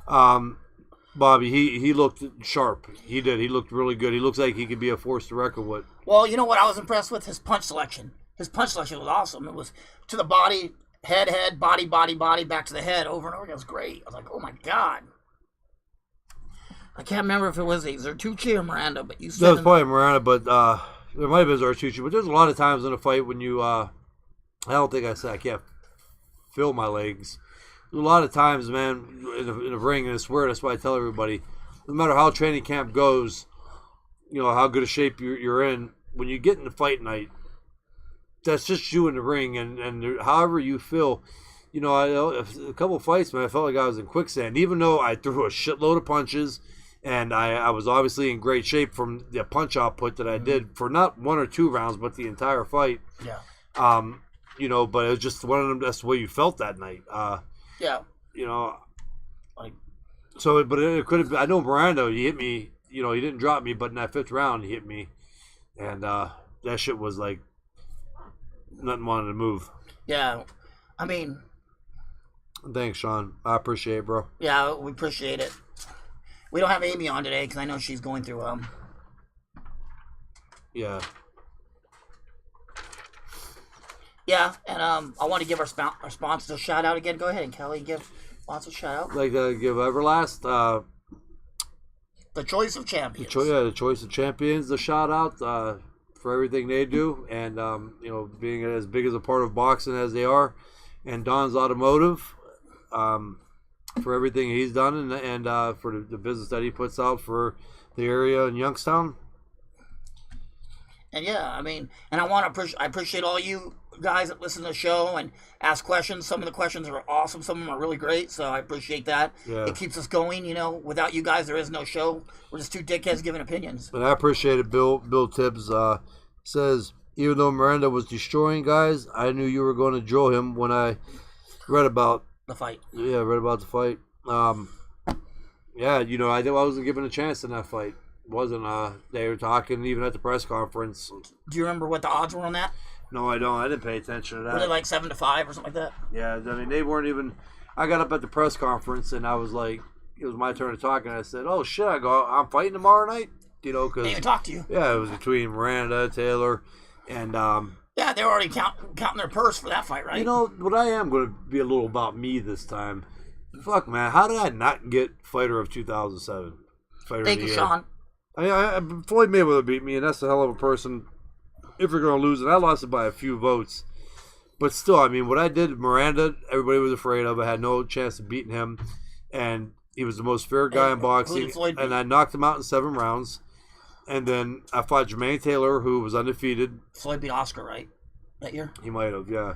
Speaker 1: Bobby, he looked sharp. He did. He looked really good. He looks like he could be a force to reckon with.
Speaker 2: Well, you know what I was impressed with? His punch selection. His punch selection was awesome. It was to the body, head, body, back to the head, over and over again. It was great. I was like, oh my god. I can't remember if it was Zartucci or Miranda, but you said
Speaker 1: that was probably Miranda, but it might have been Zartucci. But there's a lot of times in a fight when you, I don't think I said I can't feel my legs. There's a lot of times, man, in a ring, and I swear that's why I tell everybody, no matter how training camp goes, how good a shape you're in, when you get in the fight night, that's just you in the ring, and however you feel. A couple of fights, man, I felt like I was in quicksand, even though I threw a shitload of punches. And I was obviously in great shape from the punch output that I did for not 1 or 2 rounds, but the entire fight.
Speaker 2: Yeah.
Speaker 1: But it was just one of them. That's the way you felt that night.
Speaker 2: Yeah.
Speaker 1: But it could have. I know Miranda. He hit me. He didn't drop me, but in that 5th round, he hit me, and that shit was like nothing wanted to move.
Speaker 2: Yeah. I mean.
Speaker 1: Thanks, Sean. I appreciate it, bro.
Speaker 2: Yeah, we appreciate it. We don't have Amy on today because I know she's going through
Speaker 1: Yeah.
Speaker 2: Yeah, and I want to give our sponsors a shout out again. Go ahead, and Kelly, give lots of shout out.
Speaker 1: Like give Everlast.
Speaker 2: The Choice of Champions.
Speaker 1: The Choice of Champions. The shout out for everything they do, and being as big as a part of boxing as they are, and Don's Automotive. For everything he's done and for the business that he puts out for the area in Youngstown.
Speaker 2: And yeah, I mean, and I appreciate all you guys that listen to the show and ask questions. Some of the questions are awesome. Some of them are really great. So I appreciate that.
Speaker 1: Yeah.
Speaker 2: It keeps us going. Without you guys, there is no show. We're just 2 dickheads giving opinions.
Speaker 1: And I appreciate it. Bill Tibbs says, even though Miranda was destroying guys, I knew you were going to drill him when I read about
Speaker 2: the fight.
Speaker 1: Yeah, I read about the fight. I wasn't given a chance in that fight. Wasn't they were talking even at the press conference.
Speaker 2: Do you remember what the odds were on that?
Speaker 1: No, I don't. I didn't pay attention to that.
Speaker 2: Were they like 7-5 or something like that?
Speaker 1: Yeah, I mean they weren't even. I got up at the press conference and I was like, it was my turn to talk, and I said, "Oh shit!" I go, "I'm fighting tomorrow night." Because
Speaker 2: they even talked to you.
Speaker 1: Yeah, it was between Miranda, Taylor, and
Speaker 2: yeah, they were already counting their purse for that fight, right?
Speaker 1: What I am going to be a little about me this time. Fuck, man, how did I not get Fighter of 2007?
Speaker 2: Thank you, Sean.
Speaker 1: Floyd Mayweather beat me, and that's a hell of a person. If you're going to lose, and I lost it by a few votes. But still, I mean, what I did, Miranda, everybody was afraid of. I had no chance of beating him, and he was the most fair guy in boxing. And I knocked him out in 7 rounds. And then I fought Jermaine Taylor, who was undefeated.
Speaker 2: Floyd beat Oscar, right? That year?
Speaker 1: He might have, yeah.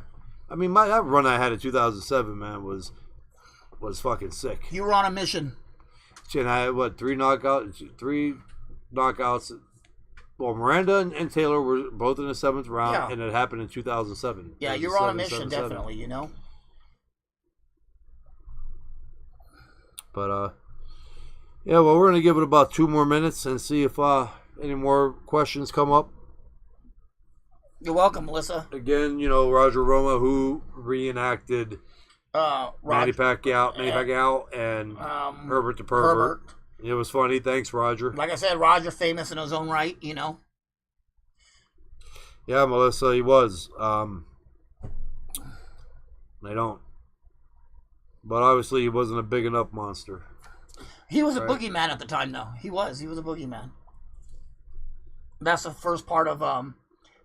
Speaker 1: I mean, that run I had in 2007, man, was fucking sick.
Speaker 2: You were on a mission.
Speaker 1: And I had, 3 knockouts. Well, Miranda and Taylor were both in the 7th round, and it happened in 2007.
Speaker 2: Yeah, you were on a mission, definitely,
Speaker 1: But, yeah, well, we're going to give it about 2 more minutes and see if any more questions come up.
Speaker 2: You're welcome, Melissa.
Speaker 1: Again, Roger Roma, who reenacted Manny Pacquiao and Herbert the Pervert. It was funny. Thanks, Roger.
Speaker 2: Like I said, Roger famous in his own right,
Speaker 1: Yeah, Melissa, he was. I don't. But obviously, he wasn't a big enough monster.
Speaker 2: He was a boogeyman at the time, though. He was a boogeyman. That's the first part of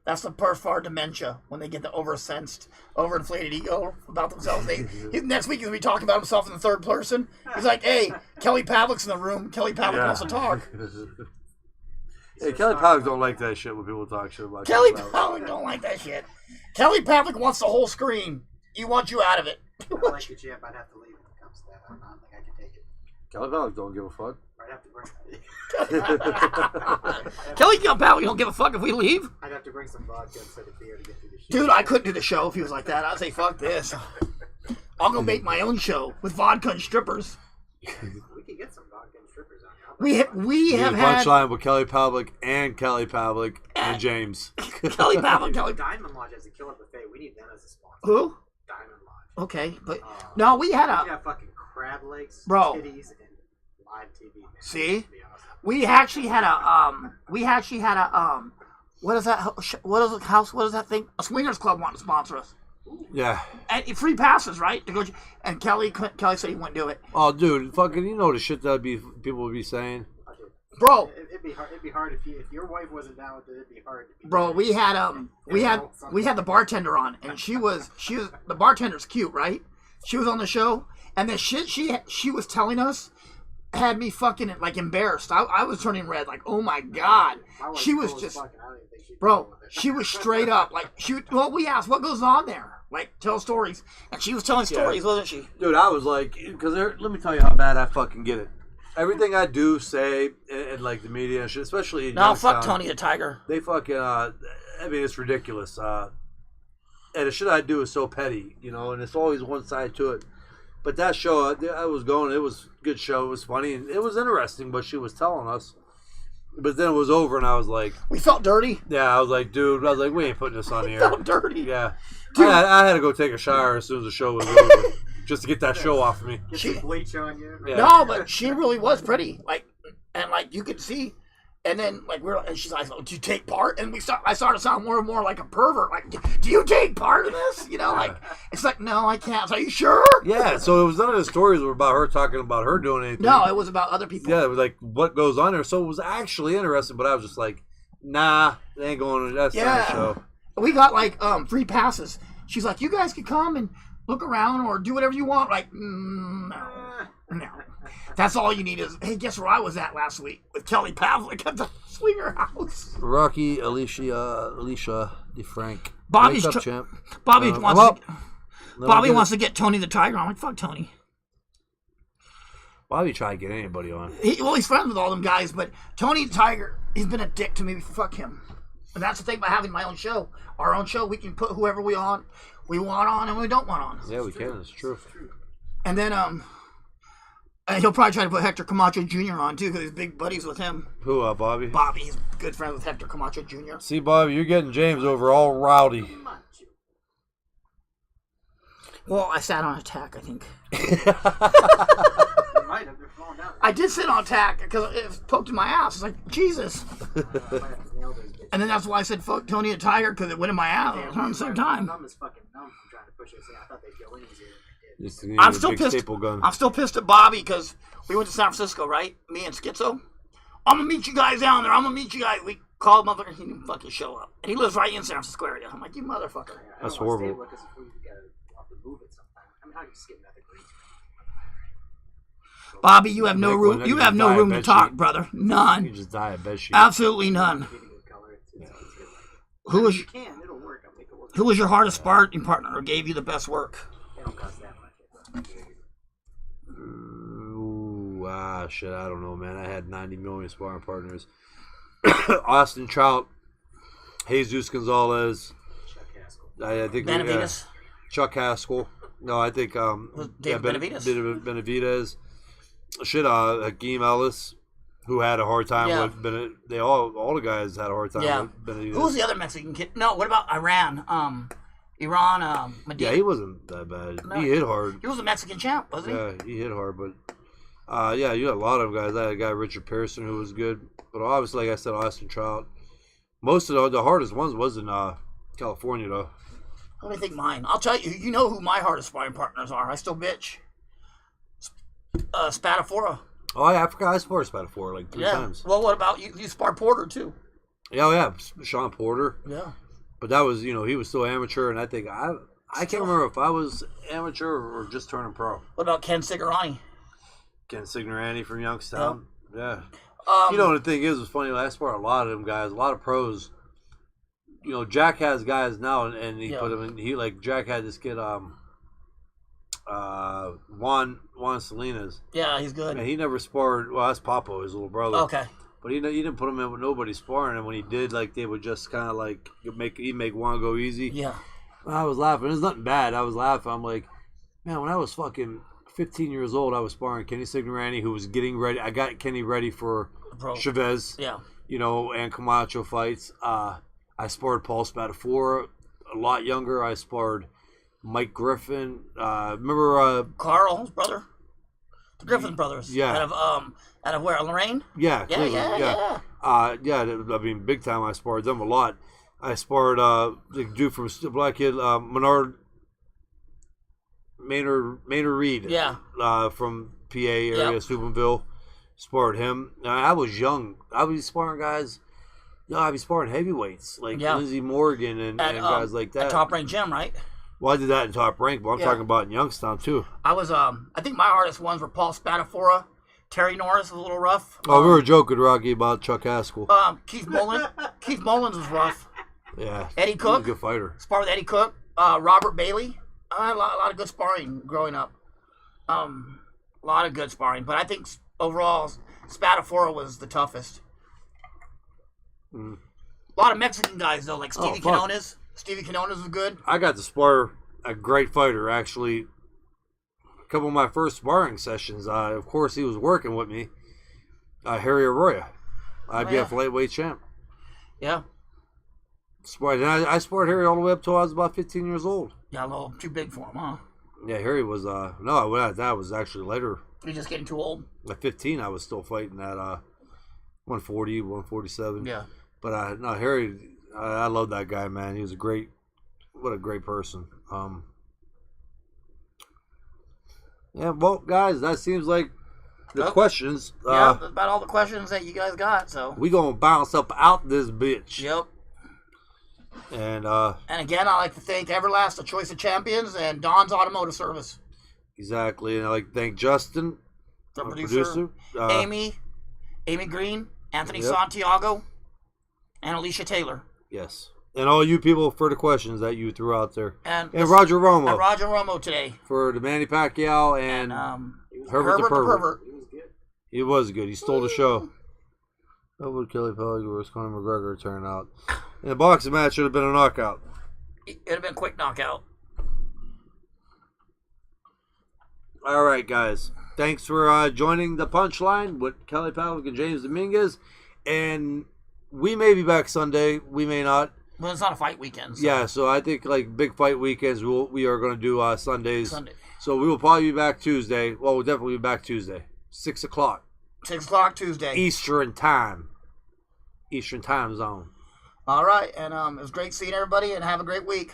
Speaker 2: That's the perfar dementia, when they get the oversensed, overinflated ego about themselves. Next week he's going to be talking about himself in the third person. He's like, hey, Kelly Pavlik's in the room. Kelly Pavlik wants to talk.
Speaker 1: Hey, Kelly Pavlik don't like that shit when people talk shit about
Speaker 2: Kelly Pavlik don't like that shit. Kelly Pavlik wants the whole screen. He wants you out of it.
Speaker 3: I like the champ. I'd have to leave when it comes to that. I don't think I can take it.
Speaker 1: Kelly Pavlik don't give a fuck.
Speaker 3: I'd have to bring.
Speaker 2: Kelly Pavlik don't give a fuck if we leave.
Speaker 3: I'd have to bring some vodka instead of beer to get through the shit.
Speaker 2: Dude, I couldn't do the show if he was like that. I'd say, fuck this. I'll go make my own show with vodka and strippers.
Speaker 3: We could get some vodka and strippers on here.
Speaker 2: We have had
Speaker 1: punchline with Kelly Pavlik and James.
Speaker 2: Kelly Pavlik.
Speaker 3: Diamond Lodge has a killer buffet. We need them as a sponsor.
Speaker 2: Who?
Speaker 3: Diamond Lodge.
Speaker 2: Okay, but no, we had
Speaker 3: We have fucking crab legs,
Speaker 2: Bro.
Speaker 3: titties, and live TV. Man.
Speaker 2: See?
Speaker 3: To be honest.
Speaker 2: We actually had a what is that? What is the house? What is that thing? A swingers club wanted to sponsor us.
Speaker 1: Yeah.
Speaker 2: And free passes, right? To go. And Kelly said he wouldn't do it.
Speaker 1: Oh, dude, fucking, you know the shit that people would be saying.
Speaker 2: Bro,
Speaker 3: It'd be hard if your wife wasn't down with it. It'd be hard.
Speaker 2: bro, we had the bartender on, and she was the bartender's cute, right? She was on the show, and the shit she was telling us had me fucking like embarrassed. I was turning red, like, oh my god. She was just, bro, she was straight up like we asked what goes on there, like tell stories, and she was telling stories, wasn't she?
Speaker 1: Dude, I was like, because let me tell you how bad I fucking get it. Everything I do, say, and like the media and shit, especially in
Speaker 2: No, fuck
Speaker 1: Youngstown,
Speaker 2: Tony the Tiger.
Speaker 1: They fucking, I mean, it's ridiculous. And the shit I do is so petty, you know, and it's always one side to it. But that show, I was going, it was a good show, it was funny, and it was interesting what she was telling us. But then it was over, and I was like...
Speaker 2: We felt dirty.
Speaker 1: Yeah, I was like, dude, we ain't putting this on here.
Speaker 2: Felt dirty.
Speaker 1: Yeah. I had to go take a shower as soon as the show was over. Just to get that show off of me.
Speaker 3: Get some bleach on you.
Speaker 1: Yeah.
Speaker 2: No, but she really was pretty. Like, and like you could see, and then like and she's like, "Do you take part?" And I started to sound more and more like a pervert. Like, do you take part in this? You know, like it's like, no, I can't. So, are you sure?
Speaker 1: Yeah. So it was none of the stories were about her talking about her doing anything.
Speaker 2: No, it was about other people.
Speaker 1: Yeah, it was like what goes on there. So it was actually interesting, but I was just like, nah, they ain't going. That's not a show.
Speaker 2: We got like free passes. She's like, you guys can come and look around or do whatever you want. Like, no. That's all you need is, hey, guess where I was at last week? With Kelly Pavlik at the Swinger House.
Speaker 1: Rocky, Alicia DeFrank.
Speaker 2: Bobby wants to get Tony the Tiger. I'm like, fuck Tony.
Speaker 1: Bobby tried to get anybody on.
Speaker 2: He's friends with all them guys, but Tony the Tiger, he's been a dick to me. Fuck him. And that's the thing about having my own show. Our own show, we can put whoever we want on and we don't want on.
Speaker 1: Yeah, we can. It's true.
Speaker 2: And then and he'll probably try to put Hector Camacho Jr. on too, because he's big buddies with him.
Speaker 1: Who, Bobby?
Speaker 2: Bobby, he's good friends with Hector Camacho Jr.
Speaker 1: See, Bobby, you're getting James over all rowdy.
Speaker 2: Well, I sat on attack, I think.
Speaker 3: Might have been falling down.
Speaker 2: I did sit on attack because it poked in my ass. It's like, Jesus. And then that's why I said fuck Tony the Tiger, because it went in my ass at the same time.
Speaker 3: My thumb is fucking numb from trying to push it. I thought they'd go in easier.
Speaker 2: I'm still pissed. I'm still pissed at Bobby because we went to San Francisco, right? Me and Schizo. I'm gonna meet you guys down there. I'm gonna meet you guys. We called motherfucker. He didn't fucking show up, and he lives right in San Francisco area. I'm like, you motherfucker.
Speaker 1: That's horrible.
Speaker 2: Bobby, you have no room. You have no room to talk, brother. None.
Speaker 1: You just die at bed sheet.
Speaker 2: Absolutely none. Who was your hardest sparring partner or gave you the best work?
Speaker 1: Shit, I don't know, man. I had 90 million sparring partners. Austin Trout, Jesus Gonzalez, I think
Speaker 2: Benavidez.
Speaker 1: Chuck Haskell. No, I think
Speaker 2: David Benavidez.
Speaker 1: Benavidez. Shit, Hakeem Ellis, who had a hard time with Benavidez. All the guys had a hard time with Benavidez.
Speaker 2: Who was the other Mexican kid? No, what about Iran? Medina.
Speaker 1: Yeah, he wasn't that bad.
Speaker 2: No,
Speaker 1: he hit hard.
Speaker 2: He was a Mexican champ, wasn't he?
Speaker 1: Yeah, he hit hard, but you had a lot of guys. I had a guy, Richard Pearson, who was good. But obviously, like I said, Austin Trout. Most of the hardest ones was in California, though.
Speaker 2: Let me think mine. I'll tell you. You know who my hardest sparring partners are. I still bitch. Spadafora.
Speaker 1: Oh, yeah, I forgot I sparred Spadafora like 3 times.
Speaker 2: Well, what about you? You sparred Porter, too.
Speaker 1: Yeah, Sean Porter.
Speaker 2: Yeah.
Speaker 1: But that was, he was still amateur, and I think I can't remember if I was amateur or just turning pro.
Speaker 2: What about Ken Cigarani?
Speaker 1: Ken Signorani from Youngstown. Yeah. The thing is, it's funny. I sparred a lot of them guys, a lot of pros. Jack has guys now, and he put them in. Jack had this kid, Juan Salinas.
Speaker 2: Yeah, he's good.
Speaker 1: And he never sparred. Well, that's Papo, his little brother.
Speaker 2: Okay.
Speaker 1: But he didn't put him in with nobody sparring, and when he did, they would just kind of he'd make one go easy.
Speaker 2: Yeah.
Speaker 1: I was laughing. There's nothing bad. I was laughing. I'm like, man, when I was fucking 15 years old, I was sparring Kenny Signorani, who was getting ready. I got Kenny ready for Chavez.
Speaker 2: Yeah.
Speaker 1: And Camacho fights. I sparred Paul Spadafora, a lot younger. I sparred Mike Griffin. Remember
Speaker 2: Carl, his brother, the Griffin brothers.
Speaker 1: Yeah.
Speaker 2: Out of where? Lorraine.
Speaker 1: Yeah.
Speaker 2: Yeah.
Speaker 1: I mean, big time. I sparred them a lot. I sparred the dude from Black Kid, Maynard Reed.
Speaker 2: Yeah.
Speaker 1: From PA area, Steubenville. Sparred him. I was young. I was sparring guys. I'd be sparring heavyweights like Lindsey Morgan and guys like that.
Speaker 2: At Top Rank Gym, right?
Speaker 1: Well, I did that in Top Rank, but I'm talking about in Youngstown too.
Speaker 2: I was I think my hardest ones were Paul Spadafora, Terry Norris was a little rough.
Speaker 1: We were joking, Rocky, about Chuck Haskell.
Speaker 2: Keith Mullins. Keith Mullins was rough.
Speaker 1: Yeah.
Speaker 2: Eddie Cook.
Speaker 1: He was a good fighter.
Speaker 2: Sparred with Eddie Cook. Robert Bailey. I had a lot of good sparring growing up. A lot of good sparring, but I think overall Spadafora was the toughest. A lot of Mexican guys though, like Stevie Quinones. Stevie Quinones was good.
Speaker 1: I got to spar a great fighter actually. A couple of my first sparring sessions. Of course, he was working with me. Harry Arroyo, IBF lightweight champ.
Speaker 2: Yeah.
Speaker 1: I sparred Harry all the way up till I was about 15 years old.
Speaker 2: Yeah, a little too big for him, huh?
Speaker 1: Yeah, Harry was that was actually later.
Speaker 2: You're just getting too old.
Speaker 1: At 15, I was still fighting at 140, 147.
Speaker 2: Yeah.
Speaker 1: But Harry, I love that guy, man. He was what a great person. Yeah, well, guys, that seems like the questions.
Speaker 2: Yeah, that's about all the questions that you guys got. So
Speaker 1: we gonna bounce up out this bitch.
Speaker 2: Yep.
Speaker 1: And
Speaker 2: again, I'd like to thank Everlast, the Choice of Champions, and Don's Automotive Service.
Speaker 1: Exactly, and I'd like to thank Justin,
Speaker 2: the producer. Amy Green, Anthony Santiago, and Alicia Taylor.
Speaker 1: Yes. And all you people for the questions that you threw out there.
Speaker 2: And
Speaker 1: Roger Romo.
Speaker 2: And Roger Romo today.
Speaker 1: For the Manny Pacquiao and Herbert the Pervert. He was good. He stole the show. How would Kelly Pavlik versus Conor McGregor turn out? In a boxing match, should have been a knockout.
Speaker 2: It'd have been a quick knockout.
Speaker 1: All right, guys. Thanks for joining the Punchline with Kelly Pavlik and James Dominguez. And we may be back Sunday. We may not.
Speaker 2: Well, it's not a fight weekend. So.
Speaker 1: Yeah, so I think big fight weekends, we are going to do Sundays. So we will probably be back Tuesday. Well, we'll definitely be back Tuesday. 6 o'clock.
Speaker 2: 6 o'clock Tuesday.
Speaker 1: Eastern time zone.
Speaker 2: All right, and it was great seeing everybody, and have a great week.